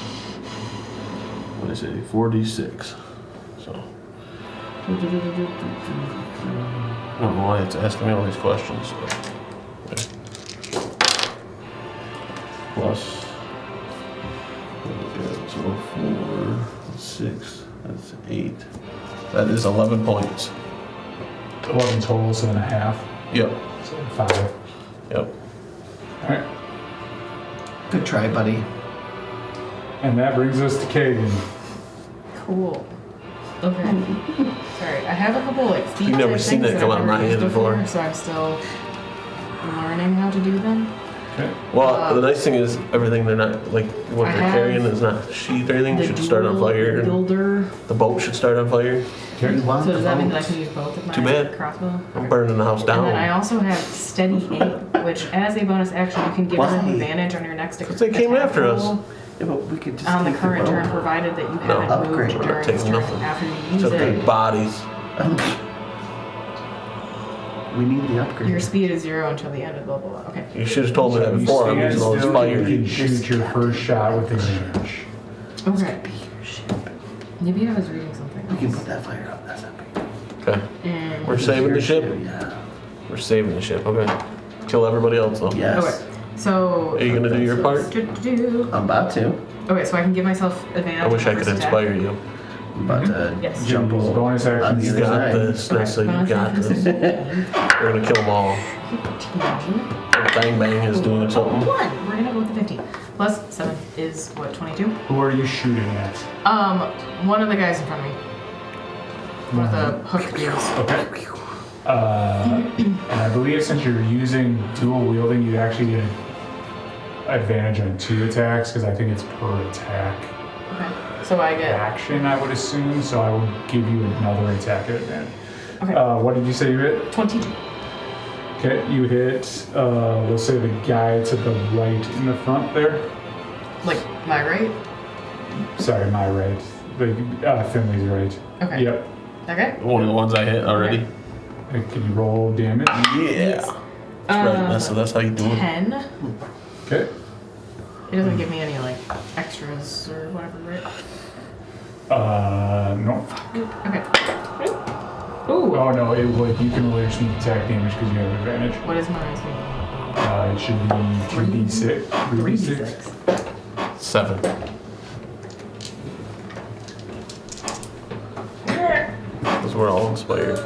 what did I say, 46. So I don't know why it's asking me all these questions. Okay. Plus, so 4, 6, that's 8. That is 11 points. 11 total, so and a half. Yep. So 5. Yep. Alright. Good try, buddy. And that brings us to Kagan. Cool. Okay. Sorry, I have a couple like feet. You've never type seen things that come I've out of my never used hand before. so I'm still learning how to do them. Okay. Well, the nice thing is everything they're not like what I they're have carrying is not sheath or anything. It The should start on dual fire. And builder. the boat should start on fire. Okay. You want So the does that mean boat. that I can use both of my Too bad. crossbow? I'm burning the house And then I down. also have steady aim, which as a bonus action you can give them Why? advantage on your next Because they came attack after us. roll Yeah, but we could just on the keep current boat. turn, provided that you No. haven't Upgrade. moved We're during taking this turn nothing. after you use Except it. big bodies. We need the upgrade. Your speed is 0 until the end of blah blah blah. Okay. You should have told me that You before. I'm stand using all this still, fire. you can shoot your first shot with advantage. Okay. Be your ship. Maybe I was reading something We can else. put that fire up. That's not big. Okay. And We're saving the ship. Yeah. We're saving the ship. Okay. Kill everybody else though. Yes. okay. So Are you gonna do your part? I'm about to. Okay, so I can give myself advantage. I wish on I could first attack. inspire you. I'm about to Yes. jump Use over bonus on action. the You other got side. this. Nessa, you Bonus got action. this. We're gonna kill them all. 15. Bang Bang is doing something. 1. We're gonna go with the 15. Plus 7 is what, 22? Who are you shooting at? One of the guys in front of me. One of the hook dudes. Okay. And I believe since you're using dual wielding, you actually get advantage on 2 attacks because I think it's per attack Okay. So I get. action, I would assume. So I would give you another attack at advantage. Okay. What did you say you hit? 22. Okay, you hit, we'll say the guy to the right in the front there. Like, my right? Sorry, my right. Finley's right. Okay. Yep. Okay. One of the ones I hit already. Can you roll damage? Yeah. That's right, Nessa. That's how you do it. 10. Okay. It doesn't give me any, like, extras or whatever, right? No. Okay. Ooh. Oh no, it would. You can roll your sneak attack damage because you have advantage. What is my speed? It should be 3d6. 3d6. 7. Because we're all inspired.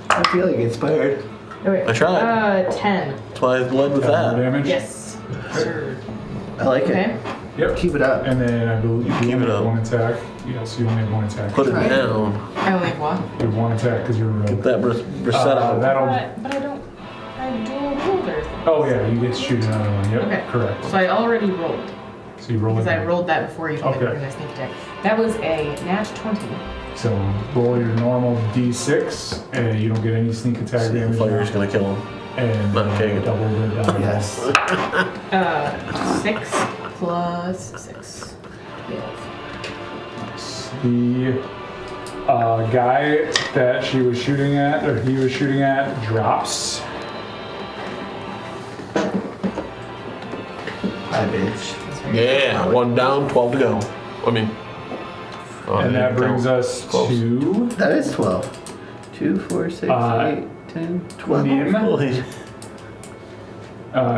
I feel like inspired. Okay. I tried. 10. That's why I led with More that. damage? Yes. Sure. I like Okay. it. Yep. Keep it up. And then I believe you Keep only it have up. one attack. Yes, you only have one attack. Put it Try it. down. I only have one. You have one attack because you're a rogue. Get that Brissette out. That'll. But I don't. I dual wielder. Oh yeah, you get to shoot another one. Yep. Okay. Correct. So I already rolled. So you roll Because I it. rolled that before you told me to Okay. bring my sneak attack. That was a nat 20. So roll your normal d6, and you don't get any sneak attack See, the damage. fire's gonna kill him. And Not Kagan. double the die. Yes. 6 plus 6. 12. The guy that she was shooting at, or he was shooting at, drops. Hi, bitch. Yeah, 1 down, 12 to go. I mean, And that brings us Close. to That is 12. 2, 4, 6, 8, 10, 12. Nim. Holy,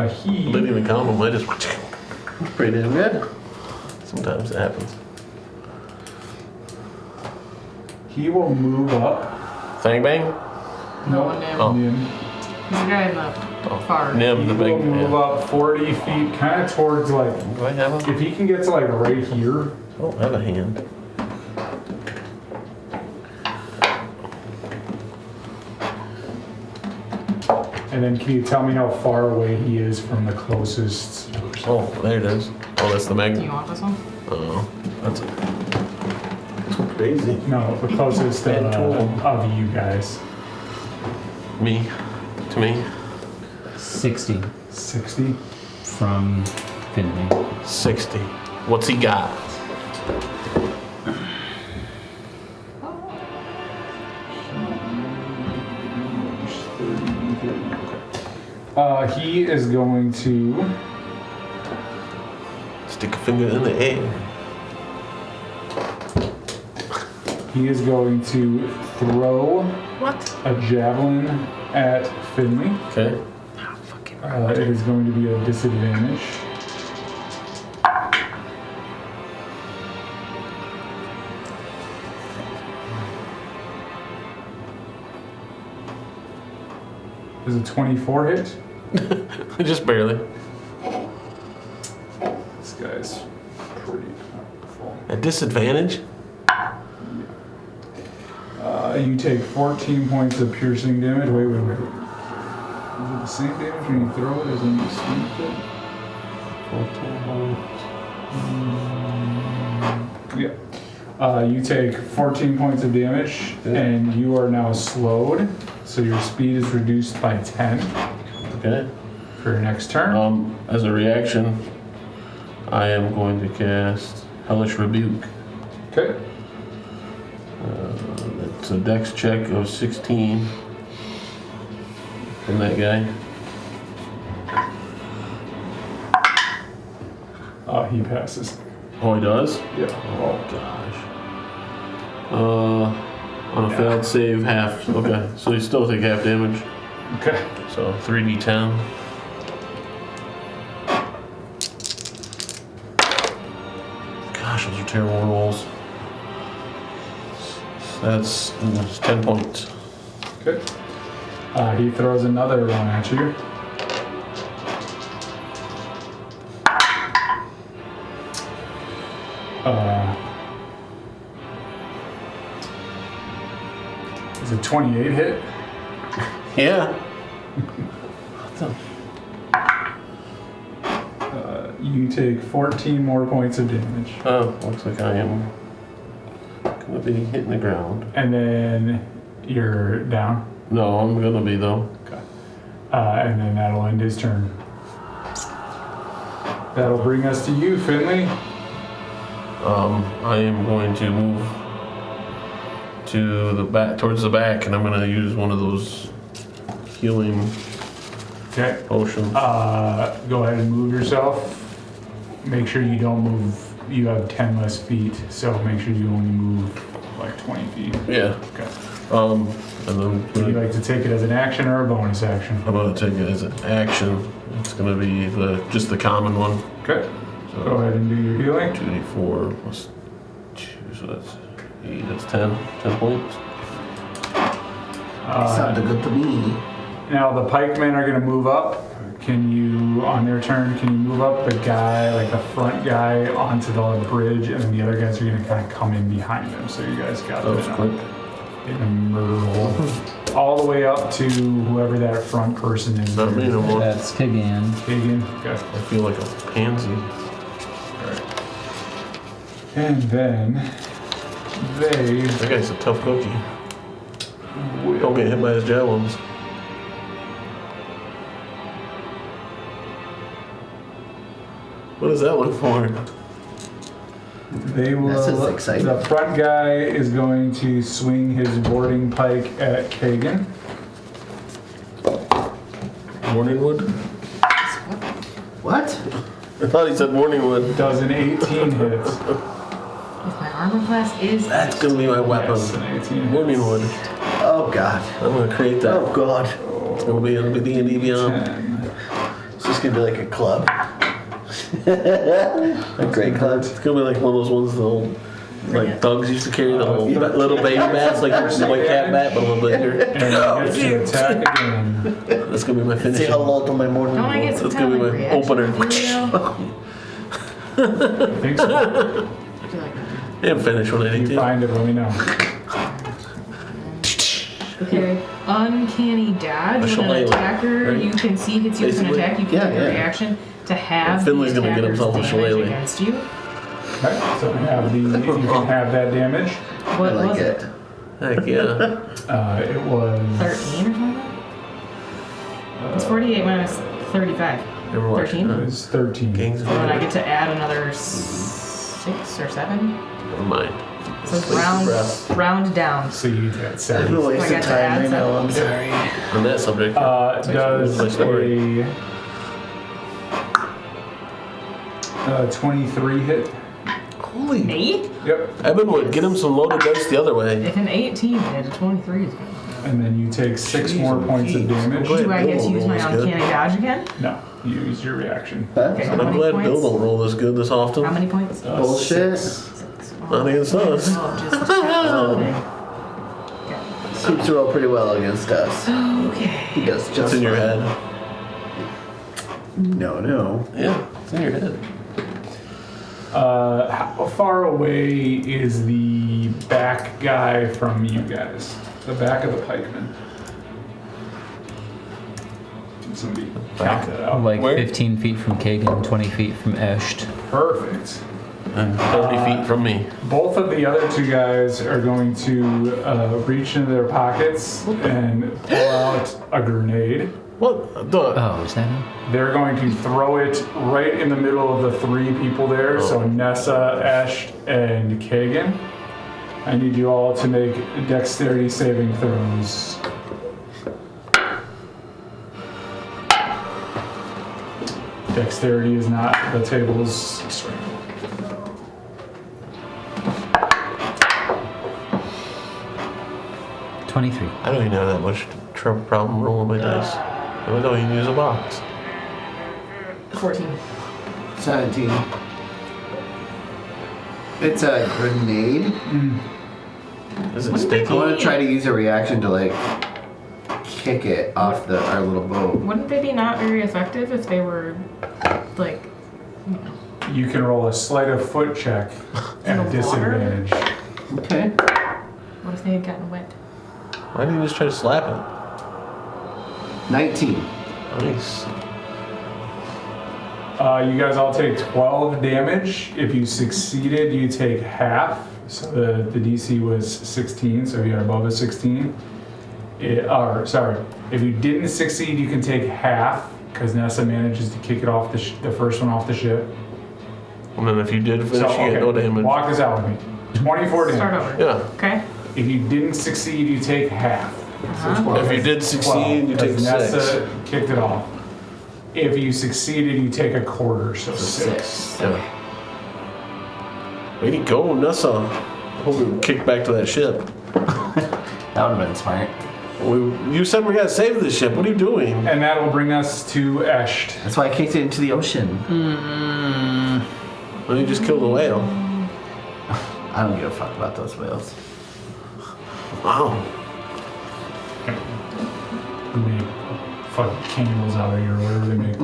He didn't even count them. I just. Pretty damn good. Sometimes it happens. he will move up. Fang Bang? No, Nim. Oh. Nim. He's the guy in the far. Nim, He the big will move man. up 40 feet, kind of towards like. Do I have a? If he can get to like right here, I don't have a hand. And then can you tell me how far away he is from the closest? Oh, there it is. Oh, that's the Do magnet. you want this one? Oh, that's crazy. No, the closest of you guys. Me. To me. 60 60. from Finley. 60. What's he got? He is going to. Stick a finger in the air. He is going to throw What? a javelin at Finley. Okay. It is going to be a disadvantage. Is a 24 hit? Just barely. This guy's pretty powerful. At disadvantage? You take 14 points of piercing damage. Wait. Is it the same damage when you throw it as when you swing it? Yeah. You take 14 points of damage, and you are now slowed, so your speed is reduced by 10 Okay. for your next turn. As a reaction, I am going to cast Hellish Rebuke. Okay. It's a dex check of 16 from that guy. He passes. Oh, he does? Yeah. Oh, gosh. On a failed save, half. Okay, so you still take half damage. Okay. So 3d10. Gosh, those are terrible rolls. That's 10 points. Okay. He throws another one at you. Is a 28 hit? Yeah. You take 14 more points of damage. Oh, looks like I am gonna be hitting the ground. And then you're down. No, I'm gonna be though. Okay. And then that'll end his turn. That'll bring us to you, Finley. I am going to move to the back, towards the back, and I'm gonna use one of those healing Okay. potions. Go ahead and move yourself. Make sure you don't move. You have 10 less feet, so make sure you only move like 20 feet. Yeah. Okay. And then Would you like to take it as an action or a bonus action? I'm gonna take it as an action. It's gonna be just the common one. Okay. Go ahead and do your healing. 2d4 plus 2, so that's 8. That's 10. 10 points. Sounded good to me. Now the pikemen are going to move up. Can you, on their turn, can you move up the guy, like the front guy, onto the bridge, and then the other guys are going to kind of come in behind them. So you guys got That was quick. in a murder hole. All the way up to whoever that front person is. Not me no more. That's Kagan. Kagan. Okay. I feel like a pansy. And then they That guy's a tough cookie. will. Don't get hit by his javelins. What does that look for? They will. This is exciting. The front guy is going to swing his boarding pike at Kagan. Morningwood? What? I thought he said morningwood. Does an 18 hit. If my armor class is. That's gonna be my weapon. Yes, an 18 hit. Morningwood. Oh God. I'm gonna create that. Oh God. It'll be D&D Beyond. 10. It's just gonna be like a club. A great club. It's gonna be like one of those ones the old, like thugs used to carry, the little, yeah. little baby bats, like a white cat bat, but a little bigger. And he gets to attack again. That's gonna be my Say finishing. hello to my morning. Don't I get wood. some That's gonna be my reaction? opener. I think so. I feel like And finish when I need You to. find it, let me know. Okay. Uncanny dodge. When an shillelagh, attacker right? you can see hits you with an Basically. attack, you can take a reaction to have Finley's the gonna get attacker's himself a damage shillelagh. against you. Okay, so you can have that damage. What I like was it. Heck yeah. It was 13 or something? It's 48 minus 35. Ever watched 13? It was 13. Gangs of So then I Four? get to add another 6 or 7. Never mind. So it's Waste of breath. round down. So you got I'm 7. a waste I got of to time add right now. I'm something. sorry. On that subject. Does my story. a 23 hit? Holy. Me? Yep. Evan would get him some loaded dice the other way. If an 18 hit, a 23 is good. And then you take 6 more points of damage. Go ahead. Do I get to Bill use my rolls good. uncanny dodge again? No, you use your reaction. Okay, how I'm many glad points? Bill don't roll this good this often. How many points? Bullshit. 6. Not against us. Oh, just okay. Seems to roll pretty well against us. Okay. He does just It's in your fine. head. No. Yeah, it's in your head. How far away is the back guy from you guys? The back of the pikeman. Can somebody count that out? Like Where? 15 feet from Kagan, 20 feet from Esht. Perfect. And 30 feet from me. Both of the other two guys are going to reach into their pockets and pull out a grenade. What the? Oh, is that him? They're going to throw it right in the middle of the 3 people there. So Nessa, Esh, and Kagan. I need you all to make dexterity saving throws. Dexterity is not the table's strength. $23. I don't even have that much problem rolling my dice. I don't even use a box. 14. 17. It's a grenade. Is it I sticky? want to try to use a reaction to like kick it off our little boat. Wouldn't they be not very effective if they were like, you know, You can roll a sleight of foot check at In a the disadvantage. Okay. what if they had gotten wet? Why didn't you just try to slap it? 19. Nice. You guys all take 12 damage. If you succeeded, you take half. So the DC was 16, so if you're above a 16. If you didn't succeed, you can take half, because Nessa manages to kick it off the first one off the ship. And then if you did finish, you get no damage. Walk this out with me. 24 Start damage. over. Yeah. Okay. If you didn't succeed, you take half. If you did succeed, you take 'cause Nessa 6. kicked it off. If you succeeded, you take a quarter, so 6. Yeah. Way to go, Nessa. Hope we kick back to that ship. That would have been smart. You said we gotta save this ship. What are you doing? And that will bring us to Esht. That's why I kicked it into the ocean. Well, you just killed a whale. I don't give a fuck about those whales. Wow. We make fucking candles out of here, or whatever they make.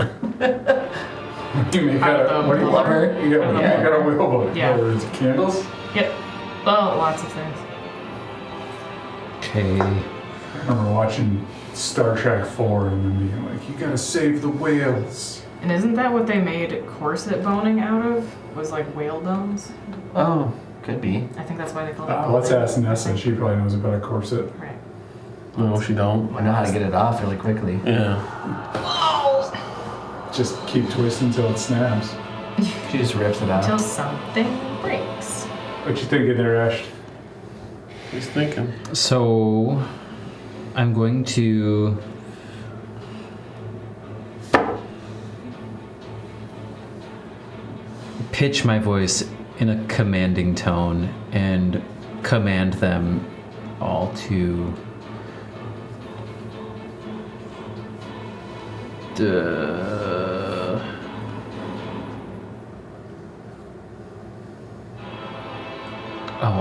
You make out of what do you Blubber? You got a whaleboat. Yeah. Whether it's candles. Yep. Well, lots of things. Okay. I remember watching Star Trek 4 and then being like, you gotta save the whales. And isn't that what they made corset boning out of? Was like whale bones? Oh, could be. I think that's why they called it. Let's boning. ask Nessa. She probably knows about a corset. Right. No, she don't. I know how to get it off really quickly. Yeah. Just keep twisting until it snaps. She just rips it out. Until something breaks. What you think of there, Ash? He's thinking. So, I'm going to pitch my voice in a commanding tone and command them all to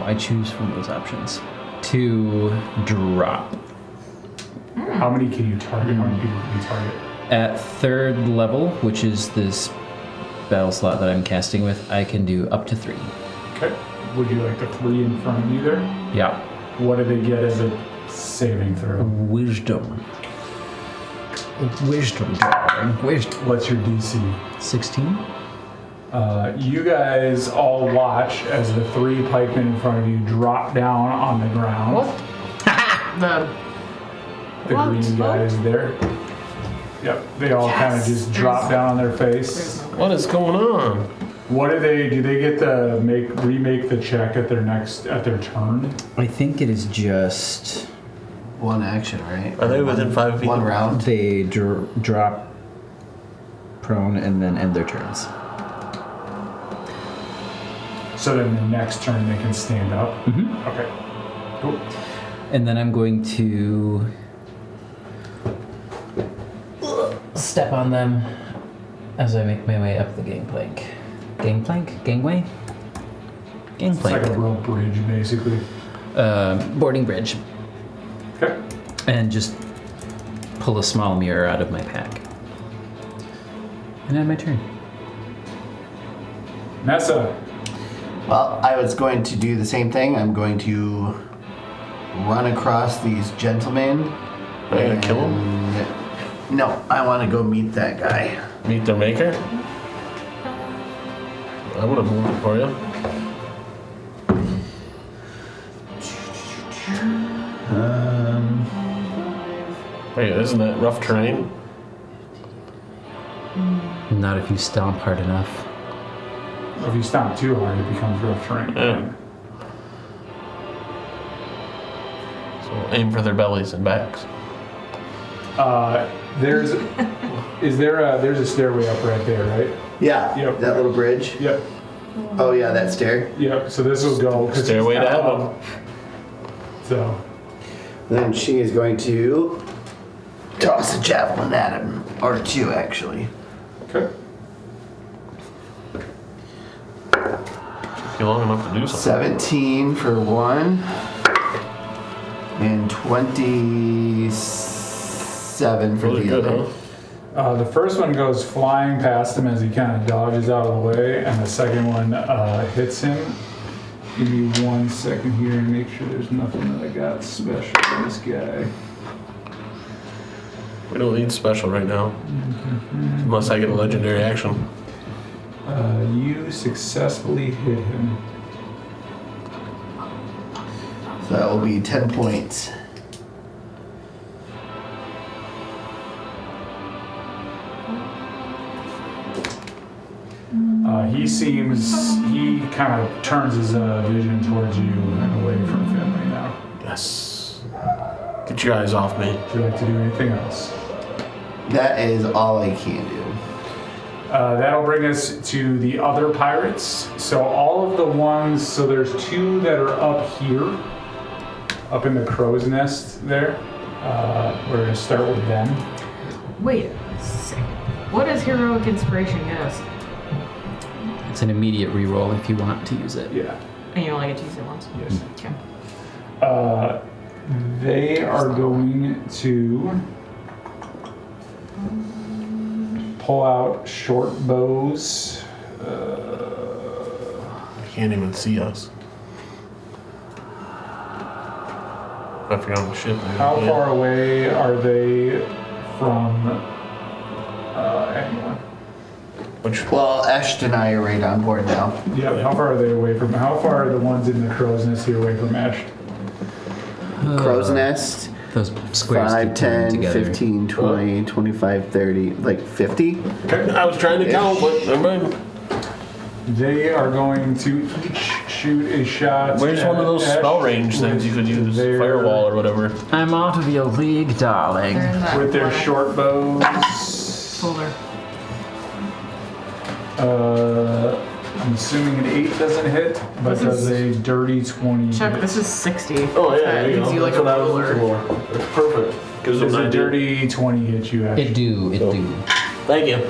I choose from those options. To drop. How many can you target? How many people can you target? At 3rd level, which is this battle slot that I'm casting with, I can do up to 3. Okay. Would you like the 3 in front of you there? Yeah. What do they get as a saving throw. Wisdom. Wisdom, darling. Wisdom. What's your DC? 16? You guys all watch as the 3 pikemen in front of you drop down on the ground. What? The What? green guys there. Yep, they all kind of just drop down on their face. What is going on? What do they get to remake the check at their turn? I think it is just One action, right? Are they within 5 feet? One round. they drop prone and then end their turns. So then the next turn they can stand up. Mm-hmm. Okay. Cool. And then I'm going to step on them as I make my way up the gangplank. Gangplank? Gangway? It's like a Gangplank. rope bridge, basically. Boarding bridge. Okay. And just pull a small mirror out of my pack. And end my turn. Nessa. Well, I was going to do the same thing. I'm going to run across these gentlemen. Are you gonna kill them? No, I want to go meet that guy. Meet their maker? I would have moved it for you. Wait, isn't that rough terrain? Not if you stomp hard enough. If you stomp too hard, it becomes rough terrain. Yeah. So aim for their bellies and backs. There's a stairway up right there, right? Yeah, Yep. that little bridge. Yep. Oh yeah, that stair. Yep. So this will go. 'cause Stairway it's to kinda heaven. up. So Then she is going to toss a javelin at him, or 2 actually. okay. Took you long enough to do something. 17 for 1, and 27 for Really the good, other. huh? The first one goes flying past him as he kind of dodges out of the way, and the second one hits him. Give me 1 second here and make sure there's nothing that I got special on this guy. We don't need special right now. Unless I get a legendary action. You successfully hit him. So that will be 10 points. He kind of turns his vision towards you and away from Finley now. Yes. Get your eyes off me. Would you like to do anything else? That is all I can do. That'll bring us to the other pirates. So all of the ones, so there's 2 that are up here, up in the crow's nest there. We're gonna start with them. Wait a second. What does heroic inspiration get us? It's an immediate reroll if you want to use it. Yeah. And you only get to use it once. Yes. Okay. They are going to pull out short bows. I can't even see us. If you're on the ship. How far away are they from anyone? Which Well, Ash and I are right on board now. Yeah, how far are they away from? How far are the ones in the crow's nest here away from Ash? Crow's Nest, Those squares 5, keep coming 10, together. 15, 20, 25, 30, like 50. I was trying to count, but never mind. They are going to each shoot a shot. Where's one of those at spell Ash range things you could with use? their- Firewall or whatever. I'm out of your league, darling. They're in that With their corner short bows. folder. I'm assuming an 8 doesn't hit, but This does is- a dirty 20 Chuck, hit? this is 60. Oh yeah, That there you gives go. you like That's a what I was ruler. looking for. That's perfect. Gives them Does an a idea. dirty 20 hit you, Ash? It do. Thank you. No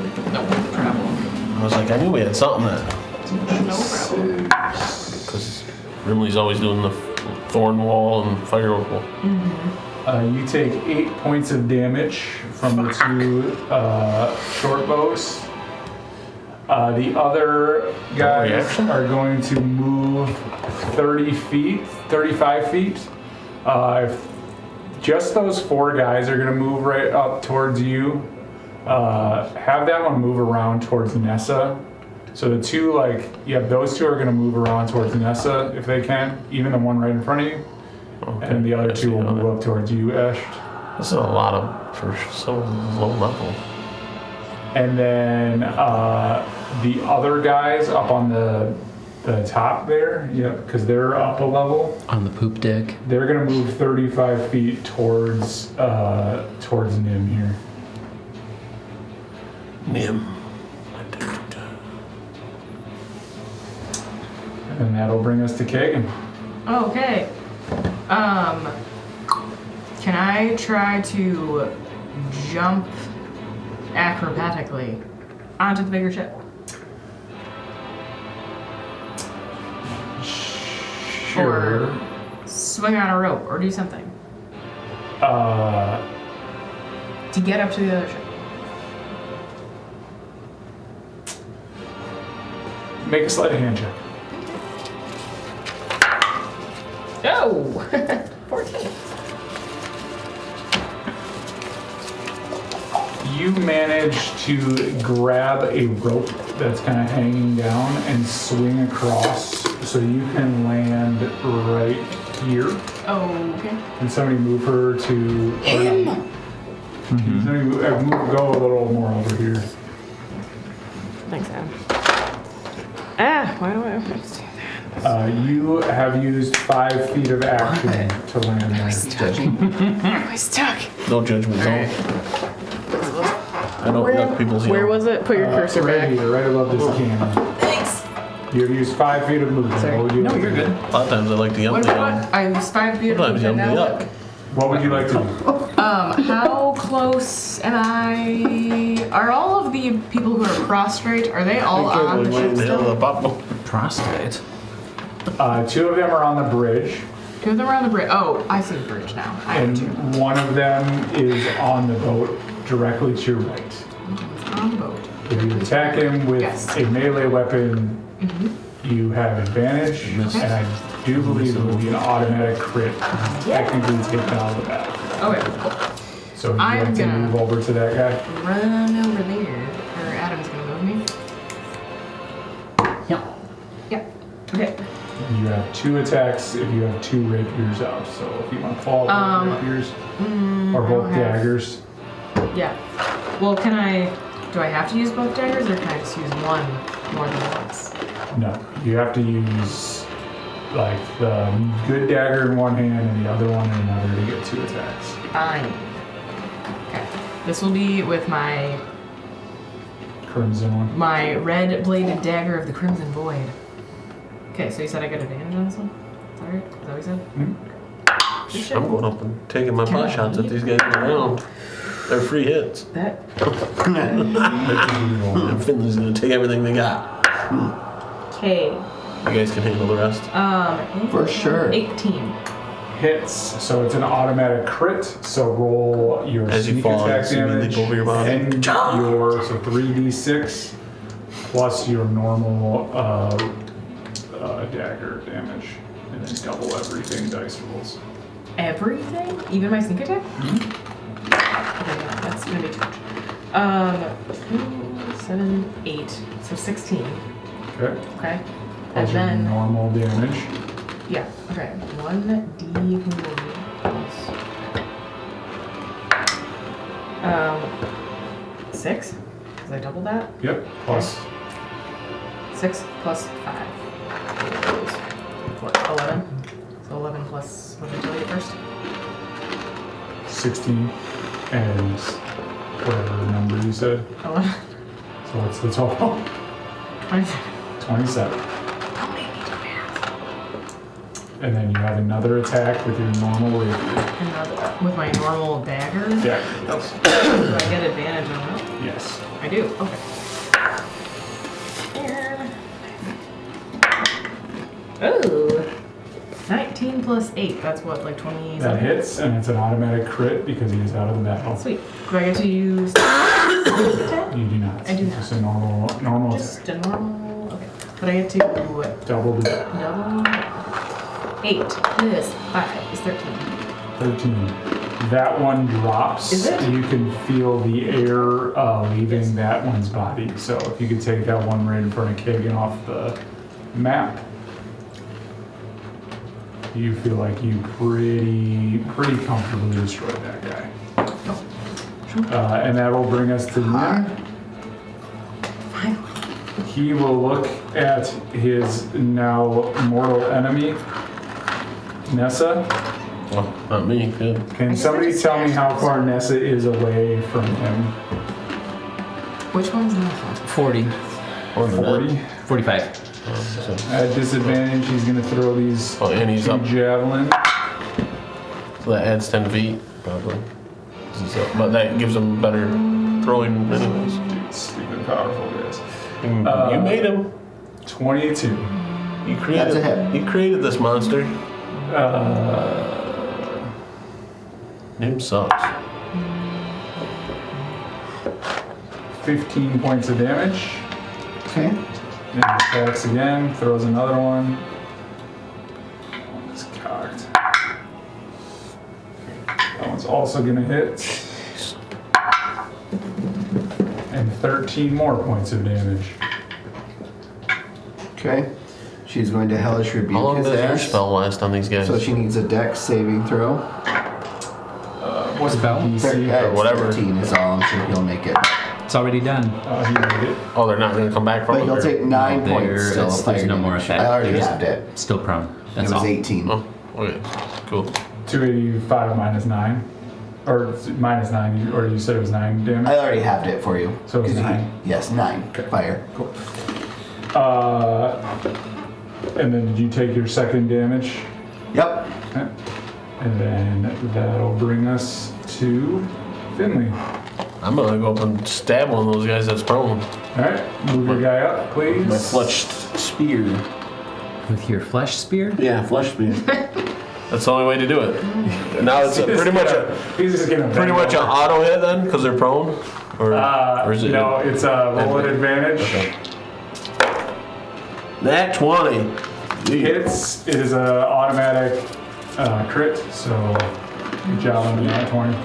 problem. I was like, I knew we had something that, No problem. because Rimley's always doing the thorn wall and firewall. You take 8 points of damage from the 2 short bows. The other guys reaction? are going to move 30 feet, 35 feet. just those 4 guys are gonna move right up towards you. Have that one move around towards Nessa. So the 2, those 2 are gonna move around towards Nessa if they can, even the one right in front of you. Okay. And the other I 2 see will how move that- up towards you, Ash. This is a lot of for so low level. And then the other guys up on the top there, because they're up a level, On the poop deck. they're gonna move 35 feet towards Nim here. Nim. And that'll bring us to Kagan. Okay. Can I try to jump acrobatically onto the bigger ship? Sure. Or swing on a rope or do something to get up to the other ship? Make a sleight of hand check. Oh! 14. You manage to grab a rope that's kind of hanging down and swing across so you can land right here. Oh, okay. Can somebody move her to... Can somebody go a little more over here? Thanks, Adam. Why do I always do that? You have used 5 feet of action to land there. Am I stuck? No judgment zone. I don't yuck people's Where yum. was it? Put your cursor Right back. here, right above this cannon. Thanks. You have used 5 feet of movement. Sorry. What would you like to do? A lot of times I like to yum What the about? yum. I was 5 feet. Sometimes yum the Now yuck. what? What would you like to do? How close am I? Are all of the people who are prostrate, are they all on the ship The hill of the still? pop. Prostrate. 2 of them are on the bridge, 2 of them are on the bridge. Oh, I see the bridge now. I have and 2. 1 of them is on the boat directly to your right. It's on the boat. If you attack him with Yes. a melee weapon, you have advantage, Okay. and I do believe it will be an automatic crit. Technically taken out of the battle. Okay. So would you I'm like to gonna- move over to that guy? Run over there. Or Adam's gonna move me. Yeah. Yeah. Okay. You have 2 attacks if you have 2 rapiers out. So if you want to pull out both rapiers or both don't have- daggers, Yeah. Well, do I have to use both daggers or can I just use one more than once? no, you have to use the good dagger in one hand and the other one in another to get 2 attacks. Fine. Okay. This will be with my Crimson one. red bladed dagger of the Crimson Void. Okay, so you said I got advantage on this one? Is that right? Is that what you said? Good shit. I'm going up and taking my pot shots at these guys around. They're free hits. That. And Finley's gonna take everything they got. Okay. You guys can handle the rest. For sure. 18. Hits, so it's an automatic crit. So roll your As you sneak fall, attack you see me damage leap over your body. and your 3d6 plus your normal dagger damage, and then double everything dice rolls. Everything? Even my sneak attack? Okay, yeah, that's gonna be too much. 2, 7, 8. So 16. Okay. Okay. And Plus your then. normal damage. Yeah, okay. 1d plus 6? Because I doubled that. Yep. Plus 6 plus 5. What, 11? So 11 plus, what did I tell you first? 16 and whatever number you said. 11. So what's the total? 27. 27. Don't make me do math. And then you have another attack with your normal rapier. With my normal dagger? Yeah. Do I get advantage on that? Yes. I do, okay. Oh, 19 plus 8. That's what, like 20? That hits, and it's an automatic crit because he is out of the battle. Sweet. Do I get to use attack? You do not. I do It's not. just a normal Just attack. a normal. Okay. But I get to Double the damage. double 8 plus 5 is 13. 13. That one drops. Is it? You can feel the air leaving that one's body. So if you could take that one right in front of Kagan off the map, you feel like you pretty comfortably destroyed that guy. And that will bring us to Nim. He will look at his now mortal enemy, Nessa. Well, not me. Good. Can somebody tell me how far Nessa is away from him? Which one's that? 40. 40? 45. At disadvantage, he's going to throw these Oh, and he's two up. javelins. So that adds 10 feet, probably. But that gives him better throwing anyways. Dude, stupid powerful guys. You made him. 22. You created. That's a hit. You created this monster. Name sucks. 15 points of damage. Okay. Then he attacks again, throws another one. That one's cocked. That one's also gonna hit. And 13 more points of damage. Okay. She's going to hellish How rebuke long his does your ass. spell last on these guys? So she needs a dex saving throw. What's Spell? DC? Or whatever. 13 is all. I'm sure he'll make it. It's already done. He made it. Oh, they're not going to come back from But it? you'll or- take 9 No, points there- still. it's- of there's fire no more damage. effect. I already There's- halved it. Still prone. It That's was all. 18. Oh, okay. Cool. 285 minus 9. Or minus 9, or you said it was 9 damage? I already halved it for you. So it's 'Cause you- 9? Yes, 9. Fire. Cool. And then did you take your second damage? Yep. Okay. And then that'll bring us to Finley. I'm going to go up and stab one of those guys that's prone. Alright, move your guy up, please. My fletched spear. With your flesh spear? Yeah, flesh spear. That's the only way to do it. Now it's pretty much He's just gonna an auto hit then, because they're prone? Or is it? no, it's a roll at advantage. Okay. Nat 20. Hits is a automatic crit, so good job on the nat 20.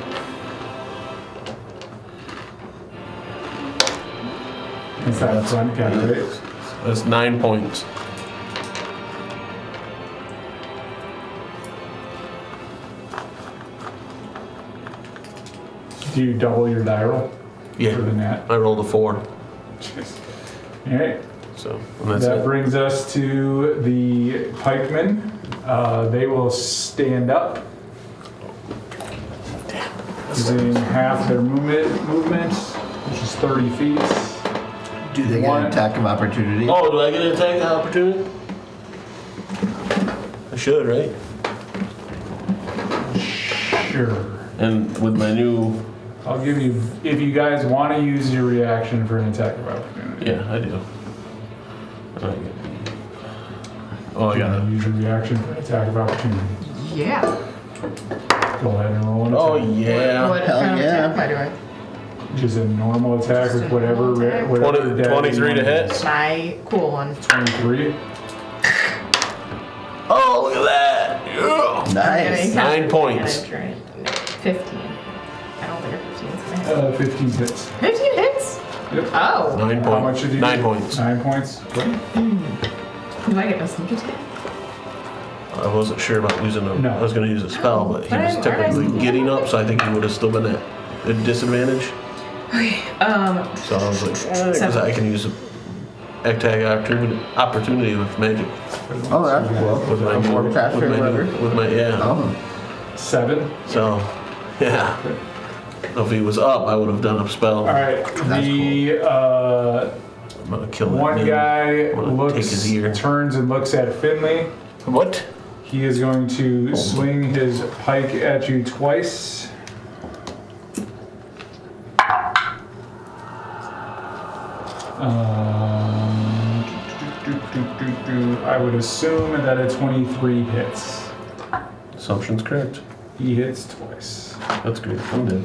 Inside the front guy, right? That's 9 points. Do you double your die roll Yeah. for the nat? I rolled a 4. Alright, So, and that's that it. brings us to the pikemen. They will stand up, using half their movement, which is 30 feet. Do they get One. an attack of opportunity? Oh, do I get an attack opportunity? I should, right? Sure. And with my new... I'll give you, if you guys want to use your reaction for an attack of opportunity. Yeah, I do. Oh, I got it. Use your reaction for an attack of opportunity. Yeah. Go ahead and roll an attack. Oh, yeah. What hell kind of yeah. attack am I doing? Just a normal attack with whatever. 20 23 to hit. My cool one. 23. Oh, look at that. Yeah. Nice. 9 points. 15. I don't think a 15 is gonna hit. 15 hits. 15 hits? Yep. Oh. 9 How points. much did you 9 do? points. 9 points. Good. Do I get a sneak attack? I wasn't sure about using a... No. I was going to use a spell, but he But was aren't I technically sneaking getting up, so I think he would have still been at a disadvantage. Okay. So I was like, because I can use a attack opportunity with magic. Oh, that's cool. With my new, More faster with my, lever. with my, yeah. Oh. 7. So, yeah. If he was up, I would have done a spell. Alright. The I'm gonna kill that one man. guy I'm gonna take his ear. turns and looks at Finley. What? He is going to swing his pike at you twice. I would assume that a 23 hits. Assumption's correct. He hits twice. That's great. I'm dead.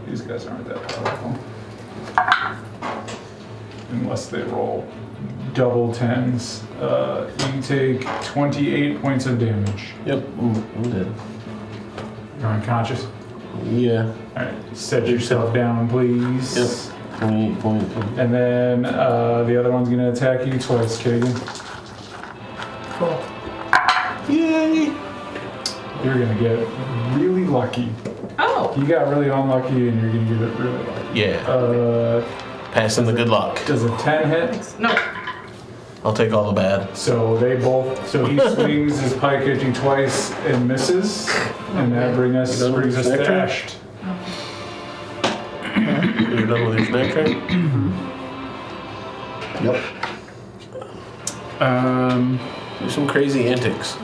These guys aren't that powerful. Unless they roll double 10s. You take 28 points of damage. Yep, I'm dead. You're unconscious. Yeah. Alright, set yourself down, please. Yep. 28 points. And then the other one's gonna attack you twice, Kagan. Cool. Yay! You're gonna get really lucky. Oh! You got really unlucky and you're gonna get it really lucky. Yeah. Passing the good luck. Does a 10 hit? No. I'll take all the bad. So so he swings his pike at you twice and misses. And that brings us Snack to train? Ashed. You're done with your snack train? Nope. Do some crazy antics.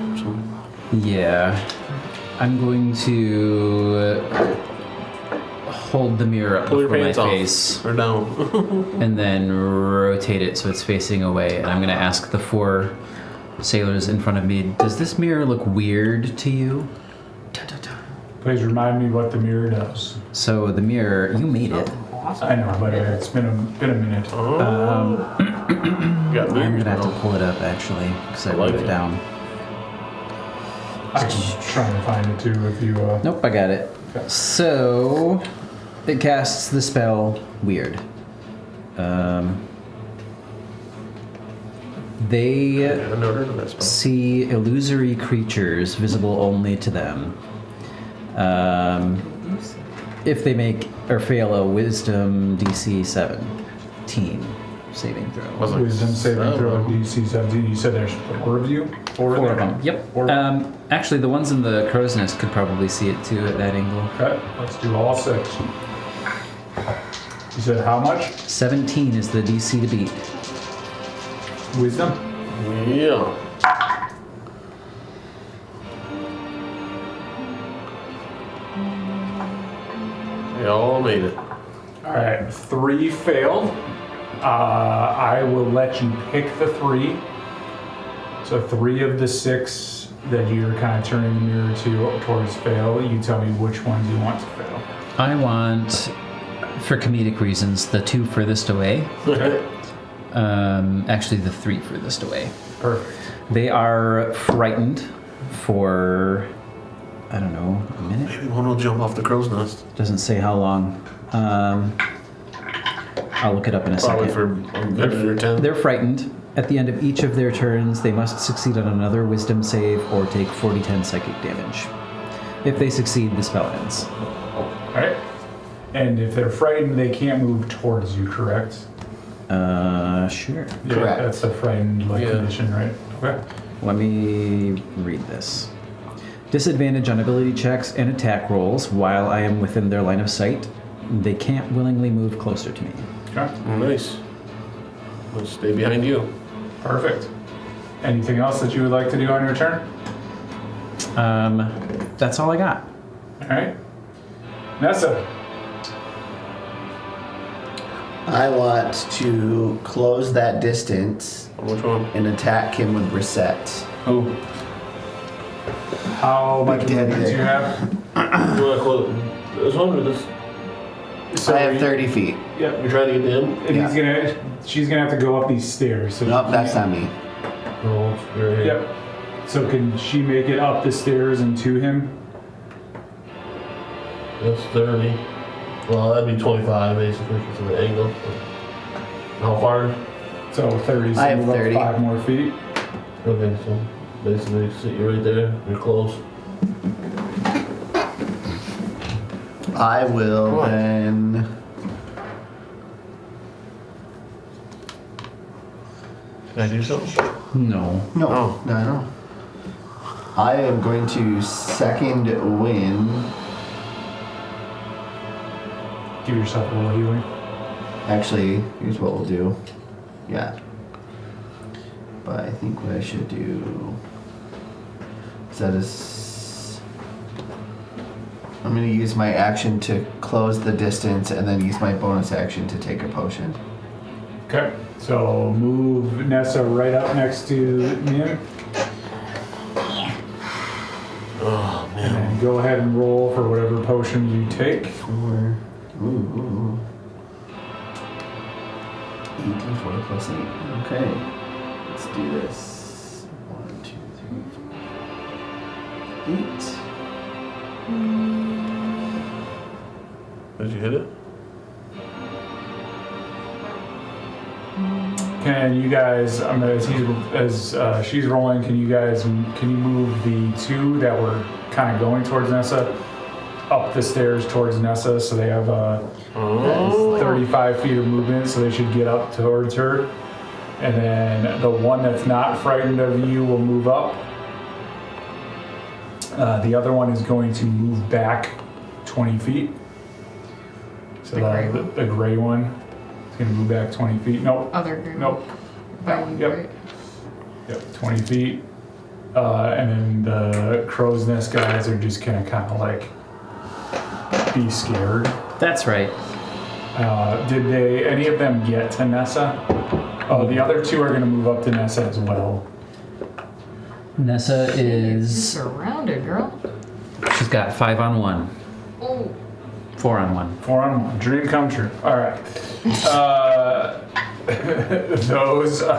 Yeah. I'm going to hold the mirror up Pull your before my pants off. face Or down. and then rotate it so it's facing away. And I'm going to ask the 4 sailors in front of me, does this mirror look weird to you? Please remind me what the mirror does. So the mirror, you made it. I know, but it's been a minute. Oh. Got I'm mirrors gonna have to now. pull it up actually, because I like wrote it it. down. I can try to find it too if you. Nope, I got it. Okay. So it casts the spell Weird. They I've never heard of that spell. see illusory creatures visible only to them. If they make or fail a Wisdom DC 17 saving throw. Was it Wisdom saving throw seven? DC 17. You said there's 4 of you? 4 4 of them. Yep. 4. Actually, the ones in the crow's nest could probably see it too at that angle. Okay, let's do all 6. You said how much? 17 is the DC to beat. Wisdom? Yeah. They all made it. Alright, 3 failed. I will let you pick the 3. So 3 of the 6 that you're kind of turning the mirror towards fail. You tell me which ones you want to fail. I want, for comedic reasons, the 2 furthest away. Okay, Actually, the 3 furthest away. perfect. They are frightened for, I don't know, a minute? Maybe one will jump off the crow's nest. Doesn't say how long. I'll look it up in a Probably second. for a minute or 10. They're frightened. At the end of each of their turns, they must succeed on another wisdom save or take 40-10 psychic damage. If they succeed, the spell ends. Alright. And if they're frightened, they can't move towards you, correct? Sure. Yeah, Correct. that's a frightened Yeah. condition, right? Okay. Let me read this. Disadvantage on ability checks and attack rolls while I am within their line of sight. They can't willingly move closer to me. Okay. Nice. Let's stay behind you. Perfect. Anything else that you would like to do on your turn? That's all I got. Alright. Nessa. I want to close that distance Which one? and attack him with reset. Who? How much Big Daddy movement do you there. have? You want to close this one or this? So I have 30 feet. Yep. You're trying to get to him? And Yeah. she's gonna have to go up these stairs. So Nope, that's not me. No, it's very. Yep. So can she make it up the stairs and to him? That's 30. Well, that'd be 25 basically because of the angle. How far? So 30. So I have move up 30. 5 more feet. Okay, so basically sit you right there. You're close. I will Come on. then. Can I do something? No. No, Oh. no. I am going to second wind. Give yourself a little healing. Actually, here's what we'll do. Yeah. But I think what I should do is I'm going to use my action to close the distance and then use my bonus action to take a potion. Okay. So move Nessa right up next to Nim. Oh, And man. then go ahead and roll for whatever potions you take. 18, 4 plus 8. Okay. Let's do this. 1, 2, 3, 4, 8. Did you hit it? Can you guys, as she's rolling, can you move the two that were kind of going towards Nessa up the stairs towards Nessa, so they have 35 feet of movement, so they should get up towards her. And then the one that's not frightened of you will move up. The other one is going to move back 20 feet. So the gray one is going to move back 20 feet. Nope. Other gray. Nope. That one. Yep. Yep, 20 feet. And then the crow's nest guys are just going to kind of like be scared. That's right. Did any of them get to Nessa? Oh, the other two are going to move up to Nessa as well. Nessa is. Surrounded, girl. She's got 5 on 1. Oh. 4 on 1. 4 on 1. Dream come true. All right. Those 4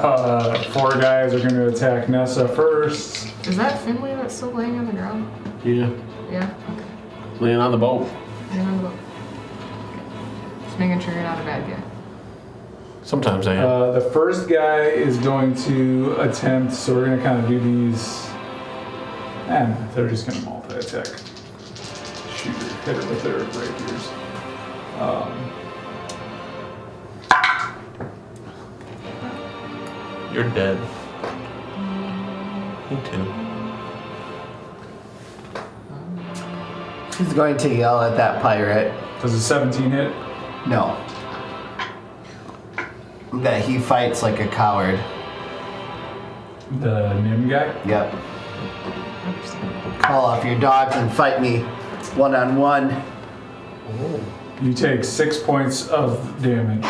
guys are going to attack Nessa first. Is that Finley that's still laying on the ground? Yeah. Yeah. Okay. Laying on the boat. Laying on the boat. Okay. Just making sure you're not a bad guy. Sometimes I am. The first guy is going to attempt, so we're going to kind of do these, and they're just going to multi-attack. Shoot her, hit her with their rapiers. You're dead. Me too. She's going to yell at that pirate. Does a 17 hit? No. That he fights like a coward. The Nim guy? Yep. Call off your dogs and fight me one-on-one. You take 6 points of damage.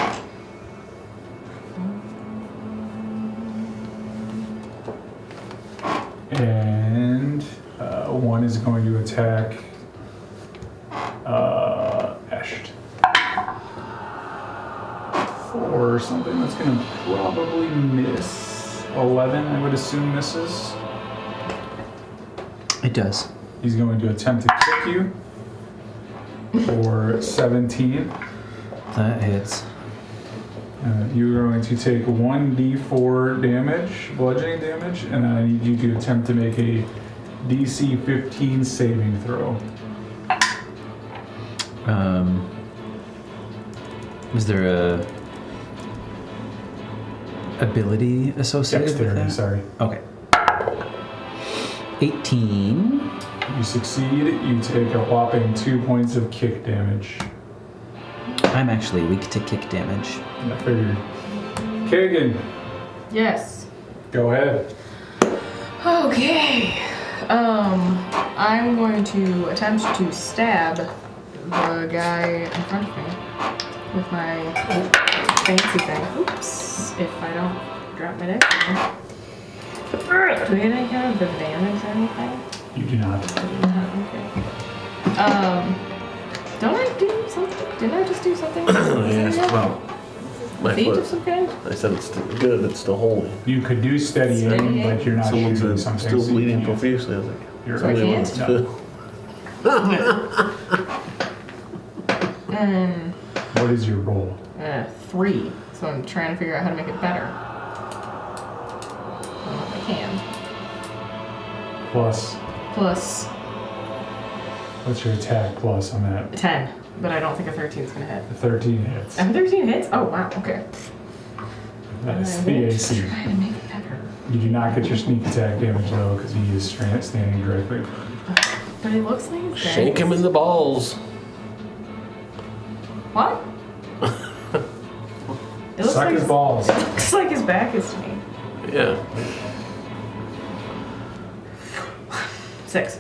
And one is going to attack Esht. For something that's going to probably miss. 11, I would assume, misses. It does. He's going to attempt to kick you for 17. That hits. You're going to take 1d4 damage, bludgeoning damage, and I need you to attempt to make a DC 15 saving throw. Was there a ability associated with Dexterity, that? sorry. Okay. 18. You succeed, you take a whopping 2 points of kick damage. I'm actually weak to kick damage. I figured. Kagan, Yes. go ahead. Okay. I'm going to attempt to stab the guy in front of me with my fancy thing. Oops. If I don't drop my deck. Do we get any kind of advantage or anything? You do not. Okay. Don't I do something? Didn't I just do something? Yes, well, my Feet of foot. some kind? I said it's still good, it's still holy. You could do steady aim, Steady aim? but you're not Someone shooting said something. still so you bleeding can't. profusely. I was like, You're So I only can't? one. And What is your roll? 3. So I'm trying to figure out how to make it better. If I can. Plus, Plus what's your attack plus on that? 10. But I don't think a 13 is going to hit. 13 hits. 13 hits? Oh, wow. Okay. That's I the will AC. try to make it better. You do not get your sneak attack damage though, because he is standing directly. But it looks like it's Shank him in the balls. What? It looks Suck like his balls. It looks like his back is to me. Yeah. 6.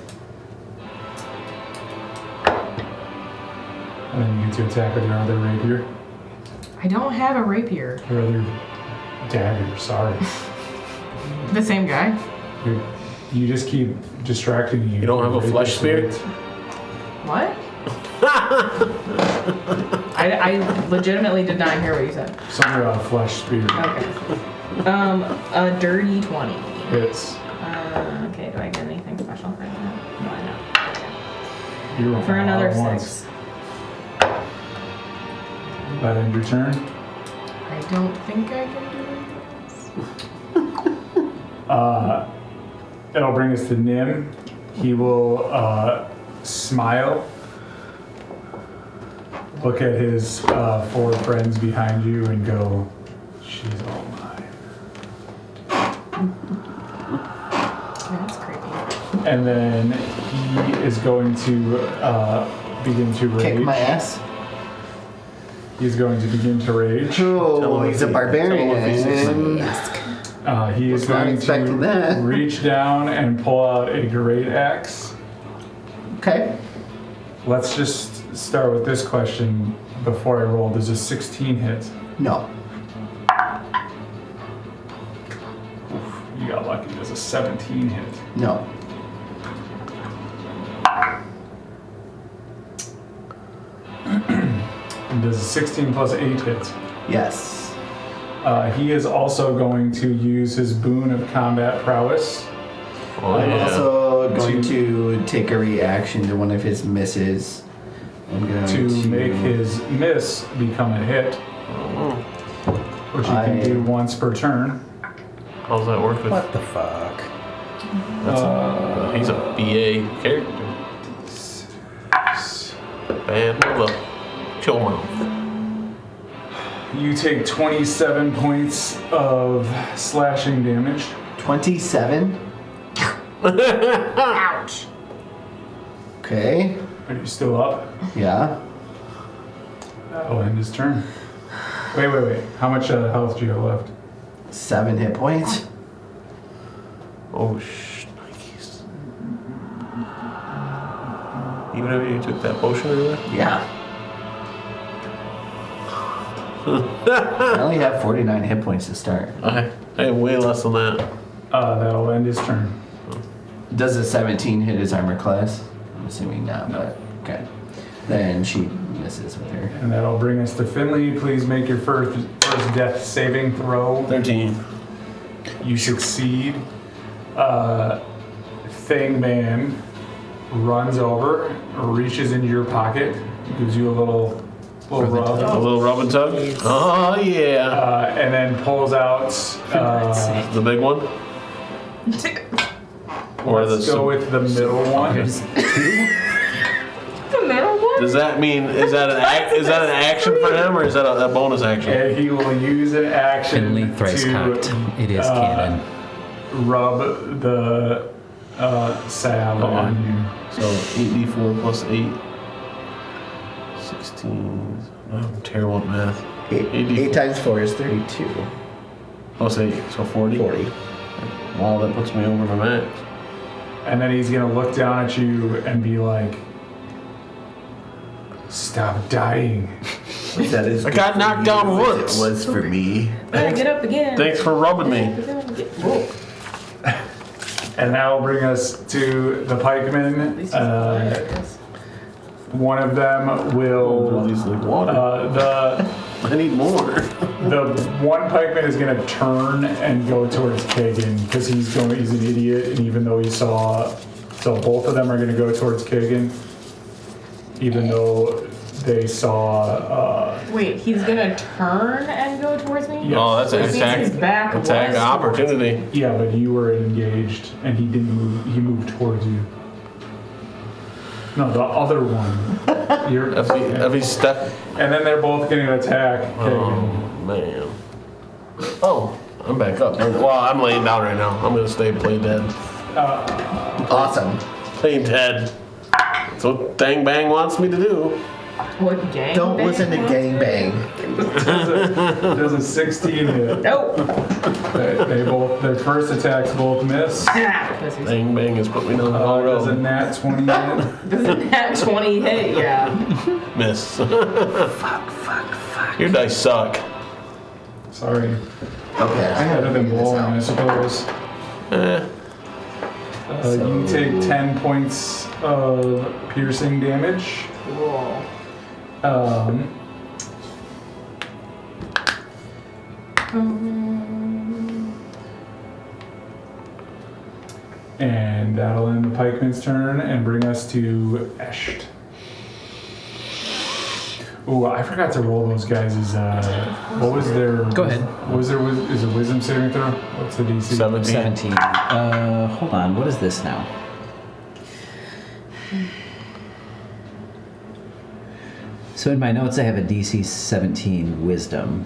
And then you get to attack with your other rapier. I don't have a rapier. Your other dagger, sorry. The same guy? You just keep distracting you. You don't have a flesh spear? What? I legitimately did not hear what you said. Something about a flesh spear. Okay. A dirty 20. Hits. Okay, do I get anything special right now? No, I don't. You roll For another all at 6. That end your turn. I don't think I can do this. It'll bring us to Nim. He will smile, look at his 4 friends behind you, and go, "She's all mine." That's creepy. And then he is going to begin to rage. Kick my ass. He's going to begin to rage. Oh, he's a barbarian. He is Was not going expecting to that. reach down and pull out a great axe. Okay. Let's just start with this question before I roll. Does a 16 hit? No. You got lucky. Does a 17 hit? No. And does a 16 plus 8 hit? Yes. He is also going to use his boon of combat prowess. I'm also going to take a reaction to one of his misses. I'm going to make his miss become a hit, which you can do once per turn. How's that work with? What the fuck? He's a BA character. Bad mother. Chill mouth. You take 27 points of slashing damage. 27. Ouch. Okay. Are you still up? Yeah. That'll end his turn. Wait. How much health do you have left? 7 hit points. Oh, Nikes. Even if you took that potion earlier? Yeah. I only have 49 hit points to start. I have way less than that. That'll end his turn. Does a 17 hit his armor class? I'm assuming not, but okay. Then she misses with her. And that'll bring us to Finley. Please make your first death saving throw. 13. You succeed. Thingman runs over, reaches into your pocket, gives you a little rub. A little rub and tug? Oh, yeah. And then pulls out. The big one? Or Let's go with the middle one. The middle one? Does that mean is that an action for him, or is that a bonus action? And he will use an action Finley thrice cocked. It is canon. rub the salve on you. So 8d4 plus 8. 16. I'm terrible at math. 8 times 4 is 32. Plus 8, so 40. 40. Well, that puts me over my max. And then he's gonna look down at you and be like, "Stop dying." That is I got knocked down once. It was for me. Gotta get up again. Thanks for rubbing me. And that will bring us to the pikemen. One of them will. These like water. I need more. The one pikeman is going to turn and go towards Kagan because he's an idiot, and even though he saw, so both of them are going to go towards Kagan, even though they saw. Wait, he's gonna turn and go towards me? Yes. Oh, that's an Which means attack. his back Attack was opportunity. Yeah, but you were engaged, and he didn't move. He moved towards you. No, the other one. You're. If he step. And then they're both going to attack Oh Kagan. man. Oh, I'm back up. Well, I'm laying down right now. I'm gonna stay play dead. Awesome. Play dead. That's what Dang Bang wants me to do. What gang? Don't bang? listen to gangbang. There's a 16 hit. Nope. They both, their first attacks both miss. Pussies. Dang Bang has put me down the wrong Does a road. nat 20 hit? Doesn't that 20 hit? Yeah. Miss. Fuck. Your dice suck. Sorry. Okay, I Better gotta than figure this bowling, I out. suppose. You take 10 points of piercing damage. Cool. And that'll end the pikeman's turn and bring us to Esht. Ooh, I forgot to roll those guys. What was their? Go ahead. What was their? Is it wisdom saving throw? What's the DC? 17. Hold on. What is this now? So in my notes, I have a DC 17 wisdom,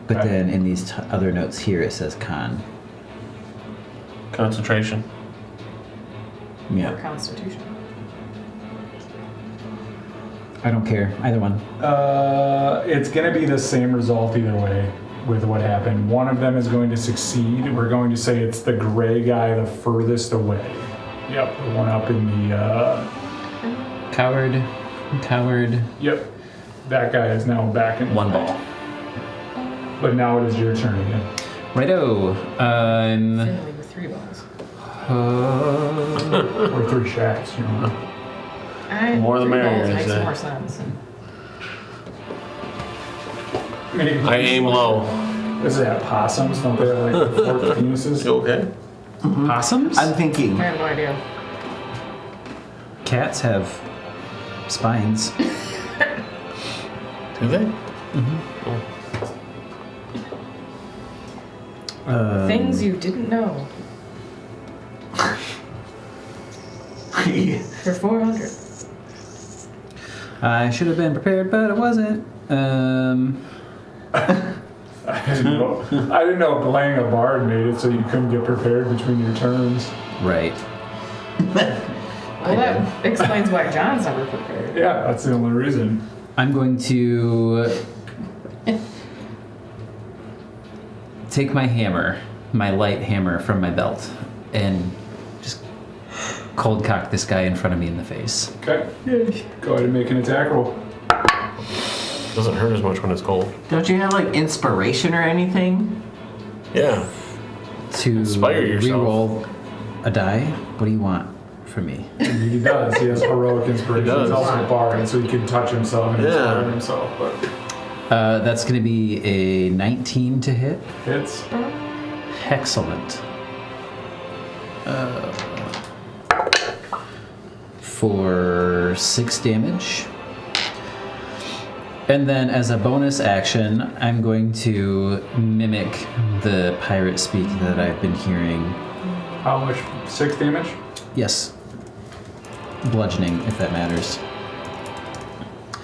but Okay. then in these other notes here, it says con. Concentration. Or Yeah. Constitution. I don't care. Either one. It's going to be the same result either way with what happened. One of them is going to succeed. We're going to say it's the gray guy the furthest away. Yep, the one up in the. Coward. Yep, that guy is now back in. One ball. But now it is your turn again. Righto. Finley with 3 balls. Or 3 shafts, you know. More the 3 merrier, balls I makes say. more sense. Maybe. I aim low. Is that possums? Don't they have like forked penises? You okay? Possums? I'm thinking. I have no idea. Cats have spines. Do they? Things you didn't know. For 400. I should have been prepared, but I wasn't. I didn't know playing a bard made it so you couldn't get prepared between your turns. Right. Well, that explains why John's never prepared. Yeah, that's the only reason. I'm going to take my hammer, my light hammer from my belt, and just cold cock this guy in front of me in the face. Okay. Go ahead and make an attack roll. Doesn't hurt as much when it's cold. Don't you have like inspiration or anything? Yeah. To Inspire yourself. reroll a die. What do you want from me? He does. He has heroic inspiration. He does. He's also a bard, and so he can touch himself and Yeah. inspire himself. But That's going to be a 19 to hit. it's Excellent. For 6 damage. And then as a bonus action, I'm going to mimic the pirate speak that I've been hearing. how much? 6 damage? Yes. Bludgeoning, if that matters.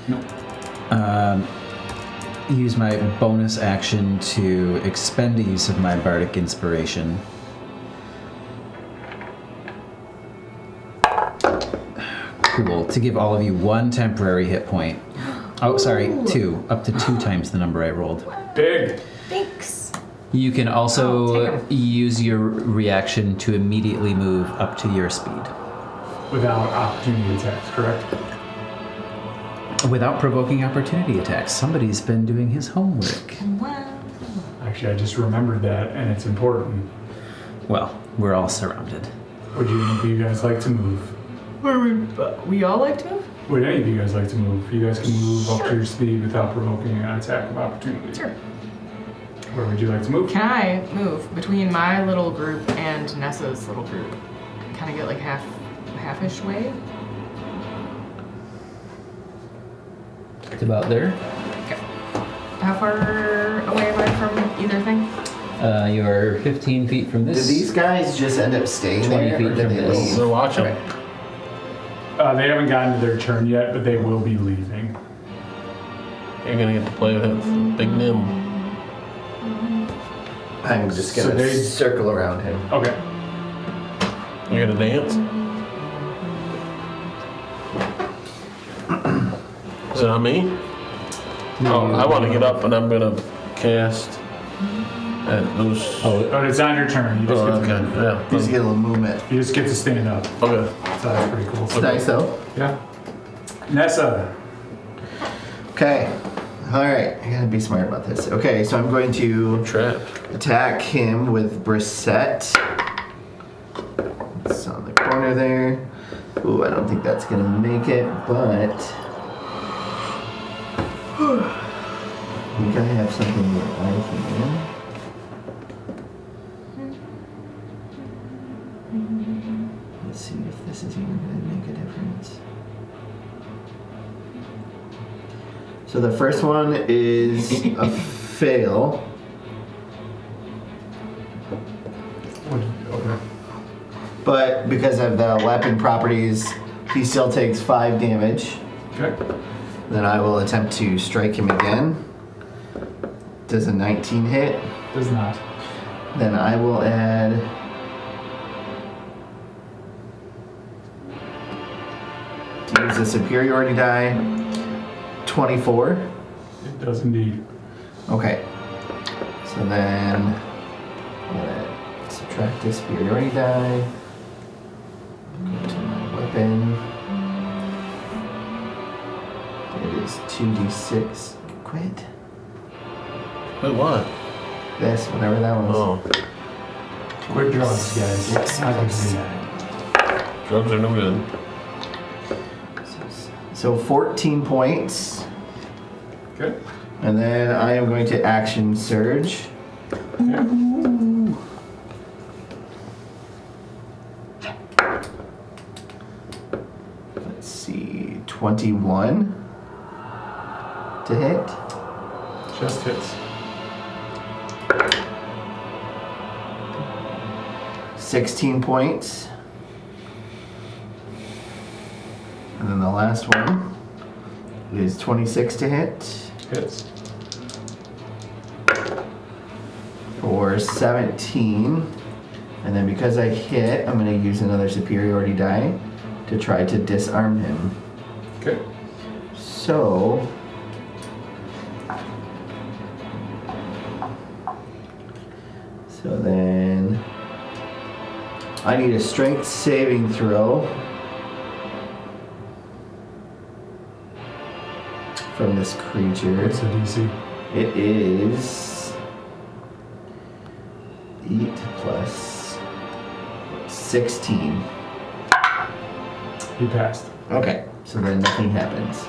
No. Use my bonus action to expend a use of my bardic inspiration. Cool. To give all of you 1 temporary hit point. Oh, sorry, 2. Up to 2 times the number I rolled. Big. Thanks. You can Oh, also take 'em. use your reaction to immediately move up to your speed. Without opportunity attacks, correct? Without provoking opportunity attacks. Somebody's been doing his homework. Wow. Actually, I just remembered that, and it's important. Well, we're all surrounded. Would any of you guys like to move? We all like to? Would any of you guys like to move? You guys can move up to your speed without provoking an attack of opportunity. Sure. Where would you like to move? Can I move between my little group and Nessa's little group? Kind of get like half-ish way? It's about there. How far away am I from either thing? You're 15 feet from Did this. these guys just end up staying 20 there, feet or did from they this. leave? They're watching. Okay. They haven't gotten to their turn yet, but they will be leaving. You're gonna get to play with it. Big Nim. I'm just So gonna they- circle around him. Okay. You gonna dance? Is it on me? Oh, I want to get up and I'm gonna cast at those. But it's on your turn. You just, Oh, get, okay. Yeah. You just get a little movement. you just get to stand up. Okay. So that's pretty cool. It's nice though. Yeah. Nessa. Okay. All right. I gotta be smart about this. Okay, so I'm going to Trapped. attack him with Gr8. It's on the corner there. Ooh, I don't think that's gonna make it, but I think I have something where I can. Let's see if this is even gonna make a difference. So the first one is a fail. Okay. But because of the weapon properties, he still takes 5 damage. Okay. Then I will attempt to strike him again. Does a 19 hit? Does not. Then I will add... use a superiority die. 24. It does indeed. Okay. So then... I'm gonna subtract the superiority die. Go to my weapon. It is 2d6. Quit. Wait, what? This, whatever that was. Oh, Quick drugs, guys. Yes, I can yes. see that. drugs are no good. So 14 points. Okay. And then I am going to action surge. Yeah. Let's see, 21 to hit. Just hits. 16 points. And then the last one is 26 to hit Hits. for 17. And then because I hit, I'm going to use another superiority die to try to disarm him. Okay. So then I need a strength saving throw from this creature. What's the DC? It is 8 plus 16. You passed. Okay, so then nothing happens.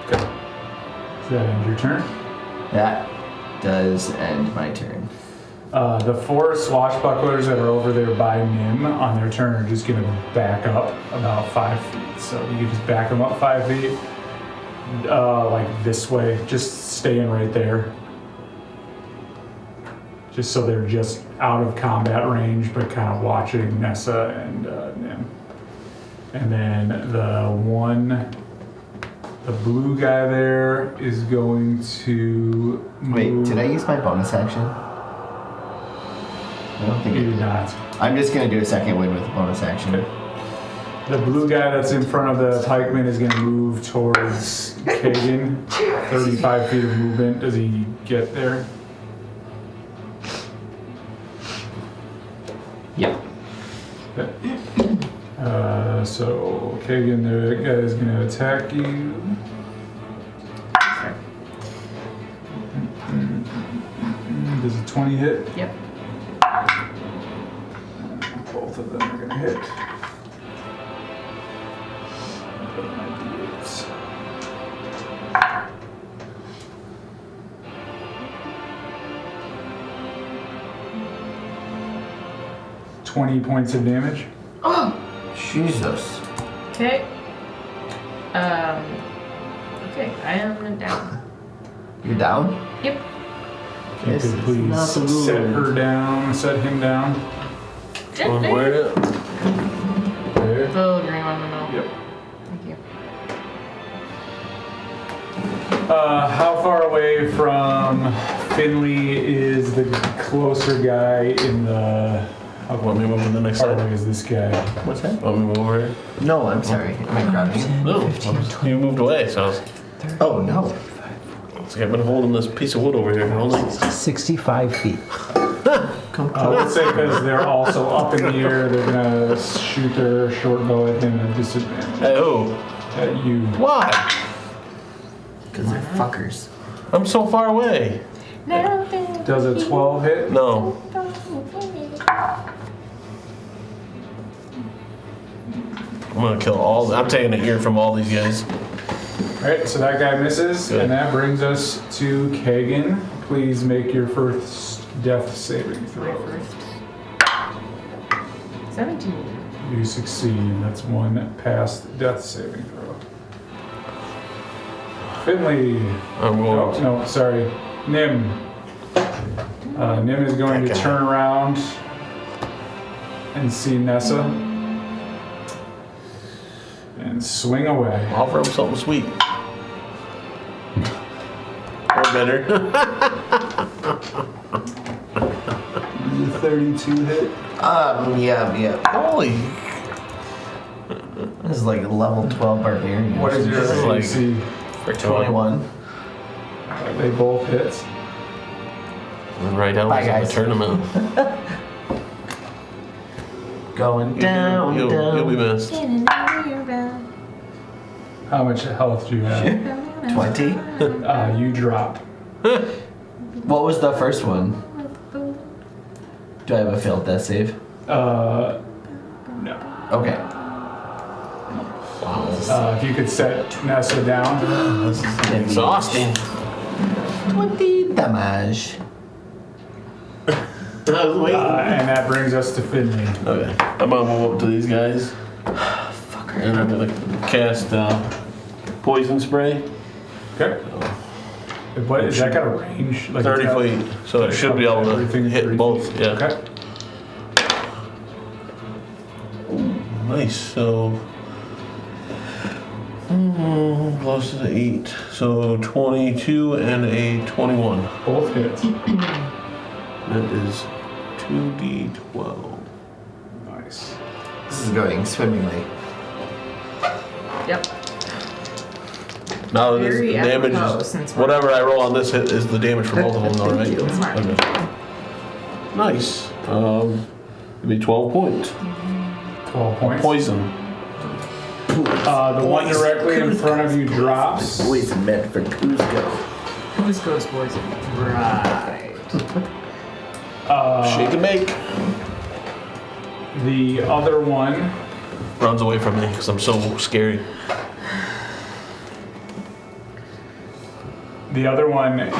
Okay. Does that end your turn? That does end my turn. The 4 swashbucklers that are over there by Nim on their turn are just going to back up about 5 feet. So you can just back them up 5 feet, like this way, just staying right there. Just so they're just out of combat range, but kind of watching Nessa and Nim. And then the blue guy there is going to move. Wait, did I use my bonus action? I don't think I You did did. not. I'm just gonna do a second win with the bonus action. Okay. The blue guy that's in front of the pikeman is going to move towards Kagan. 35 feet of movement. Does he get there? Yeah. Okay. So Kagan, the guy is going to attack you. Does a 20 hit? Yep. Both of them are going to hit. Put my D8s. 20 points of damage. Oh! Jesus. Okay. Okay, I am down. You're down? Yep. If you This could is please not the rule. set him down. Where it? There. The little green one in the middle. Yep. Thank you. How far away from Finley is the closer guy in the... How Want me to move to the next far side? away is this guy? What's that? Want me to move over here? No, I'm sorry. Am I crowding you? No, you moved away, so I was Oh, no. it's like I've been holding this piece of wood over here only. 65 feet. Come I would say because they're also up in the air, they're gonna shoot their short bow at him at disadvantage. Hey, oh, At you. why? Because they're fuckers. I'm so far away. Does a 12 hit? No. I'm gonna kill all. I'm taking an ear from all these guys. Alright, so that guy misses, Good. and that brings us to Kagan. Please make your first death saving My throw. first. 17. You succeed. That's one past death saving throw. Finley. I'm Oh, going. no, sorry. Nim. Nim is going to turn around and see Nessa and swing away. Offer him something sweet. Or better. 32 hit. Yeah. Holy. This is like a level 12 barbarian. What is your This is like- AC? For 21. They both hit. Right out Bye, in the guys. tournament. Going down, You'll be down. missed. How much health do you have? 20. You drop. What was the first one? Do I have a failed death save? No. Okay. If you could set Nessa down. This is exhausting. 20 damage. I was waiting. And that brings us to Finley. Okay, I'm gonna move up to these guys. And I'm gonna cast poison spray. Okay. What is that got a range? Like 30 is that- feet, so it should be able to Everything is 30 hit both. feet. Yeah. Okay. Nice. So close to the 8. So 22 and a 21. Both hits. That is 2d12. Nice. This is going swimmingly. Yep. Now this Very damage apropos, is since we're- whatever I roll on this hit is the damage for both of them, though, right? Thank you. Smart. Okay. Nice. It'd be 12 points. 12 points. Poison. The one directly in front of you drops. Poison meant for Kuzco. Who's goes poison? Right. Shake and bake. The other one Runs away from me because I'm so scary.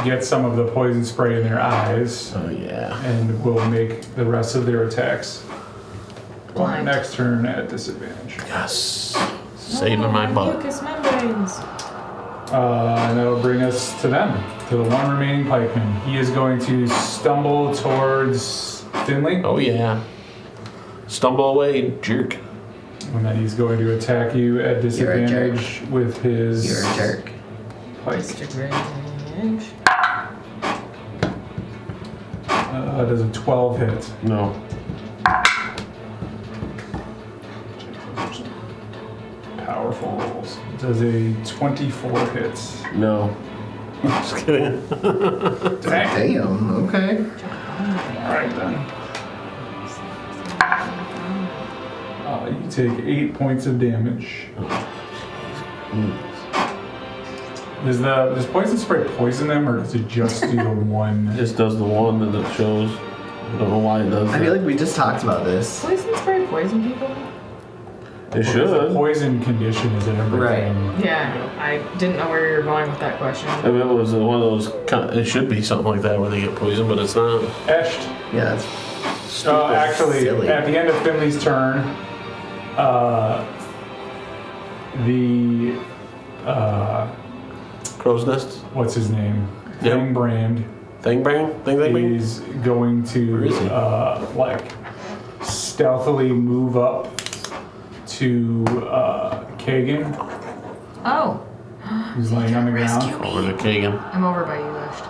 gets some of the poison spray in their eyes Oh yeah. and will make the rest of their attacks on their Blind. next turn at disadvantage. Yes. Saving my butt. Mucus membranes. And that'll bring us to them, to the one remaining pikeman. He is going to stumble towards Finley, Oh yeah. Stumble away, jerk. and then he's going to attack you at You're a jerk. disadvantage with his You're a jerk. pike. Disadvantage. Does a 12 hit? No. Powerful rolls. Does a 24 hit? No. Just kidding. Dang. Damn, okay. Alright then. You take 8 points of damage. Does poison spray poison them, or does it just do the one? Just does the one that it shows. I don't know why it does I that. feel like we just talked about this. Poison spray poison people? It The should. poison condition is in everything. Yeah, I didn't know where you were going with that question. If it was one of those, it should be something like that where they get poisoned, but it's not. Eshed. Yeah, that's stupid. Actually, silly. at the end of Finley's turn, the Crow's nest? what's his name? Yep. Thingbrand Thing bang? Thing bang? is going Where is he? to like stealthily move up to Kagan, Oh, who's laying on the ground. Over to Kagan. I'm over by you, Ashed.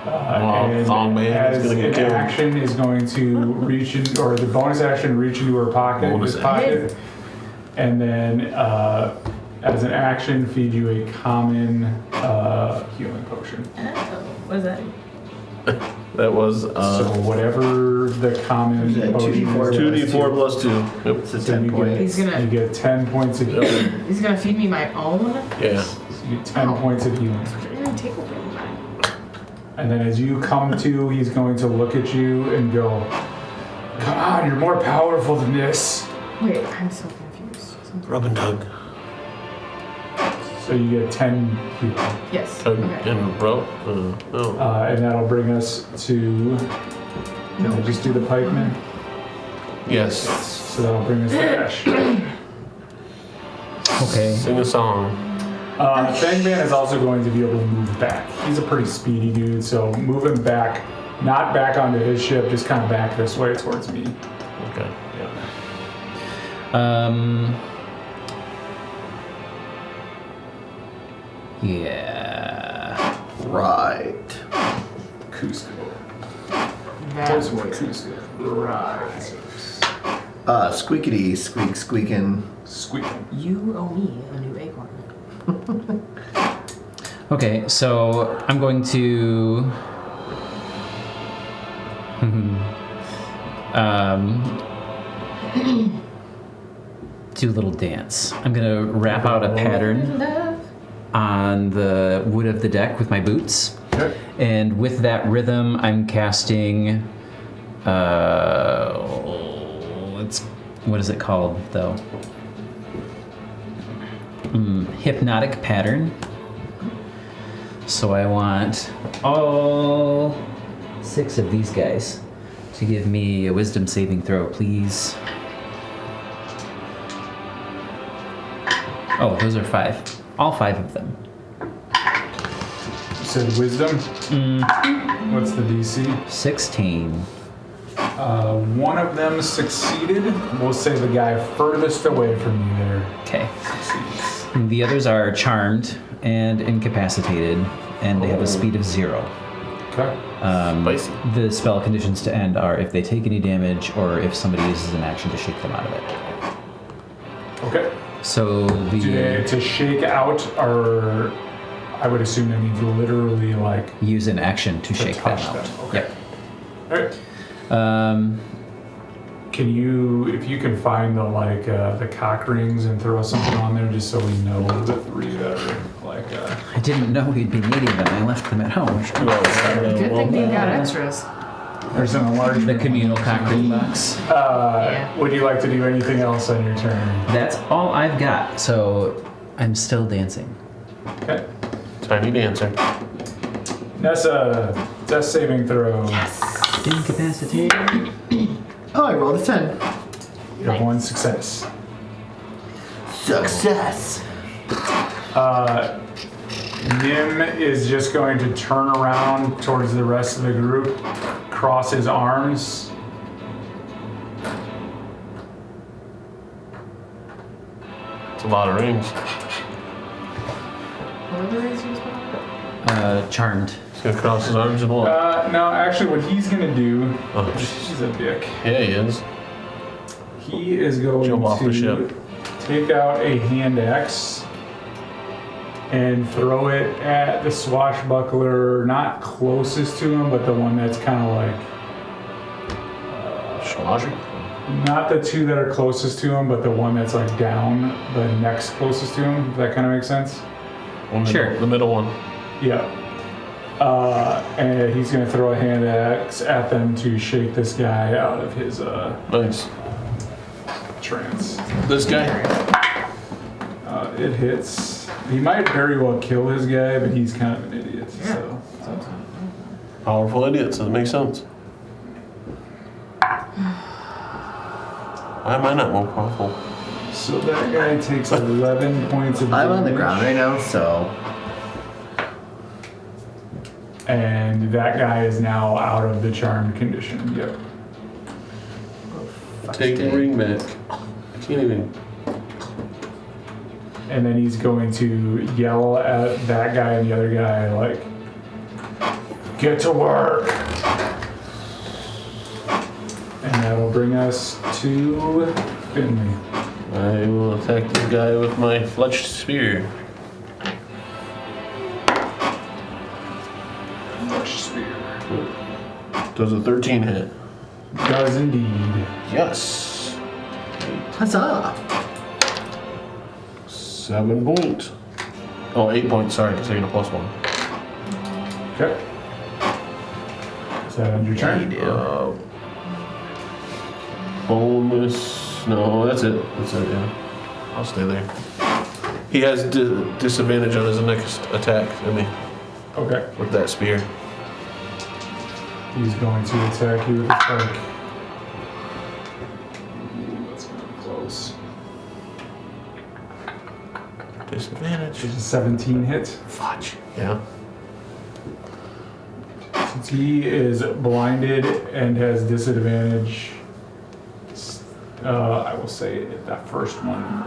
And Thong Man is as gonna get an killed. action is going to reach in, or the bonus action reach into her pocket, Bonus his pocket, and then as an action feed you a common healing potion. Oh, what is that? That was So whatever the common Is that potion 2d4? is, 2d4 plus 2. Yep. It's a so 10 you point. He's get, gonna- you get 10 points of healing. He's gonna feed me my own? Yeah. So you get 10 points of healing. You're gonna take away mine. And then as you come to, he's going to look at you and go, "Come on, you're more powerful than this." Wait, I'm so confused. Rub and tug. So you get 10 healing. Yes. Tug Okay. and rope. No. And that'll bring us to. Did I just do the pikeman? Yes. So that'll bring us to Ash. Okay. Sing a song. Fangman is also going to be able to move back. He's a pretty speedy dude, so move him back, not back onto his ship, just kind of back this way towards me. Okay. Yeah. Yeah. Right. Cusco. That's Cusco. Right. Squeakity, squeaking. Squeaking. You owe me a new acorn. Okay, so I'm going to do a little dance. I'm gonna rap out a pattern on the wood of the deck with my boots. Okay. And with that rhythm, I'm casting. What is it called though? Hypnotic pattern. So I want all 6 of these guys to give me a wisdom saving throw, please. Oh, those are 5. All 5 of them. You said wisdom? What's the DC? 16. One of them succeeded. We'll say the guy furthest away from you there Okay. succeeds. The others are charmed and incapacitated, and they have a speed of 0. Okay. Spicy. The spell conditions to end are if they take any damage or if somebody uses an action to shake them out of it. Okay. So To shake out, or I would assume that means literally like use an action to shake them touch out. them. Okay. All right. Yep. Can you, if you can find the cock rings and throw something on there, just so we know the 3 that are like. I didn't know we'd be needing them. I left them at home. Good thing you got extras. There's an enlarged. The communal cockring box. Would you like to do anything else on your turn? That's all I've got. So I'm still dancing. Okay. Tiny dancer. Nessa, death saving throw. Incapacitated. Oh, I rolled a 10. You have 1 success. Success. Nim is just going to turn around towards the rest of the group, cross his arms. It's a lot of rings. What are the rings you spell? Charmed. He's gonna cross his arms and walk. No, actually what he's going to do, Oh, he's a dick. yeah, he is. He is going Jump off the to ship. take out a hand axe and throw it at the swashbuckler, not closest to him, but the one that's kind of like, Schwazzy? not the 2 that are closest to him, but the one that's like down, the next closest to him. Does that kind of make sense? Sure. The middle one. Yeah. And he's going to throw a hand axe at them to shake this guy out of his Nice. trance. This guy? It hits. He might very well kill his guy, but he's kind of an idiot. So. Powerful idiot, so that makes sense. Why am I not more powerful? So that guy takes 11 points of damage. I'm on the ground right now, so. And that guy is now out of the charmed condition. Yep. Take the ring back. I can't even. And then he's going to yell at that guy and the other guy, like, get to work. And that'll bring us to Finley. I will attack this guy with my fletched spear. Spear. Does a 13 hit? Does indeed. Yes. Huzzah. 7 points. Oh, 8 points, sorry, because I get a +1. Okay. Is that end your turn? Bonus. No, that's it. That's it, yeah. I'll stay there. He has disadvantage on his next attack, doesn't he? Okay. With that spear. He's going to attack you with a spike. Ooh, that's gonna be close. Disadvantage. There's a 17 hit. Fudge. Yeah. Since he is blinded and has disadvantage, I will say that first one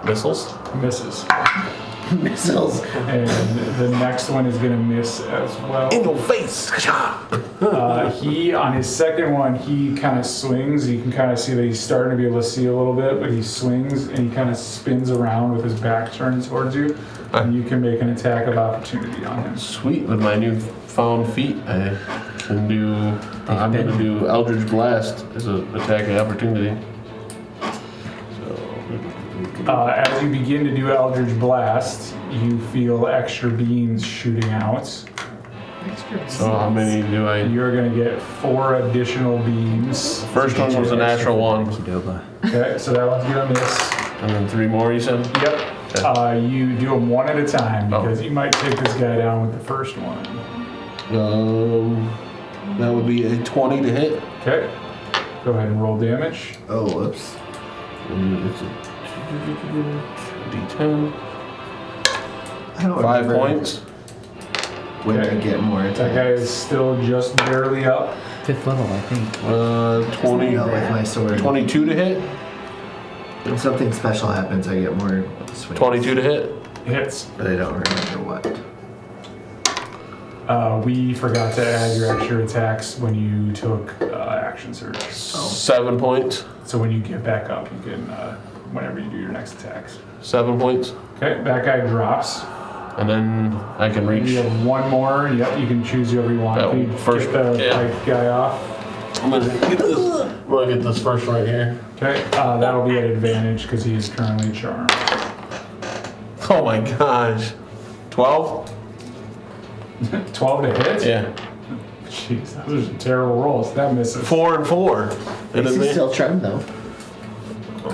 Missiles? misses. Missiles. And the next one is going to miss as well. In your face! He, on his second one, he kind of swings. You can kind of see that he's starting to be able to see a little bit, but he swings and he kind of spins around with his back turned towards you. And you can make an attack of opportunity on him. Sweet, with my newfound feat, I can do. I'm going to do Eldritch Blast as an attack of opportunity. As you begin to do Eldritch Blast, you feel extra beams shooting out. So how many do I? You're going to get 4 additional beams. First one was a natural one. Okay, so that one's going to miss. And then 3 more, you said? Yep. You do them one at a time because you might take this guy down with the first one. That would be a 20 to hit. Okay. Go ahead and roll damage. Oh, whoops. And it's a D10. I don't 5 remember points. when I get more That guy attacks. is still just barely up. 5th level, I think. 20. No, with my sword. 22 to hit. When something special happens, I get more swings. 22 to hit. Hits. But I don't remember what. We forgot to add your extra attacks when you took action surge. 7 points. So when you get back up, you can, whenever you do your next attacks. 7 points. Okay, that guy drops. And then I can reach. You have one more. Yep, you can choose whoever you want. That Can you first- get the yeah. pike guy off. I'm gonna get this. I'm gonna get this first right here. Okay, that'll be at advantage because he is currently charmed. Oh my gosh. 12? 12 to hit? Yeah. Jeez, those are terrible rolls. That misses. 4 and 4. And Is then he they- still charmed though?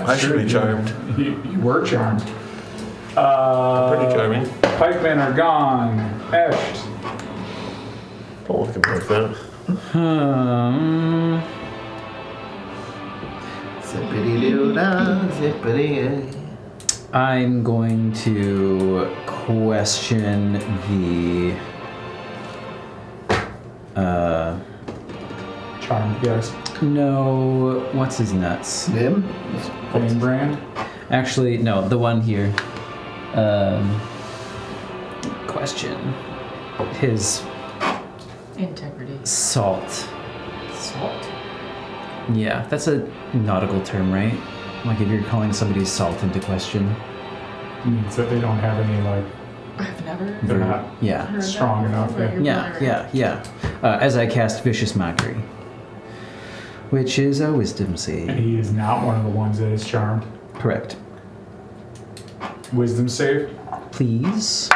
I should be charmed. You were charmed. Pretty charming. Pikemen are gone. Eshed. Don't look at me like that. Zippity-doo-dah, zippity. I'm going to question the Charmed, yes. no, what's his nuts? Him? Flame brand. Actually, no, the one here. Question his Integrity. salt. Salt. Yeah, that's a nautical term, right? Like if you're calling somebody's salt into question. Means that they don't have any, like, I've never they're not Yeah. heard strong that enough. before, but Yeah. you're right. Yeah. As I cast Vicious Mockery, which is a wisdom And save. he is not one of the ones that is charmed. Correct. Wisdom save. Please.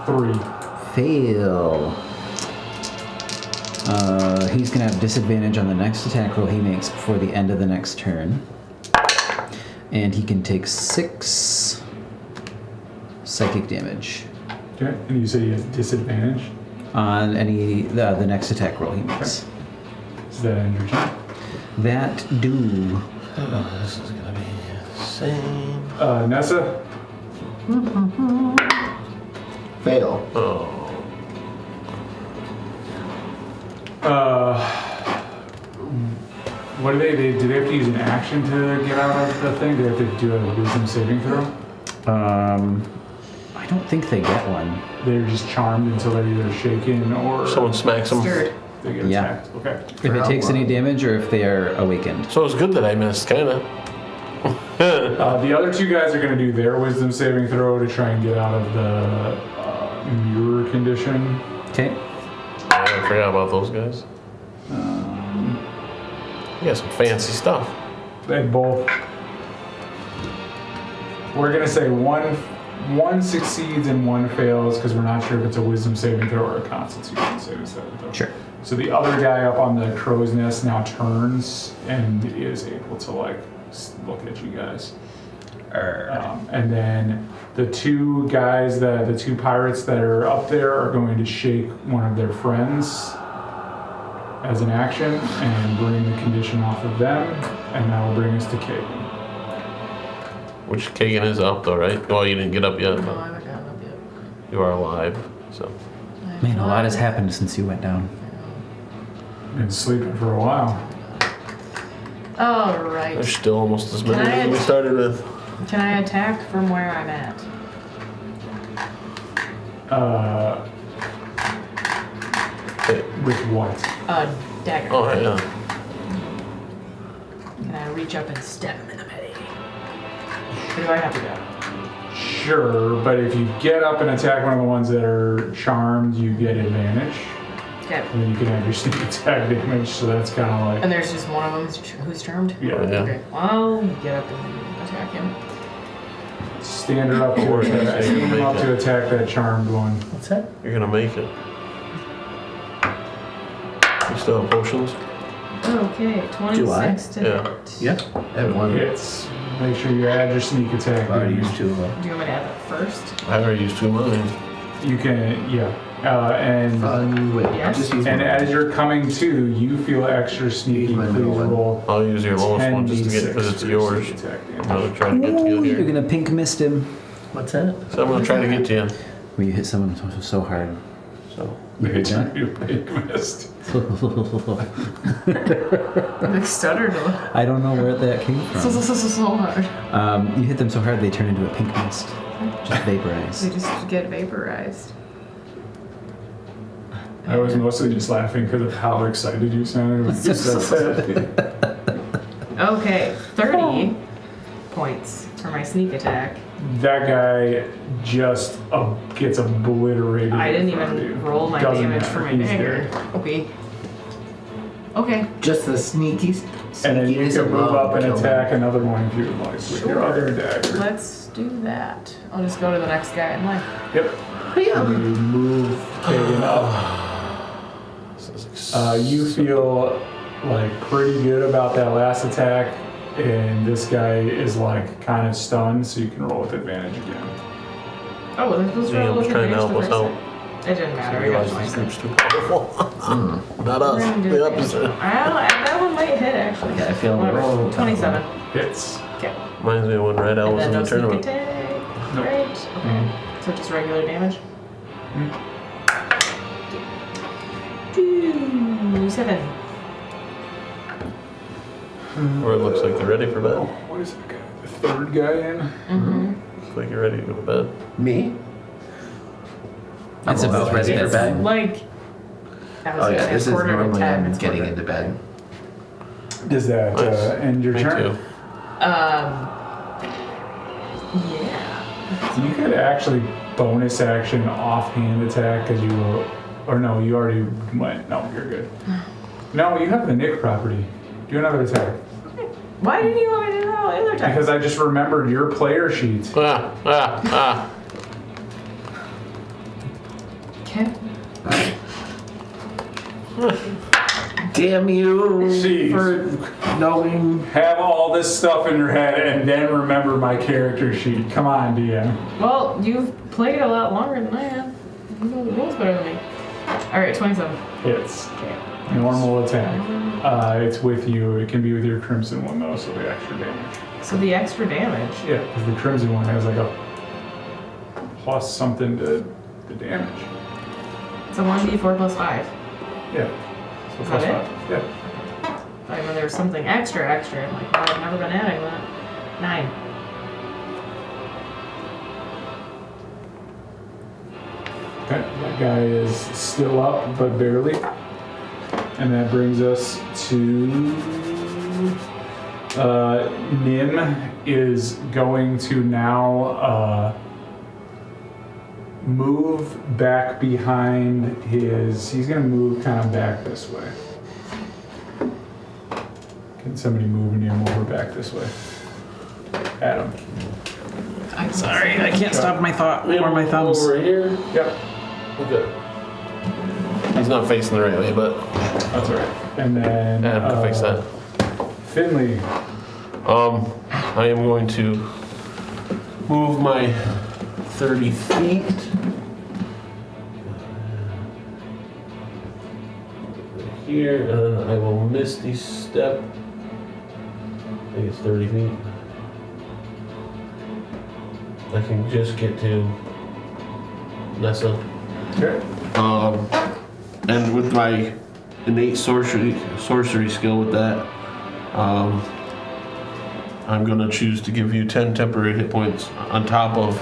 3. Fail. He's gonna have disadvantage on the next attack roll he makes before the end of the next turn. And he can take 6 psychic damage Okay. And you said he has disadvantage. on the next attack roll he makes. Is that end your turn? That do. This is gonna be the same. Nessa? Fail. Oh. What do they do? They have to use an action to get out of the thing? Do they have to do a wisdom saving throw? I don't think they get one. They're just charmed until they're either shaken or Someone smacks him. Stirred. they get Yeah. attacked. Okay. If it takes any damage or if they are awakened. So it's good that I missed, kinda. The other 2 guys are going to do their wisdom saving throw to try and get out of the mirror condition. Okay. I forgot about those guys. You got some fancy stuff. They both. We're going to say one succeeds and one fails because we're not sure if it's a wisdom saving throw or a constitution saving throw. Sure. So the other guy up on the crow's nest now turns and is able to like look at you guys. And then the 2 guys, the 2 pirates that are up there are going to shake one of their friends as an action and bring the condition off of them, and that will bring us to Caitlin. Which Kagan is up though, right? Well, you didn't get up yet, No, but I haven't gotten up yet. you are alive. So Man, a lot has happened since you went down. Been sleeping for a while. Alright. there's still almost as many Can I- as we started with. Can I attack from where I'm at? Okay. With what? Dagger. Oh yeah. Can I reach up and stab him in the belly? Or do I have to go? Sure, but if you get up and attack one of the ones that are charmed, you get advantage. Okay. And then you can have your sneak attack damage, so that's kind of like. And there's just one of them who's charmed? Yeah. Yeah. Okay. Well, get up and attack him. Stand her up to Or attack. you say Stand her up make to attack that charmed one. What's that? You're gonna make it. You still have potions? Okay, 26 to Yeah. hit. Yeah. I have one. Hits. Make sure you add your sneak attack. I've already damage. used 2 of them. Do you want me to add that first? I already used 2 of mine. You can, yeah. And Wait, Yes. just use and one. as you're coming to, you feel extra sneaky. Use my Please middle one. roll I'll use your lowest one just to get 10d6 because it's for your yours. sneak attack damage. I'm gonna try to get to you Ooh, you're here. gonna pink mist him. What's that? So I'm gonna try to get to you. Where you hit someone so hard. So. You heard that? You pink mist. They stuttered a little. I don't know where that came So from. hard. You hit them so hard they turn into a pink mist. Just They vaporized. just get vaporized. I was mostly just laughing because of how excited you sounded when you said that. Okay, 30 points for my sneak attack. That guy just gets obliterated. I didn't in front of even you. roll my Doesn't damage matter. for my He's dagger. dead. Okay. Okay. Just the sneaky. And then you sneakiness can move alone up and killed him. attack another one if you would like with your Sure. other dagger. Let's do that. I'll just go to the next guy in line. Yep. And you move Kagan up. You feel like pretty good about that last attack, and this guy is like kind of stunned, so you can roll with advantage again. Oh, well, they're supposed to roll Liam's with trying to advantage help the us first out. time. It didn't matter. I got Realize this 27. group's too powerful. Not us. We're gonna do The advantage. opposite. That one might hit actually. Yeah, I feel Whatever. roll. 27. Hits. Okay. Reminds me of when Red Owl And was then in no the sneak tournament. attack. Nope. Great. Okay. So just regular damage. 7. Or it looks like you're ready for bed. What is that guy? The third guy in? Looks like you're ready to go to bed. Me? It's I'm about always ready for It's bed. like. I was Oh gonna yeah, say this is quarter to normally 10. I'm It's getting quarter. into bed. Does that Nice. end your Me turn? too. Yeah. You could actually bonus action offhand attack because you will, or no, you already went. No, you're good. No, you have the Nick property. Do another attack. Why didn't you want me to do that all the other times? Because I just remembered your player sheet. Ah. Okay. Damn you Jeez. for knowing. Have all this stuff in your head and then remember my character sheet. Come on, DM. Well, you've played a lot longer than I have. You know the rules better than me. Alright, 27. Hits. Okay. Normal attack. It's with you. It can be with your crimson one though, so the extra damage. So the extra damage. Yeah, because the crimson one has like a plus something to the damage. So 1d4 plus 5. Yeah. So Is plus that it? 5. Yeah. I know there was something extra. I'm like, well, I've never been adding that. 9. Okay, that guy is still up, but barely. And that brings us to Nim is going to now move back behind his. He's going to move kind of back this way. Can somebody move Nim over back this way? Adam. I'm Sorry, I can't stop my thought or my thumbs. Over here. Yep. Okay. He's not facing the right way, but That's all right. And then I have to fix that. Finley. I am going to move my 30 feet. Here, and then I will Misty Step. I think it's 30 feet. I can just get to Nessa. Okay. And with my innate sorcery skill with that, I'm gonna choose to give you 10 temporary hit points on top of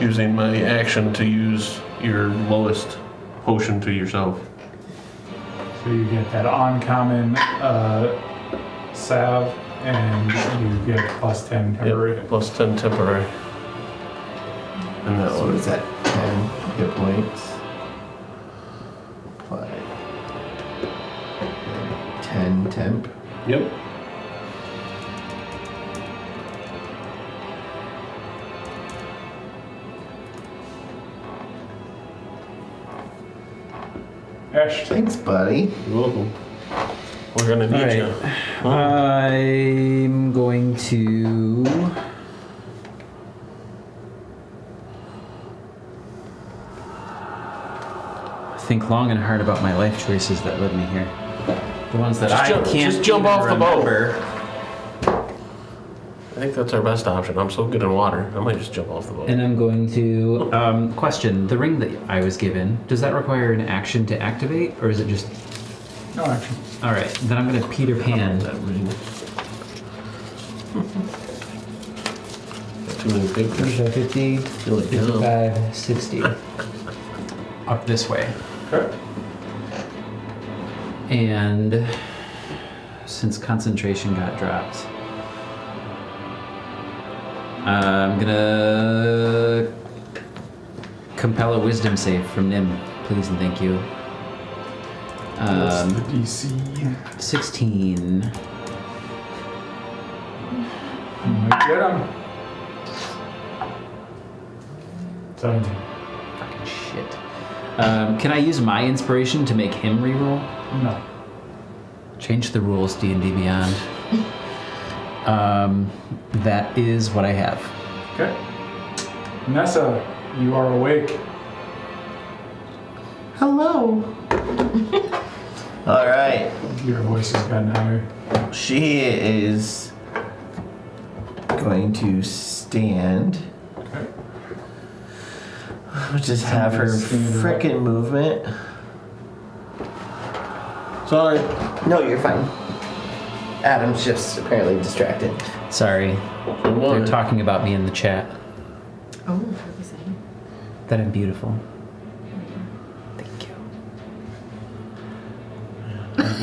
using my action to use your lowest potion to yourself. So you get that uncommon salve, and you get plus 10 temporary. Yep, plus 10 temporary. And that So one. what is that? 10 hit points. Apply. 10 temp. Yep. Ash, Thanks, buddy. You're welcome. We're gonna need you. I'm going to. Think long and hard about my life choices that led me here. The ones that I can't just jump even off the boat. remember. I think that's our best option. I'm so good in water. I might just jump off the boat. And I'm going to question the ring that I was given. Does that require an action to activate, or is it just? no action. All right, then I'm going to Peter Pan. That ring. Got too many pictures. 50, Feel like dumb. 55, 60. Up this way. Okay. And since concentration got dropped, I'm gonna compel a wisdom save from Nim, please and thank you. What's the DC? 16. Might get him. 17. Fucking shit. Can I use my inspiration to make him reroll? No. Change the rules, D&D Beyond. That is what I have. Okay. Nessa, you are awake. Hello. All right. Your voice has gotten higher. She is going to stand. Okay. We'll just have her frickin' movement. Sorry. No, you're fine. Adam's just apparently distracted. Sorry. They're talking about me in the chat. Oh, what was that? That I'm beautiful. Thank you.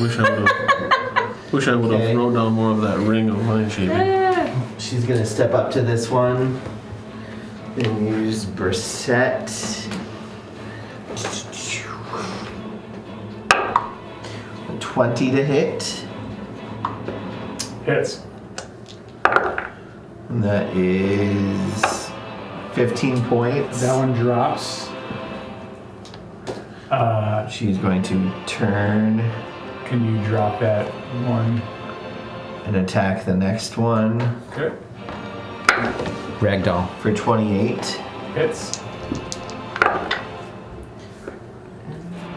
Wish I would have Okay. thrown down more of that ring of mind shaping. She's gonna step up to this one and use Brissette. 20 to hit. Hits. And that is 15 points. That one drops. She's going to turn Can you drop that one? and attack the next one Okay. Ragdoll. for 28. Hits.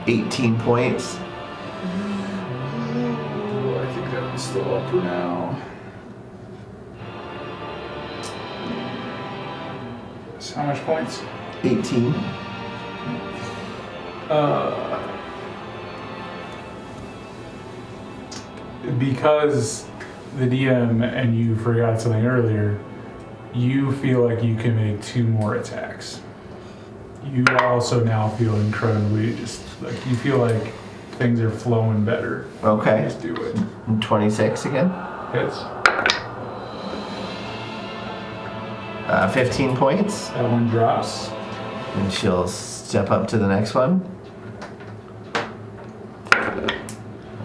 18 points. Ooh, I think that one's still up for now. So how much points? 18. Because the DM and you forgot something earlier, you feel like you can make 2 more attacks. You also now feel incredibly you feel like things are flowing better. Okay. Just do it. And 26 again. Hits. 15 points. That one drops. And she'll step up to the next one.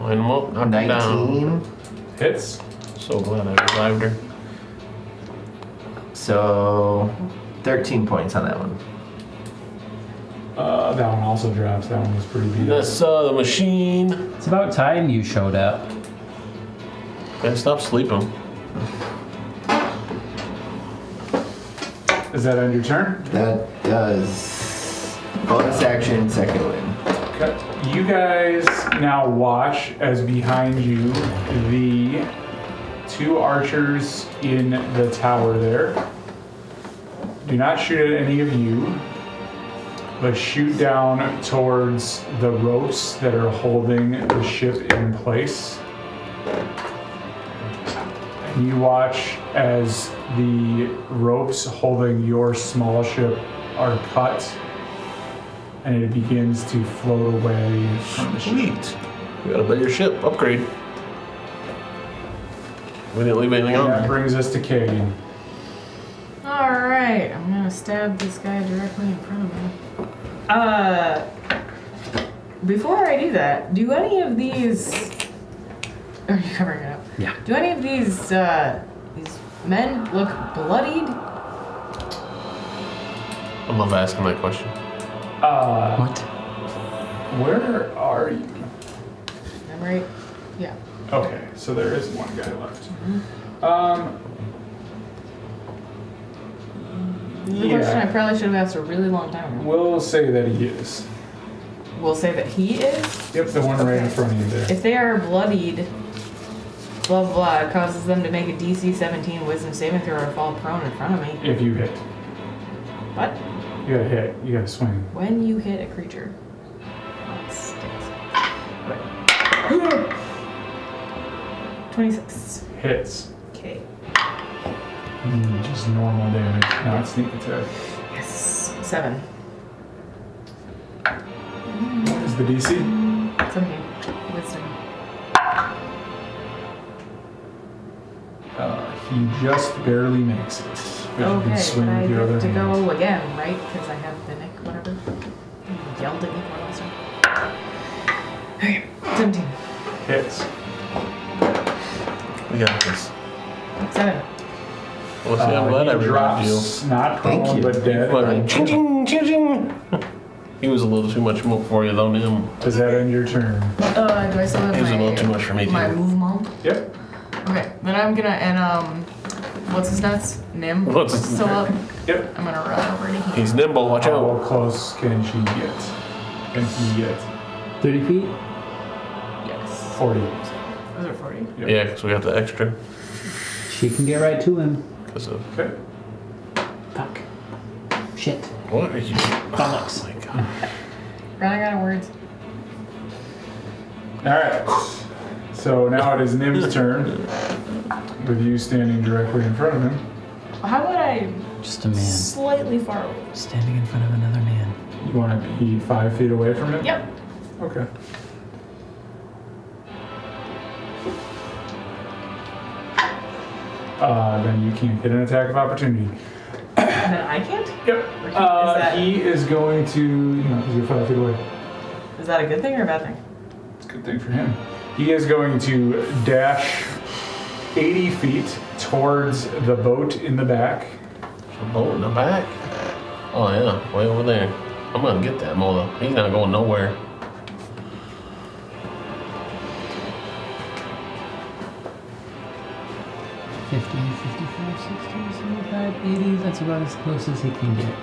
Line them up, knock them down. 19. Hits. So glad I revived her. So 13 points on that one. That one also drops. That one was pretty beat up. That's the machine. It's about time you showed up. Gotta stop sleeping. Is that end your turn? That does bonus action, second win. Okay. You guys now watch as behind you the 2 archers in the tower there do not shoot at any of you, but shoot down towards the ropes that are holding the ship in place. And you watch as the ropes holding your small ship are cut, and it begins to float away from the ship. Sweet. We got a bigger ship. Upgrade. We didn't leave anything And that on. brings us to Kagan. Alright, I'm gonna stab this guy directly in front of me. Before I do that, do any of these... Are you covering it up? Yeah. Do any of these men look bloodied? I love asking that question. What? Where are you? I'm right. Yeah. Okay, so there is one guy left. This is a question I probably should have asked a really long time ago. We'll say that he is. We'll say that he is. Yep, the one right in front of you there. If they are bloodied, blah blah blah, it causes them to make a DC 17 Wisdom saving throw or fall prone in front of me. If you hit. What? You gotta hit. You gotta swing. When you hit a creature. That stinks. Okay. 26. Hits. Okay. Just normal damage, not sneak attack. Yes. 7. What is the DC? 17. Wisdom. He just barely makes it. But you Okay, can swing but I with your other get to hand. go again, right? Because I have the nick, whatever. You yelled at me for last time. Okay, 17. Hits. We got this. 7. Well, see, I'm glad I he revived you. drops, not Thank prone, you. but dead. Fucking ching, ching, ching, ching. He was a little too much for you, though, him. Does that end your turn? Do I still have He was a little too much for me, my too. movement? Yep. Okay, then I'm gonna, and what's his nuts? Nim? What's his- Still up? Yep. I'm gonna run over to him. He's nimble, watch How out. close can she get? Can he get? 30 feet? Yes. 40. Was it 40? Yeah, because we got the extra. She can get right to him. Because of. Okay. Fuck. Shit. What are you? Bollocks. Oh my god. Running out of words. Alright. So now it is Nim's turn. With you standing directly in front of him. How about I Just a man. slightly far away? Standing in front of another man. You want to be 5 feet away from him? Yep. Okay. Then you can't get an attack of opportunity. And then I can't? Yep. that- He is going to, because you're 5 feet away. Is that a good thing or a bad thing? It's a good thing for him. He is going to dash 80 feet towards the boat in the back. The boat in the back? Oh, yeah, way over there. I'm gonna get that mother. He's not going nowhere. That's about as close as he can get.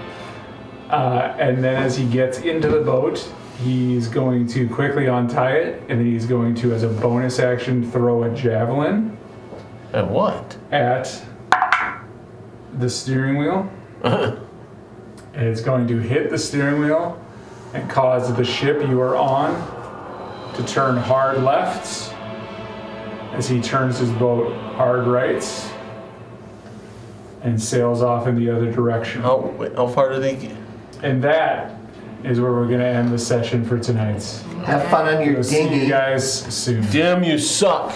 And then as he gets into the boat, he's going to quickly untie it, and then he's going to, as a bonus action, throw a javelin And what? at the steering wheel. And it's going to hit the steering wheel and cause the ship you are on to turn hard lefts as he turns his boat hard rights and sails off in the other direction. How far did he get? And that is where we're going to end the session for tonight. Have fun on your We'll see you dinghy. guys soon. Damn, you suck.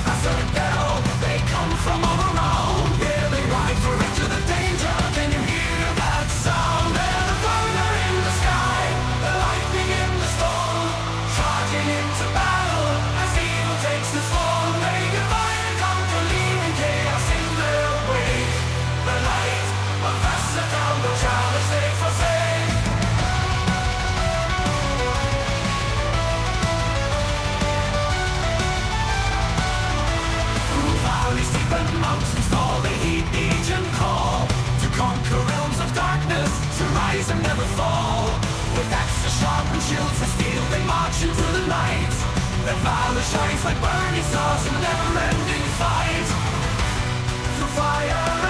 They come from all around. Yeah, they ride for into the danger. Can you hear With axes sharp and shields of steel, they march into the night. Their valor shines like burning stars in a never-ending fight. Through fire